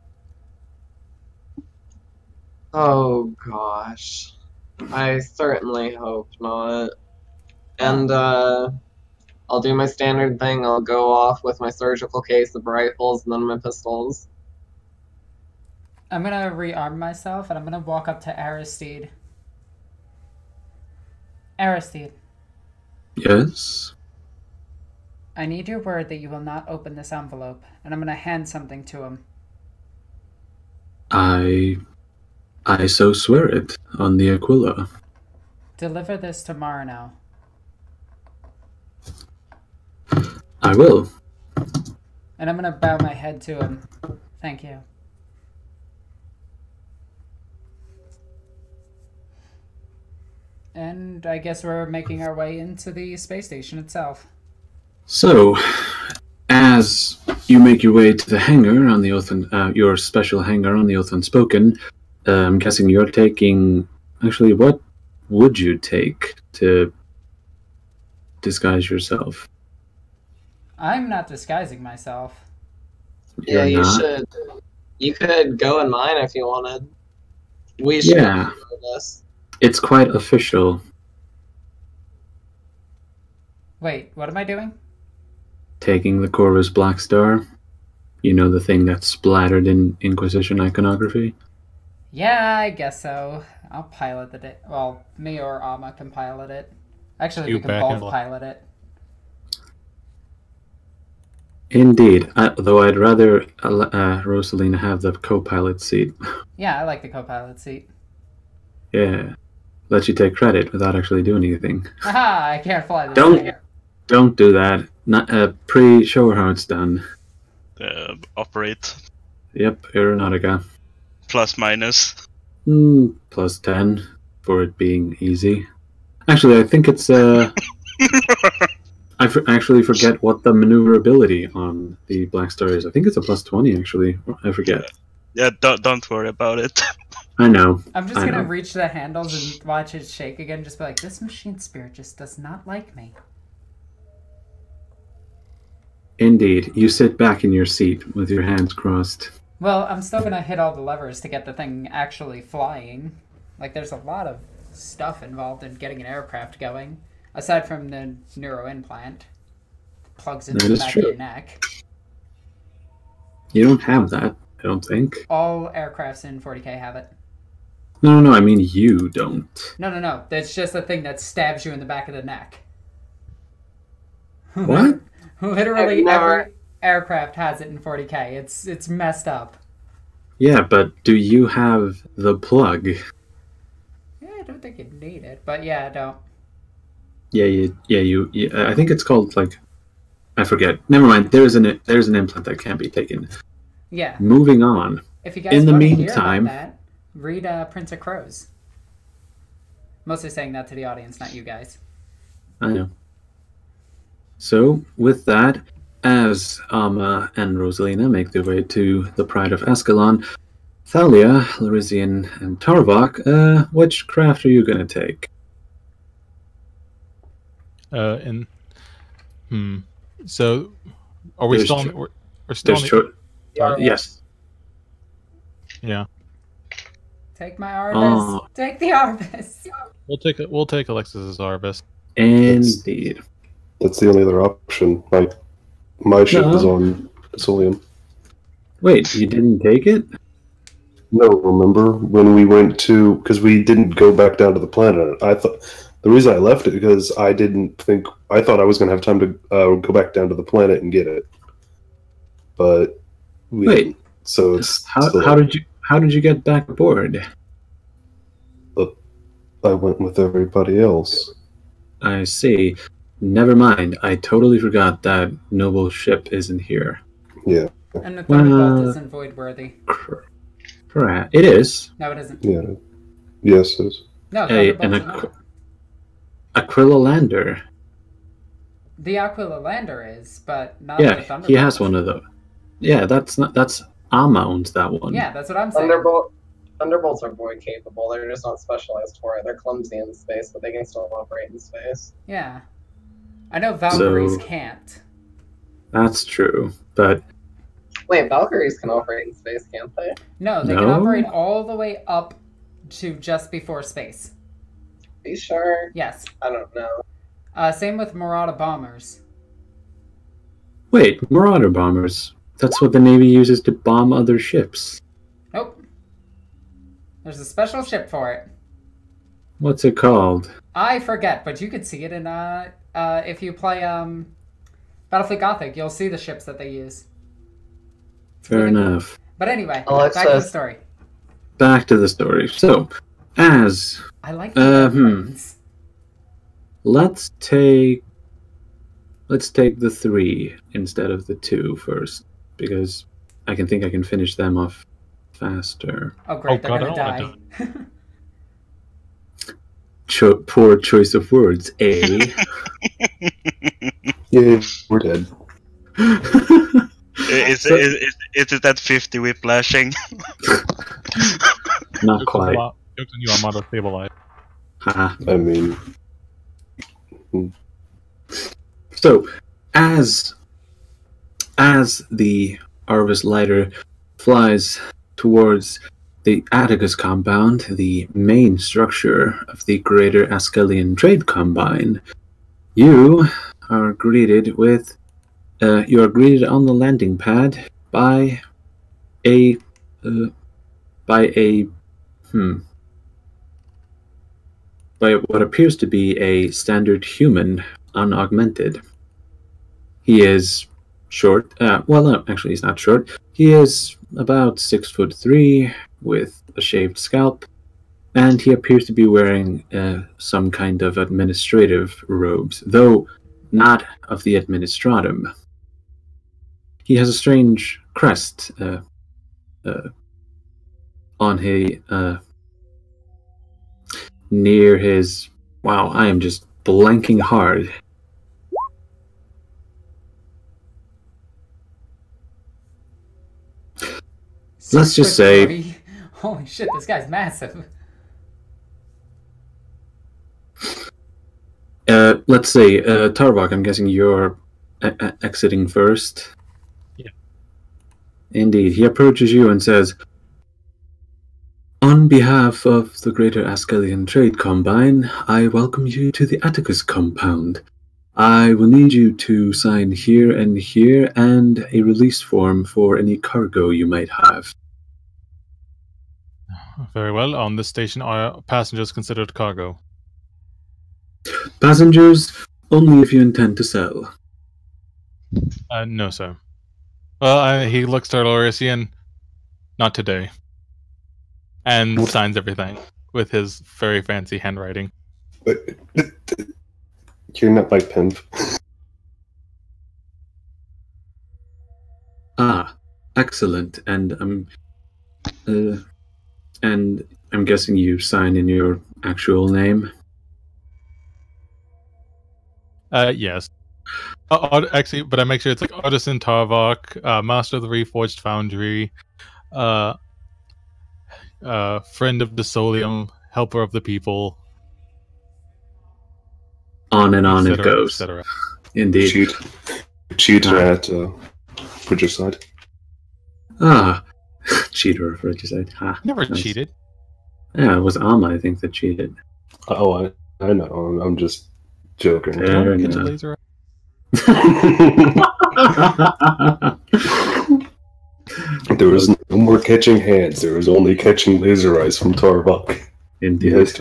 Oh gosh. I certainly hope not. And I'll do my standard thing. I'll go off with my surgical case of rifles and then my pistols. I'm gonna rearm myself and I'm gonna walk up to Aristide. Aristide. Yes? I need your word that you will not open this envelope, and I'm gonna hand something to him. I so swear it on the Aquila. Deliver this to Marino. I will. And I'm gonna bow my head to him. Thank you. And I guess we're making our way into the space station itself. So, as you make your way to the hangar on the Oath, your special hangar on the Oath Unspoken. I'm guessing you're taking. Actually, what would you take to disguise yourself? I'm not disguising myself. Yeah, You're you not? should. You could go in mine if you wanted. We should Yeah. do this. It's quite official. Wait, what am I doing? Taking the Corvus Black Star. You know, the thing that's splattered in Inquisition iconography? Yeah, I guess so. I'll pilot the well, me or Alma can pilot it. Actually, You we can back both and forth. pilot it. Indeed, though I'd rather Rosalina have the co-pilot seat. Yeah, I like the co-pilot seat. Yeah. Let you take credit without actually doing anything. Haha, I can't fly this Don't- thing. Don't do that. Not pre-show her how it's done. Operate Yep, Aeronautica. plus minus. Plus 10 for it being easy. Actually, I think it's I actually forget what the maneuverability on the Black Star is. I think it's a plus 20, actually. I forget. Yeah, don't worry about it. I know. I'm just I gonna know. reach the handles and watch it shake again, just be like, this machine spirit just does not like me. Indeed. You sit back in your seat with your hands crossed. Well, I'm still gonna hit all the levers to get the thing actually flying. Like, there's a lot of stuff involved in getting an aircraft going, aside from the neuro implant. Plugs into That the is back true. of your neck. You don't have that, I don't think. All aircrafts in 40k have it. No, I mean you don't. No. That's just a thing that stabs you in the back of the neck. What? Literally I've never- every aircraft has it in 40k. It's messed up. Yeah, but do you have the plug? Yeah, I don't think you need it, but yeah, I don't. Yeah, I think it's called, like, I forget. Never mind. There's an implant that can't be taken. Yeah. Moving on. If you guys In the want to hear meantime- about that, read Prince of Crows. Mostly saying that to the audience, not you guys. I know. So, with that, as Alma and Rosalina make their way to the Pride of Askellon, Thalia, Larisian, and Tarvok, which craft are you going to take? So, are we There's still? cho- We're still. There's On yes. yeah, Take my Arbus. Oh. Take the Arbus. we'll take Alexis's Arbus. Indeed. That's the only other option. My ship No. is on Solium. Wait, you didn't take it? No, remember when we went to, because we didn't go back down to the planet. I thought the reason I left it because I thought I was going to have time to go back down to the planet and get it, but we Wait. didn't. So it's How did you get back aboard? I went with everybody else. I see. Never mind. I totally forgot that noble ship isn't here. Yeah, And the Thunderbolt Well- isn't void worthy. Correct. It is. No, it isn't. yeah, yes, it is. No, An Thunderbolt's not. Aquila Lander. The Aquila Lander is, but not the Yeah, Thunderbolt. he has one of those. Yeah, that's Alma owns that one. Yeah, that's what I'm saying. Thunderbolts are void capable. They're just not specialized for it. They're clumsy in space, but they can still operate in space. Yeah. I know Valkyries So- can't. That's true. But Wait, Valkyries can operate in space, can't they? No, they can No? operate all the way up to just before space. Be sure. Yes. I don't know. Same with Marauder bombers. wait, Marauder bombers. That's what the Navy uses to bomb other ships. Nope. There's a special ship for it. What's it called? I forget, but you could see it in if you play Battlefield Gothic, you'll see the ships that they use. It's Fair really cool. enough. But anyway, Alexis. back to the story. Back to the story. So, as I like the airplanes. let's take the 3 instead of the 2 first, because I can finish them off faster. Oh great, Oh, they're God, gonna I die. don't Poor choice of words, eh? Yeah, we're dead. Is it that 50 whiplashing? Not quite. Jokes on you, I'm auto stabilized. Haha. I mean, So, as the Arvis lighter flies towards the Atticus compound, the main structure of the Greater Askellon Trade Combine, you are greeted with on the landing pad by what appears to be a standard human, unaugmented. He is short. Well, no, actually, he's not short. He is about 6'3", with a shaved scalp, and he appears to be wearing some kind of administrative robes, though not of the administratum. He has a strange crest on his near his. Wow, I am just blanking hard. Let's just say, holy shit, this guy's massive. Let's say, Tarbok, I'm guessing you're exiting first. Yeah. Indeed. He approaches you and says, "On behalf of the Greater Askellon Trade Combine, I welcome you to the Atticus compound. I will need you to sign here and here, and a release form for any cargo you might have." Very well. On this station, are passengers considered cargo? Passengers, only if you intend to sell. No, sir. Well, he looks to Heresy and not today. And signs everything with his very fancy handwriting. but you're not my pimp. Ah, excellent. And I'm guessing you sign in your actual name. Yes. Actually, but I make sure it's like Artisan Tarvok, Master of the Reforged Foundry, Friend of the Solium, Helper of the People. On and on it goes. Etc. Indeed. Cheated at Bridgerside. Ah, cheater for it, you said. Ha, Never nice. cheated. Yeah, it was Alma, I think, that cheated. Oh, I know. I'm just joking. Fair Catch a enough. laser. There was no more catching hands. There was only catching laser eyes from Tarbok. He Indeed. has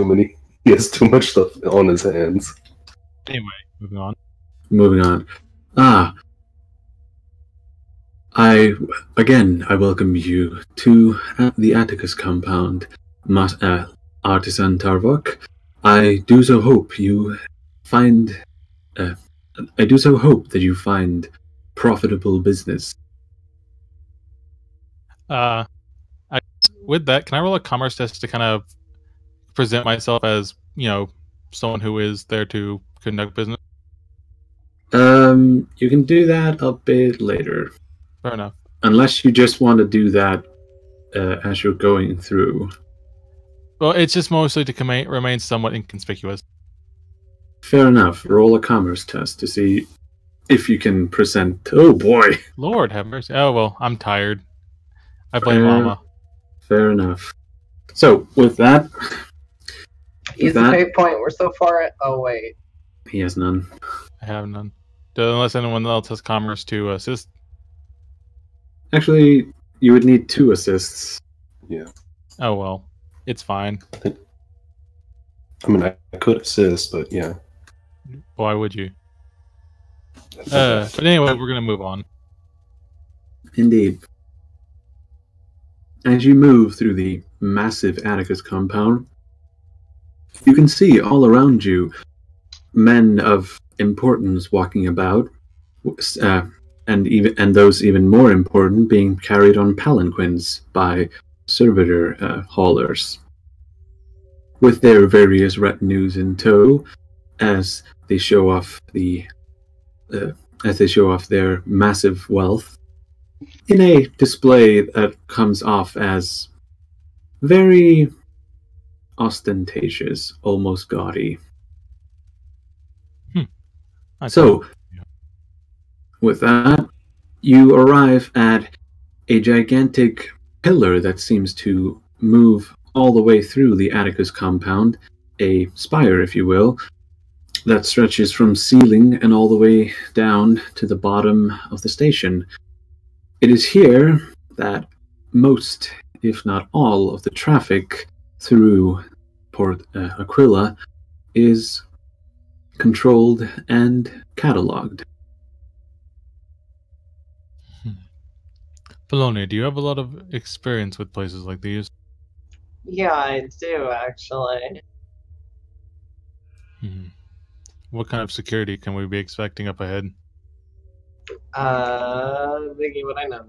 too much stuff on his hands. Anyway, moving on. Moving on. Ah. I welcome you to the Atticus compound, Artisan Tarvok. I do so hope that you find profitable business. With that, can I roll a commerce test to kind of present myself as, someone who is there to conduct business? You can do that a bit later. Fair enough. Unless you just want to do that as you're going through. Well, it's just mostly to remain somewhat inconspicuous. Fair enough. Roll a commerce test to see if you can present. Oh boy! Lord have mercy. Oh, well, I'm tired. I blame Mama. Fair enough. So, with that... Easy pay point. We're so far at... Oh, wait. He has none. I have none. Unless anyone else has commerce to assist. Actually, you would need 2 assists. Yeah. Oh, well. It's fine. I mean, I could assist, but yeah. Why would you? But anyway, we're going to move on. Indeed. As you move through the massive Atticus compound, you can see all around you men of importance walking about, and those even more important being carried on palanquins by servitor haulers, with their various retinues in tow, as they show off their massive wealth in a display that comes off as very ostentatious, almost gaudy. So, with that, you arrive at a gigantic pillar that seems to move all the way through the Atticus compound, a spire, if you will, that stretches from ceiling and all the way down to the bottom of the station. It is here that most, if not all, of the traffic through Port Aquila is controlled and cataloged. Polony, do you have a lot of experience with places like these? Yeah, I do, actually. What kind of security can we be expecting up ahead? Thinking what I know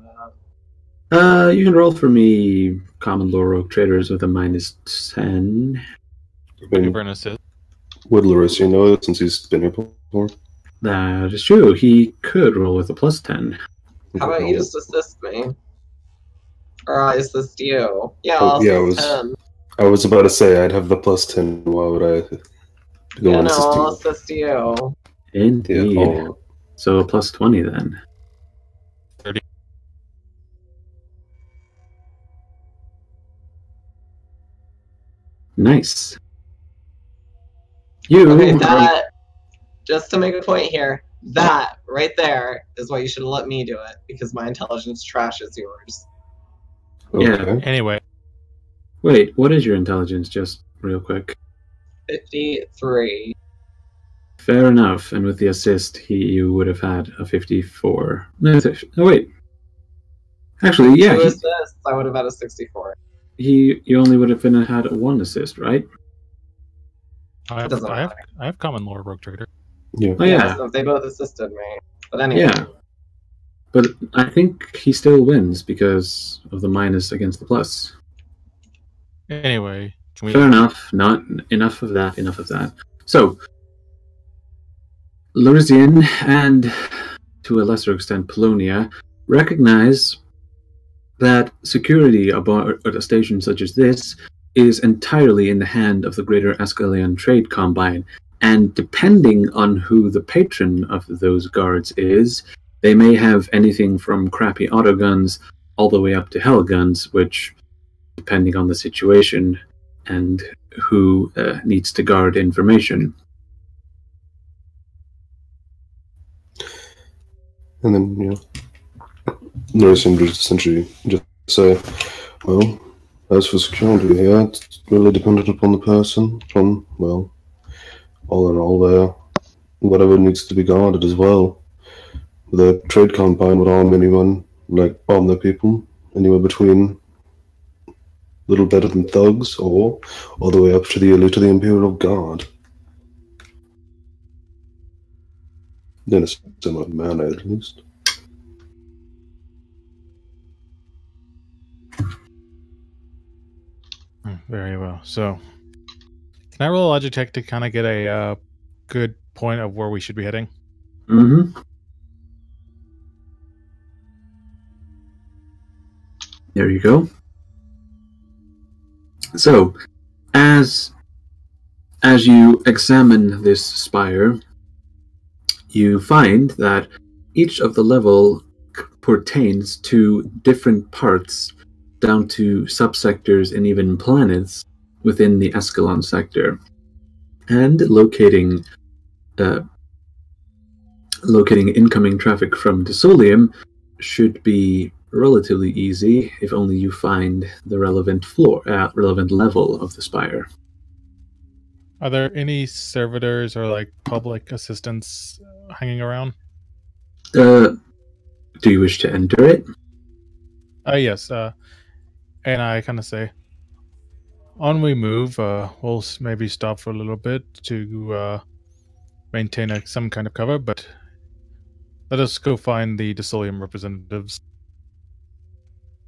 about. You can roll for me common lore rogue traders with a -10. Give her an assist. Would Larissa know it since he's been here before? That is true. He could roll with a +10. How about you just assist me? Or I assist you? Yeah, Oh, I'll yeah, assist him. I was about to say I'd have the +10. Why would I go Yeah, and no, assist I'll you? assist you. Indeed. Yeah, oh, So a +20 then. 30. Nice. You Okay, that, just to make a point here, that right there is why you should have let me do it, because my intelligence trashes yours. okay. Anyway, Wait, what is your intelligence, just real quick? 53. Fair enough, and with the assist, you would have had a 54. No, wait. Actually, yeah, 2 assists, I would have had a 64. you only would have had 1 assist, right? I doesn't matter. have common lore rogue trader. Yeah. Oh, yeah. So they both assisted me. But anyway. Yeah. But I think he still wins because of the minus against the plus. Anyway, can we... Fair enough. Not enough of that. Enough of that. So, Lurisian and, to a lesser extent, Polonia recognize that security aboard a station such as this is entirely in the hand of the greater Askellon trade combine, and depending on who the patron of those guards is, they may have anything from crappy autoguns all the way up to hell guns, which, depending on the situation and who needs to guard information. And then, Larissa would essentially just say, well, as for security here, it's really dependent upon the person, from, well, all in all there, whatever needs to be guarded as well. The trade combine would arm anyone, arm their people, anywhere between little better than thugs, or all the way up to the elite of the Imperial Guard. In a similar manner, at least. Very well. So, can I roll a logic check to kind of get a good point of where we should be heading? Mm-hmm. There you go. So, as you examine this spire, you find that each of the level pertains to different parts, down to subsectors and even planets within the Askellon sector. And locating incoming traffic from Desolium should be relatively easy if only you find the relevant relevant level of the spire. Are there any servitors or public assistants hanging around? Do you wish to enter it? Yes. And I kind of say, on we move. We'll maybe stop for a little bit to maintain some kind of cover, but let us go find the Desolium representatives.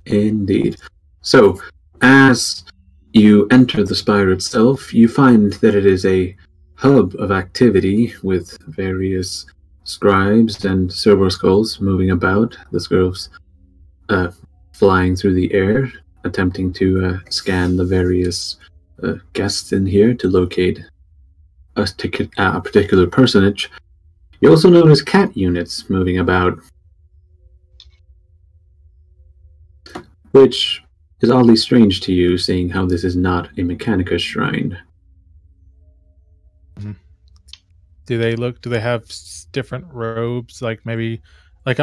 Indeed. So, as you enter the spire itself, you find that it is a hub of activity with various scribes and servo skulls moving about. The scribes flying through the air, attempting to scan the various guests in here to locate a particular personage. You also notice cat units moving about, which is oddly strange to you, seeing how this is not a Mechanicus shrine. Do they have different robes? Like maybe, do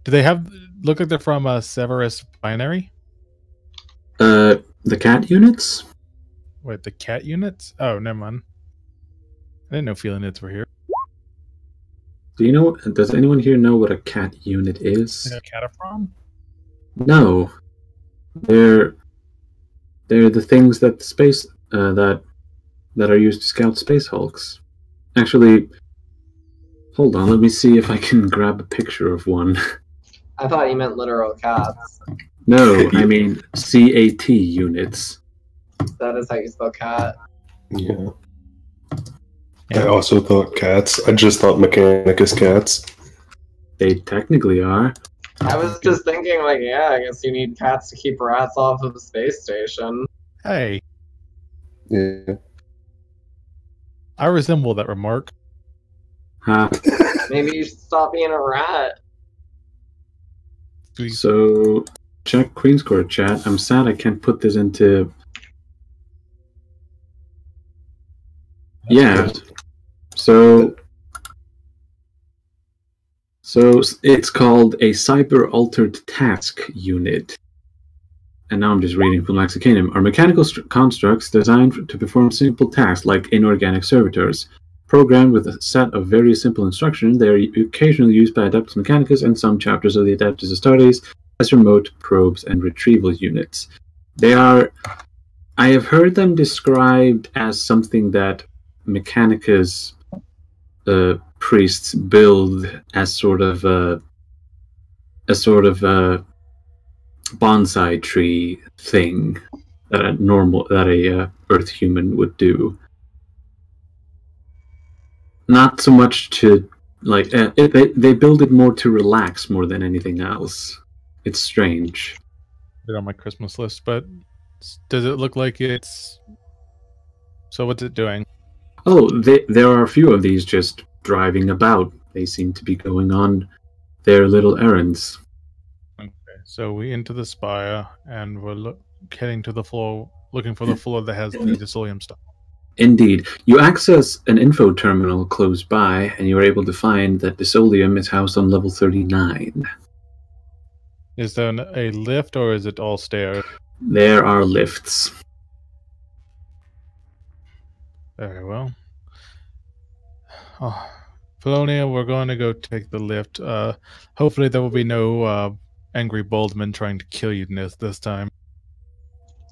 they look like they're from a Severus binary? The cat units? Wait, the cat units? Oh, never mind. I didn't know Felinids were here. Do you know? Does anyone here know what a cat unit is? Like a cataprom? No, they're the things that that are used to scout space hulks. Actually, hold on. Let me see if I can grab a picture of one. I thought you meant literal cats. No, I mean CAT units. That is how you spell cat. Yeah. I also thought cats. I just thought Mechanicus cats. They technically are. I was just thinking, like, yeah, I guess you need cats to keep rats off of the space station. Hey, Yeah. I resemble that remark. Huh. Maybe you should stop being a rat. So, check Queen's Court chat. I'm sad I can't put this into... Yeah. So it's called a cyber-altered task unit. And now I'm just reading from Lexicanum. Are mechanical constructs designed to perform simple tasks like inorganic servitors. Programmed with a set of very simple instructions, they are occasionally used by Adeptus Mechanicus and some chapters of the Adeptus Astartes as remote probes and retrieval units. They are... I have heard them described as something that Mechanicus priests build as sort of a bonsai tree thing that a Earth human would do. Not so much to like they build it more to relax more than anything else. It's strange. Put it on my Christmas list, but does it look like it's? So what's it doing? Oh, there are a few of these just driving about. They seem to be going on their little errands. Okay, so we into the spire, and we're heading to the floor, looking for the floor that has the Decilium stuff. Indeed. You access an info terminal close by, and you are able to find that Decilium is housed on level 39. Is there a lift, or is it all stairs? There are lifts. Very well. Oh, Felonia, we're going to go take the lift. Hopefully there will be no angry boldmen trying to kill you this time.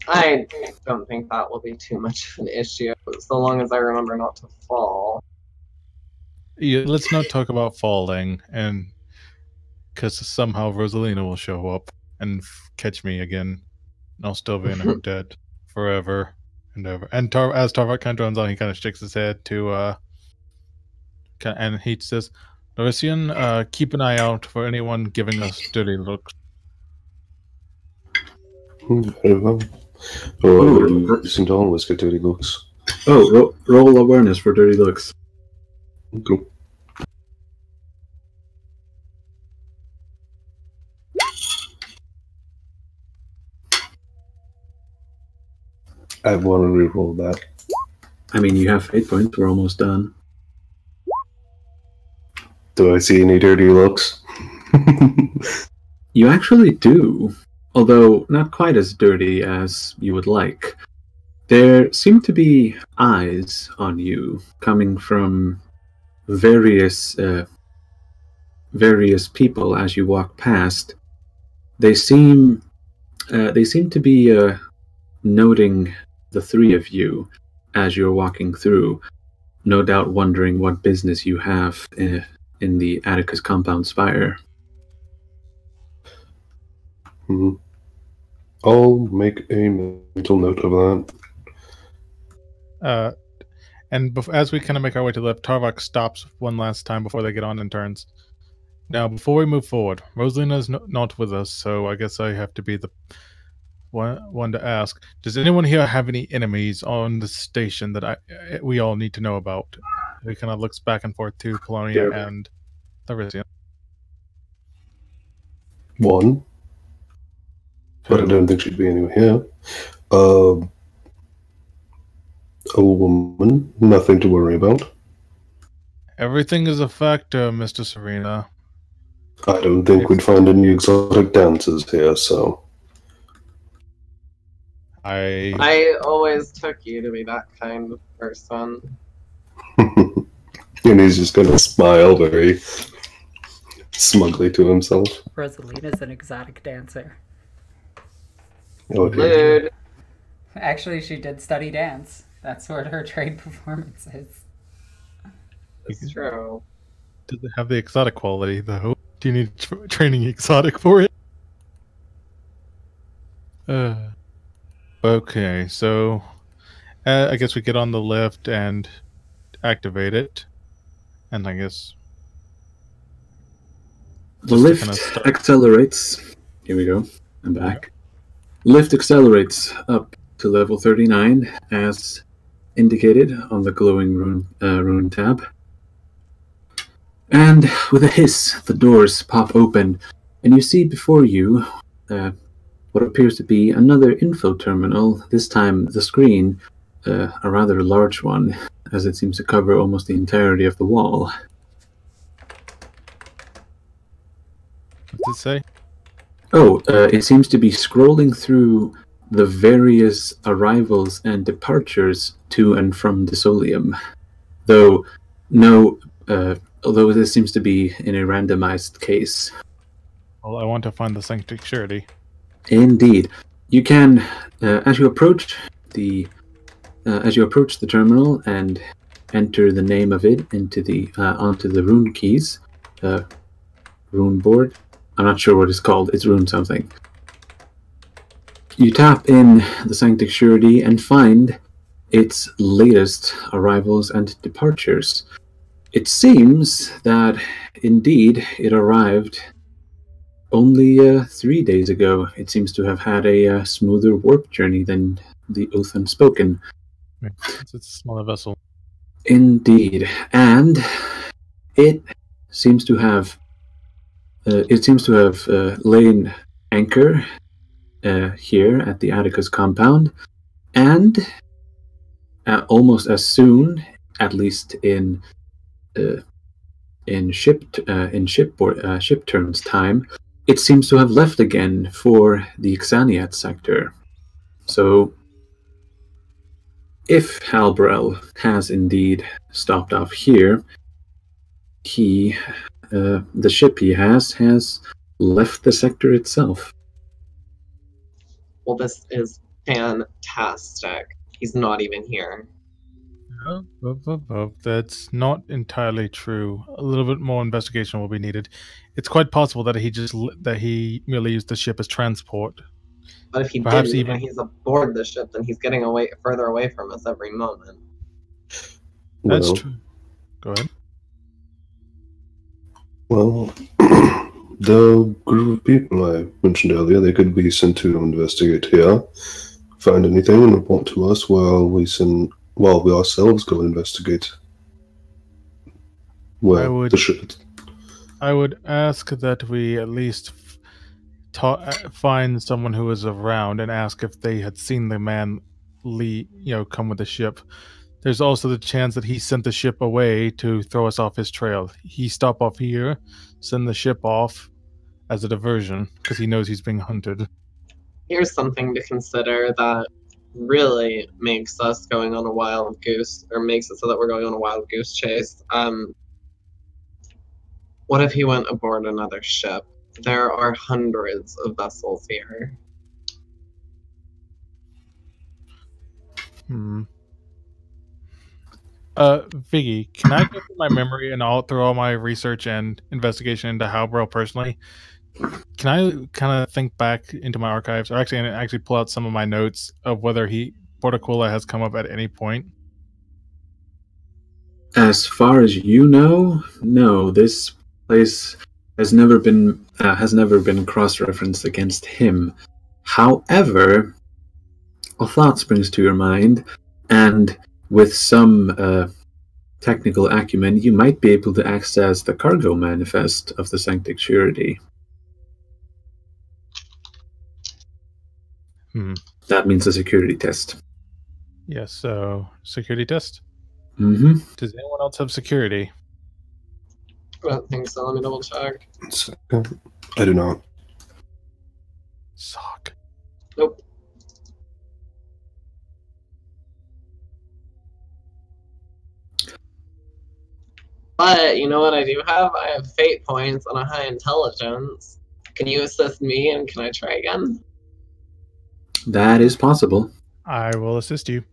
I don't think that will be too much of an issue, so long as I remember not to fall. Yeah, let's not talk about falling, and because somehow Rosalina will show up and catch me again, and I'll still be in her dead forever and ever. And as Tarvok kind of runs on, he kind of shakes his head to, and he says, Norisian, keep an eye out for anyone giving us dirty looks. Very well. Oh, St. always get dirty looks. Oh, roll awareness for dirty looks. Cool. I want to reroll that. I mean, you have 8 points. We're almost done. Do I see any dirty looks? You actually do, although not quite as dirty as you would like. There seem to be eyes on you coming from various people as you walk past. They seem to be noting the three of you as you're walking through, no doubt wondering what business you have in the Atticus compound spire. Mm-hmm. I'll make a mental note of that. And as we kind of make our way to the left, Tarvok stops one last time before they get on and turns. Now, before we move forward, Rosalina's not with us, so I guess I have to be the one to ask. Does anyone here have any enemies on the station that we all need to know about? He kind of looks back and forth to Colonia and Heresy. One. But I don't think she'd be anywhere here. A woman, nothing to worry about. Everything is a factor, Mr. Serena. I don't think we'd find any exotic dancers here, so... I always took you to be that kind of person. And he's just gonna smile very smugly to himself. Rosalina's an exotic dancer. Okay. Lewd. Actually, she did study dance. That's what her trade performance is. It's true. Does it have the exotic quality, though? Do you need training exotic for it? Okay, so I guess we get on the lift and activate it. And I guess... The lift accelerates. Here we go. I'm back. Lift accelerates up to level 39 as indicated on the glowing rune tab. And with a hiss, the doors pop open, and you see before you what appears to be another info terminal, this time the screen, a rather large one, as it seems to cover almost the entirety of the wall. What's it say? Oh, it seems to be scrolling through the various arrivals and departures to and from Disolium. Although this seems to be in a randomized case. Well, I want to find the sanctuary. Indeed. You can, as you approach the terminal and enter the name of it into the onto the rune keys, rune board. I'm not sure what it's called. It's rune something. You tap in the sanctuary and find its latest arrivals and departures. It seems that, indeed, it arrived only 3 days ago. It seems to have had a smoother warp journey than the Oath Unspoken. It's a smaller vessel. Indeed. And it seems to have lain anchor here at the Atticus compound, and almost as soon, at least in ship turns time, it seems to have left again for the Xaniat sector. So, if Halbrel has indeed stopped off here, the ship he has left the sector itself. Well, this is fantastic. He's not even here. That's not entirely true. A little bit more investigation will be needed. It's quite possible that he merely used the ship as transport. But if he Perhaps didn't, even and he's aboard the ship, then he's getting further away from us every moment. That's Well, true. Go ahead. Well, the group of people I mentioned earlier, they could be sent to investigate here, find anything and report to us while we ourselves go investigate. Well, the ship. I would ask that we at least find someone who is around and ask if they had seen the man come with the ship. There's also the chance that he sent the ship away to throw us off his trail. He stop off here, send the ship off as a diversion because he knows he's being hunted. Here's something to consider that really makes us going on a wild goose, or makes it so that we're going on a wild goose chase. What if he went aboard another ship? There are hundreds of vessels here. Viggy, can I go through my memory and through all my research and investigation into Halbrel personally? Can I kind of think back into my archives, or actually pull out some of my notes of whether Porticola has come up at any point? As far as you know, no. This place has never been cross-referenced against him. However, a thought springs to your mind, and with some technical acumen, you might be able to access the cargo manifest of the Sanctuary. That means a security test. Yes, so security test? Mm-hmm. Does anyone else have security? I don't think so. Let me double check. I do not. Sock. Nope. But you know what I do have? I have fate points and a high intelligence. Can you assist me and can I try again? That is possible. I will assist you.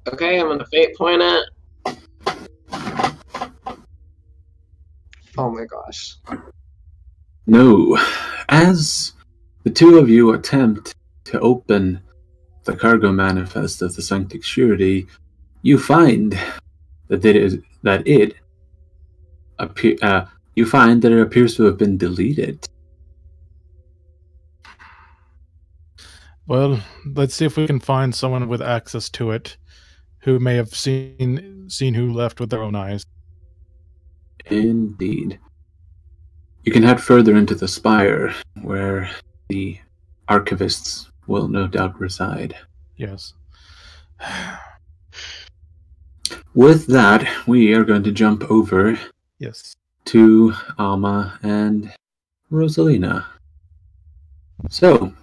Okay, I'm gonna fate point it. Oh my gosh. No. As the two of you attempt to open the cargo manifest of the Sanctuary, you find that it appears to have been deleted. Well, let's see if we can find someone with access to it who may have seen who left with their own eyes. Indeed. You can head further into the spire, where the archivists will no doubt reside. Yes. With that, we are going to jump over to Alma and Rosalina. So,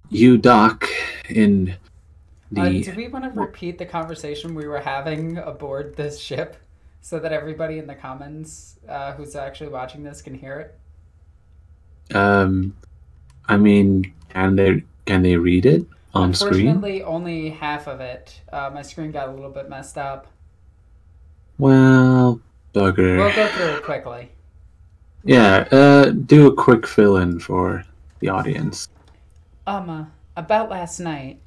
you dock in the... do we want to repeat the conversation we were having aboard this ship so that everybody in the Commons who's actually watching this can hear it? I mean, can they read it on screen? Unfortunately, only half of it. My screen got a little bit messed up. Well, bugger. We'll go through it quickly. Yeah, do a quick fill-in for the audience. About last night.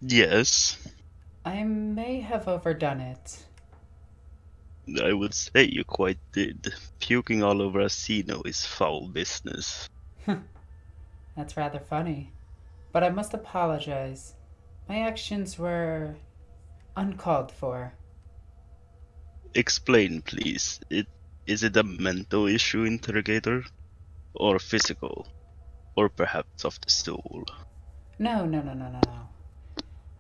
Yes. I may have overdone it. I would say you quite did. Puking all over a casino is foul business. That's rather funny. But I must apologize. My actions were uncalled for. Explain, please. Is it a mental issue, interrogator? Or physical? Or perhaps of the soul? No.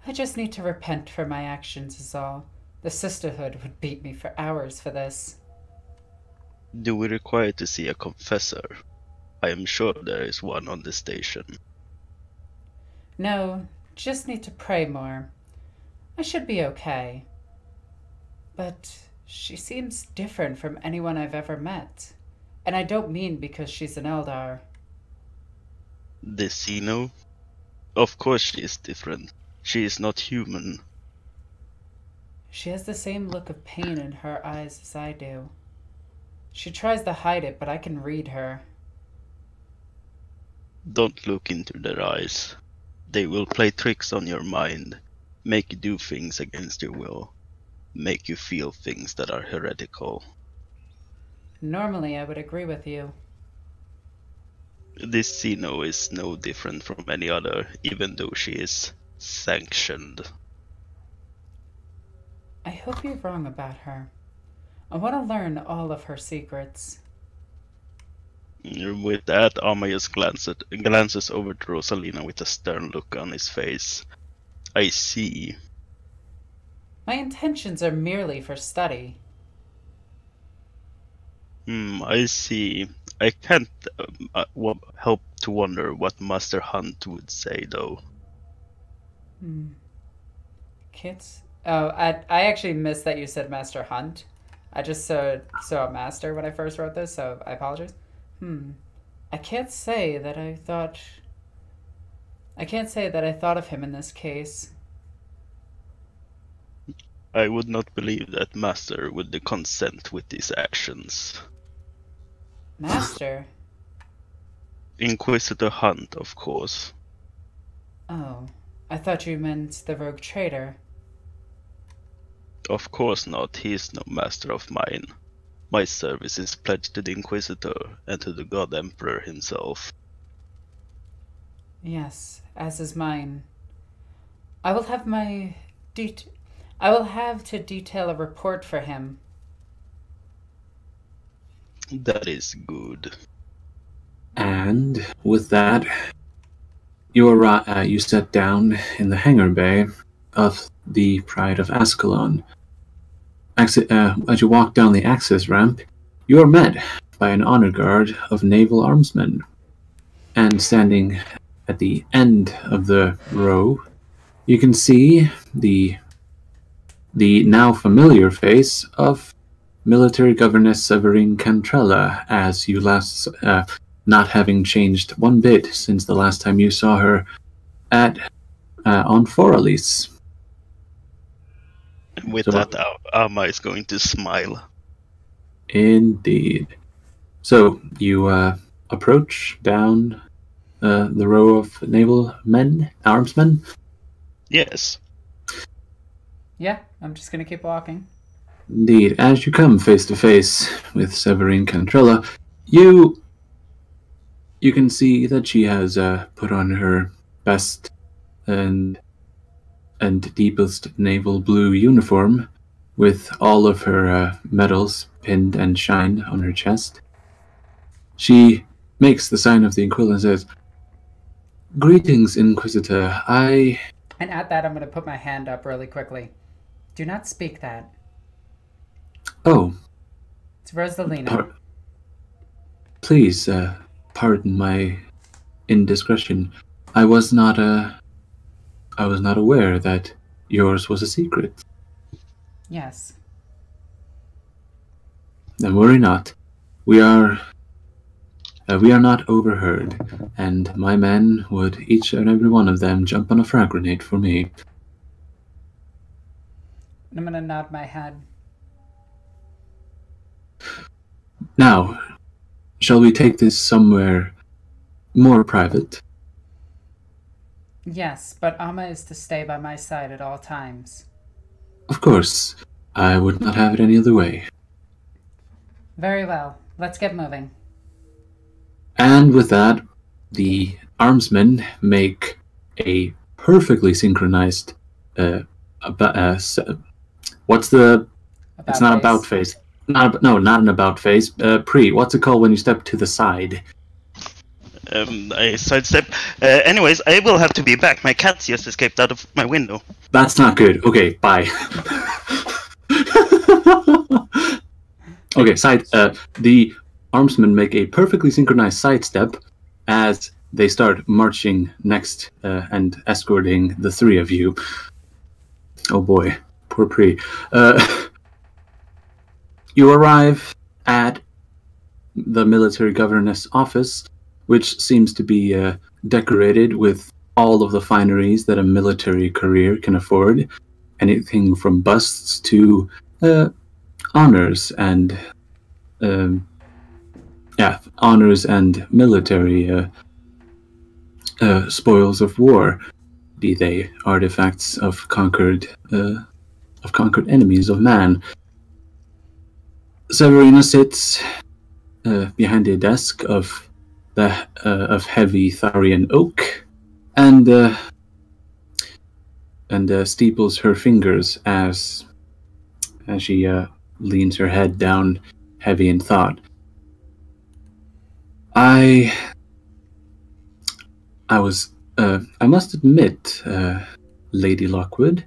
I just need to repent for my actions is all. The Sisterhood would beat me for hours for this. Do we require to see a confessor? I am sure there is one on the station. No, just need to pray more. I should be okay. But she seems different from anyone I've ever met. And I don't mean because she's an Eldar. The Xeno? Of course she is different. She is not human. She has the same look of pain in her eyes as I do. She tries to hide it, but I can read her. Don't look into their eyes. They will play tricks on your mind, make you do things against your will, make you feel things that are heretical. Normally, I would agree with you. This Xeno is no different from any other, even though she is sanctioned. I hope you're wrong about her. I want to learn all of her secrets. With that, Amaeus glances over to Rosalina with a stern look on his face. I see. My intentions are merely for study. I see. I can't help to wonder what Master Hunt would say, though. Kits? Oh, I actually missed that you said Master Hunt. I just saw a Master when I first wrote this, so I apologize. I can't say that I thought of him in this case. I would not believe that Master would consent with these actions. Master? Inquisitor Hunt, of course. Oh, I thought you meant the rogue trader. Of course not, he is no master of mine. My service is pledged to the Inquisitor and to the God Emperor himself. Yes, as is mine. I will have I will have to detail a report for him. That is good. And with that, you sat down in the hangar bay of the Pride of Askellon. As you walk down the access ramp, you are met by an honor guard of naval armsmen. And standing at the end of the row, you can see the now familiar face of military governess Severine Cantrella, as you last, not having changed one bit since the last time you saw her on Foralis. With that, Amma is going to smile. Indeed. So you approach down the row of naval armsmen? Yes. Yeah, I'm just gonna keep walking. Indeed. As you come face to face with Severine Cantrella, you can see that she has put on her best and deepest naval blue uniform, with all of her medals pinned and shined on her chest. She makes the sign of the Inquisitor and says, "Greetings, Inquisitor. And at that, I'm going to put my hand up really quickly. Do not speak that. Oh. It's Rosalina. Please, pardon my indiscretion. I was not aware that yours was a secret." Yes. Then worry not. We are not overheard, and my men would each and every one of them jump on a frag grenade for me. I'm gonna nod my head. Now, shall we take this somewhere more private? Yes, but Amma is to stay by my side at all times. Of course. I would not have it any other way. Very well. Let's get moving. And with that, the armsmen make a perfectly synchronized what's the... About it's not face. about face. Not an about face. What's it called when you step to the side? I sidestep. Anyways, I will have to be back. My cat just escaped out of my window. That's not good. Okay, bye. Okay, the armsmen make a perfectly synchronized sidestep as they start marching next and escorting the three of you. Oh boy, poor Pri. You arrive at the military governess office, which seems to be decorated with all of the fineries that a military career can afford. Anything from busts to honors and military spoils of war, be they artifacts of conquered enemies of man. Severina sits behind a desk of heavy Tharian oak, and steeples her fingers as she leans her head down, heavy in thought. I must admit, Lady Lockwood,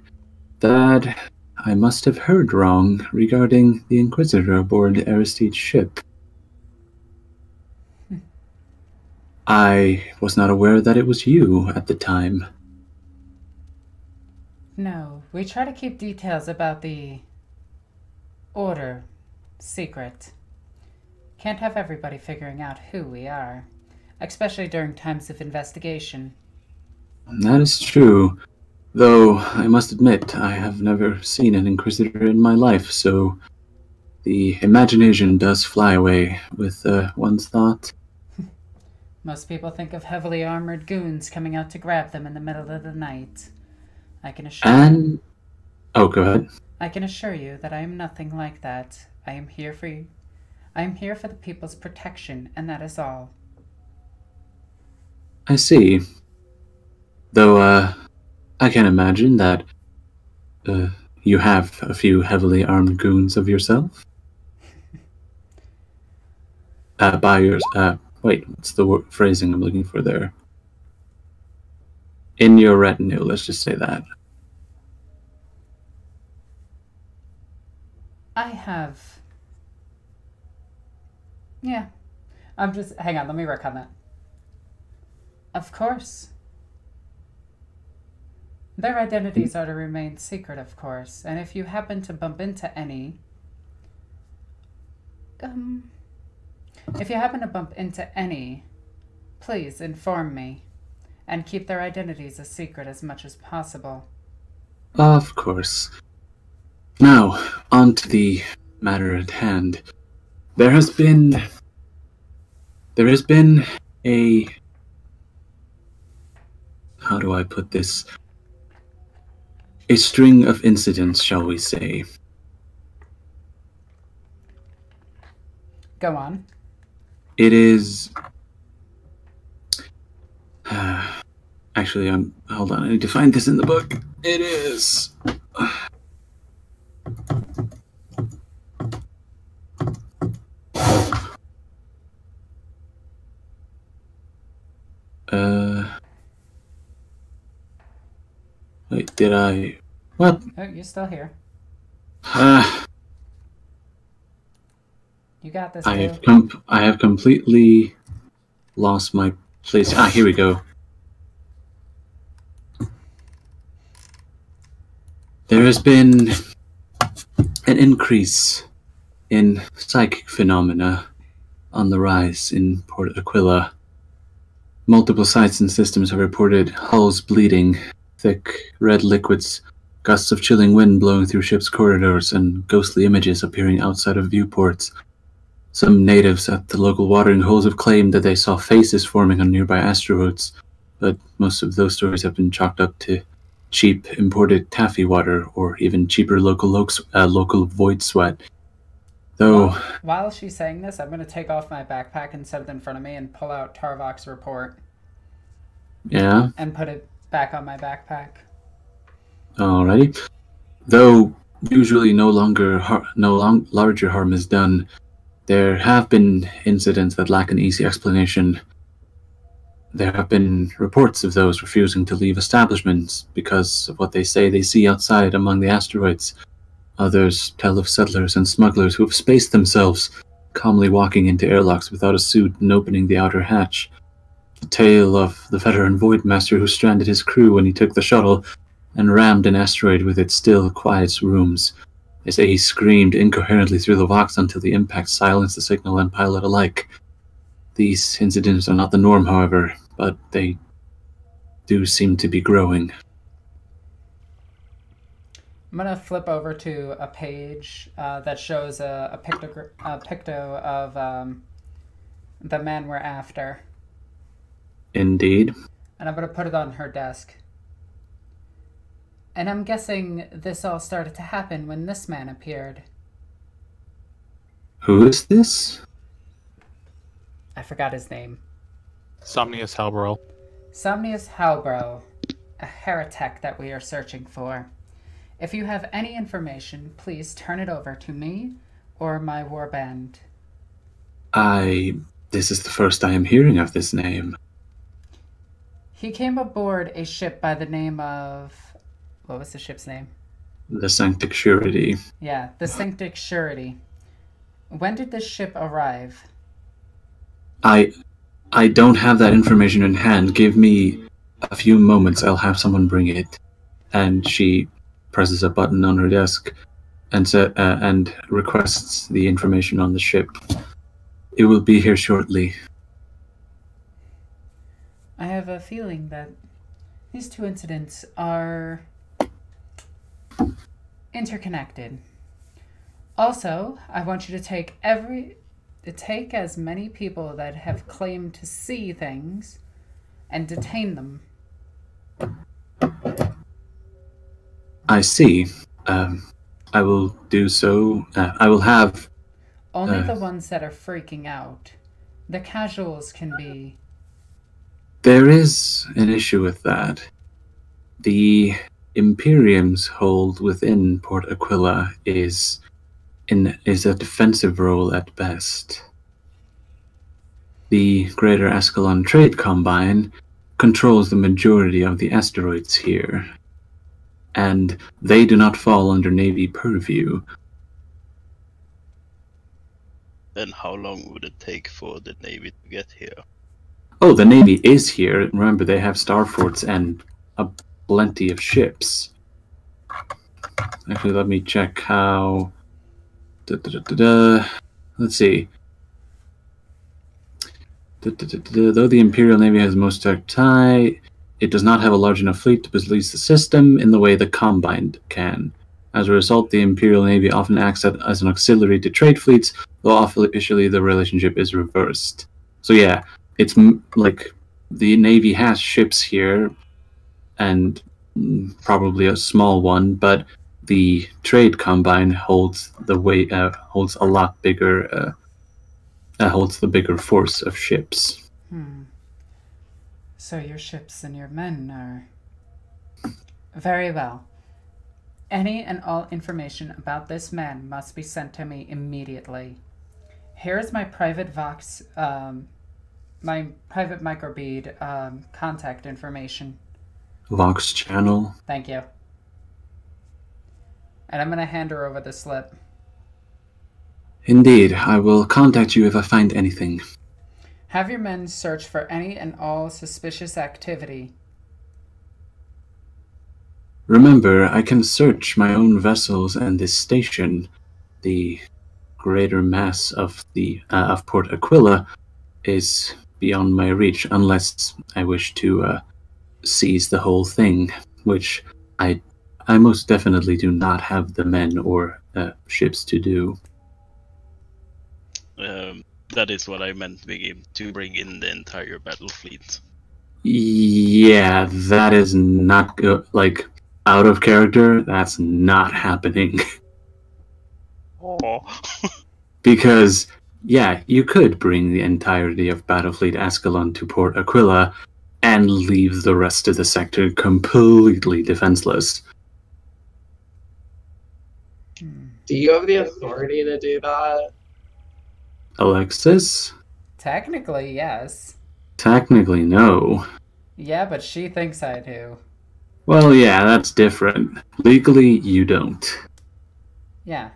that I must have heard wrong regarding the Inquisitor aboard Aristide's ship. I was not aware that it was you at the time. No, we try to keep details about the Order secret. Can't have everybody figuring out who we are, especially during times of investigation. That is true. Though, I must admit, I have never seen an Inquisitor in my life, so the imagination does fly away with one's thought. Most people think of heavily armored goons coming out to grab them in the middle of the night. I can assure you. Oh, go ahead. I can assure you that I am nothing like that. I am here I am here for the people's protection, and that is all. I see. Though, I can imagine that, you have a few heavily armed goons of yourself. Wait, what's the phrasing I'm looking for there? In your retinue, let's just say that. I have... Yeah. Hang on, let me work on that. Of course. Their identities are to remain secret, of course, and if you happen to bump into any... please inform me, and keep their identities a secret as much as possible. Of course. Now, on to the matter at hand. There has been a... how do I put this? A string of incidents, shall we say. Go on. It is... actually, hold on, I need to find this in the book. It is... wait, did I... What? Oh, you're still here. You got this, I have completely lost my place. Here we go. There has been an increase in psychic phenomena on the rise in Port Aquila. Multiple sites and systems have reported hulls bleeding, thick red liquids, gusts of chilling wind blowing through ships' corridors, and ghostly images appearing outside of viewports. Some natives at the local watering holes have claimed that they saw faces forming on nearby asteroids, but most of those stories have been chalked up to cheap imported taffy water or even cheaper local void sweat. Though... While she's saying this, I'm going to take off my backpack and set it in front of me and pull out Tarvok's report. Yeah? And put it back on my backpack. Alrighty. Though usually no larger harm is done, there have been incidents that lack an easy explanation. There have been reports of those refusing to leave establishments because of what they say they see outside among the asteroids. Others tell of settlers and smugglers who have spaced themselves, calmly walking into airlocks without a suit and opening the outer hatch. The tale of the veteran Voidmaster who stranded his crew when he took the shuttle and rammed an asteroid with its still, quiet rooms. They say he screamed incoherently through the Vox until the impact silenced the signal and pilot alike. These incidents are not the norm, however, but they do seem to be growing. I'm going to flip over to a page that shows a picto of the man we're after. Indeed. And I'm going to put it on her desk. And I'm guessing this all started to happen when this man appeared. Who is this? I forgot his name. Somnius Halbro. Somnius Halbro, a heretek that we are searching for. If you have any information, please turn it over to me or my warband. This is the first I am hearing of this name. He came aboard a ship by the name of... What was the ship's name? The Sanctic Surety. Yeah, the Sanctic Surety. When did this ship arrive? I don't have that information in hand. Give me a few moments. I'll have someone bring it. And she presses a button on her desk and requests the information on the ship. It will be here shortly. I have a feeling that these two incidents are interconnected. Also, I want you to take as many people that have claimed to see things and detain them. I see. I will do so. I will have Only the ones that are freaking out. The casuals can be... There is an issue with that. The Imperium's hold within Port Aquila is a defensive role at best. The Greater Askellon Trade Combine controls the majority of the asteroids here, and they do not fall under Navy purview. Then how long would it take for the Navy to get here? Oh, the Navy is here. Remember, they have star forts and plenty of ships. Actually, let me check how... Let's see. Though the Imperial Navy has most tie, it does not have a large enough fleet to police the system in the way the Combined can. As a result, the Imperial Navy often acts as an auxiliary to trade fleets, though officially the relationship is reversed. So yeah, it's like the Navy has ships here, and probably a small one, but the Trade Combine holds holds a lot bigger, holds the bigger force of ships. So your ships and your men are... Very well. Any and all information about this man must be sent to me immediately. Here is my private Vox, my private microbead contact information. Vox channel. Thank you. And I'm going to hand her over the slip. Indeed, I will contact you if I find anything. Have your men search for any and all suspicious activity. Remember, I can search my own vessels and this station. The greater mass of of Port Aquila is beyond my reach, unless I wish to seize the whole thing, which I most definitely do not have the men or ships to do. That is what I meant, to bring in the entire battle fleet. Yeah, that is not good. Like, out of character, that's not happening. Oh. Because, yeah, you could bring the entirety of Battlefleet Askellon to Port Aquila and leave the rest of the sector completely defenseless. Do you have the authority to do that? Alexis? Technically, yes. Technically, no. Yeah, but she thinks I do. Well, yeah, that's different. Legally, you don't. Yeah.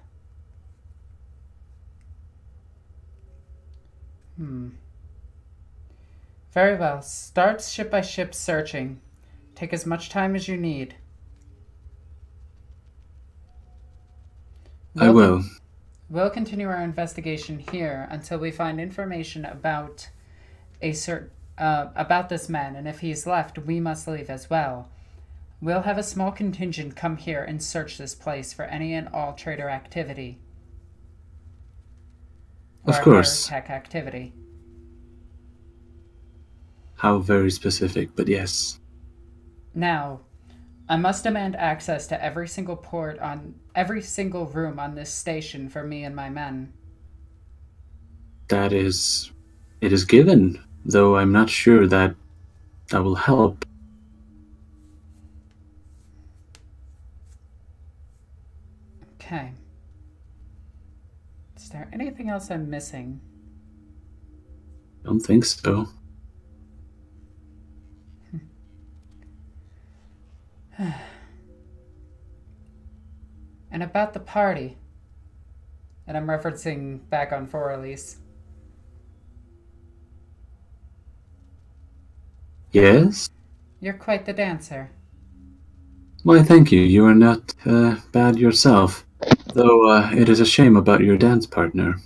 Very well. Start ship by ship searching. Take as much time as you need. I will. We'll continue our investigation here until we find information about about this man, and if he's left, we must leave as well. We'll have a small contingent come here and search this place for any and all traitor activity. Of course. Heretek activity. How very specific, but yes. Now, I must demand access to every single every single room on this station for me and my men. It is given, though I'm not sure that will help. Okay. Is there anything else I'm missing? Don't think so. And about the party. And I'm referencing back on Forelise. Yes? You're quite the dancer. Why, thank you. You are not bad yourself. Though it is a shame about your dance partner.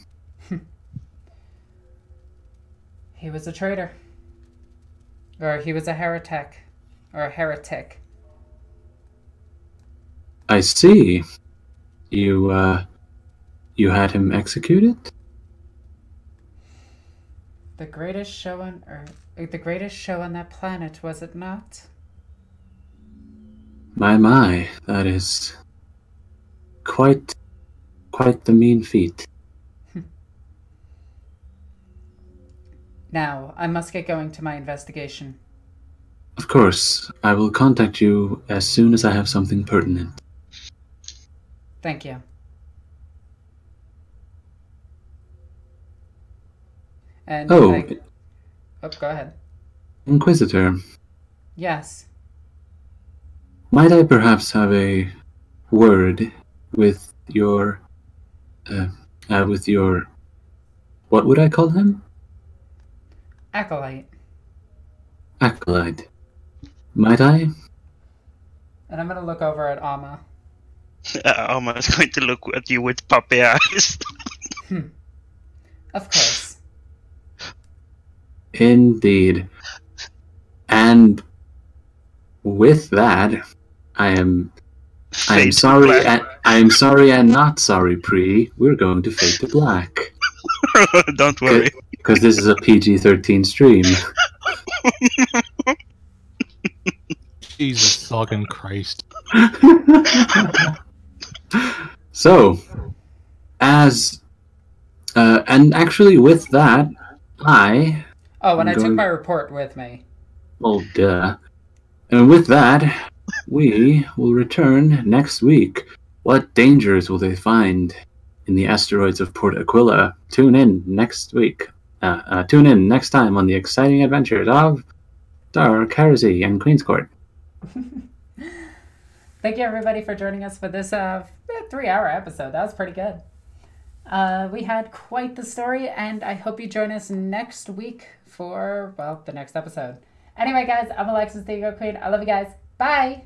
He was a traitor. Or he was a heretic. Or a heretic. I see. You had him executed? The greatest show on Earth. The greatest show on that planet, was it not? My, that is quite the mean feat. Now, I must get going to my investigation. Of course, I will contact you as soon as I have something pertinent. Thank you. And Oh, go ahead. Inquisitor, Yes. might I perhaps have a word with your, what would I call him? Acolyte. Acolyte. Might I? And I'm gonna look over at Amma. Alma's going to look at you with puppy eyes. Of course. Indeed. And with that, I am sorry. I am sorry and not sorry, Pre. We're going to fade to black. Don't worry. Because this is a PG-13 stream. Jesus fucking Christ. So, and actually with that, Oh, and I took my report with me. Well, duh. And with that, we will return next week. What dangers will they find in the asteroids of Port Aquila? Tune in next week. Tune in next time on the exciting adventures of Dark Heresy and Queen's Court. Thank you, everybody, for joining us for this 3-hour episode. That was pretty good. We had quite the story, and I hope you join us next week for, well, the next episode. Anyway, guys, I'm Alexis, the Ego Queen. I love you guys. Bye!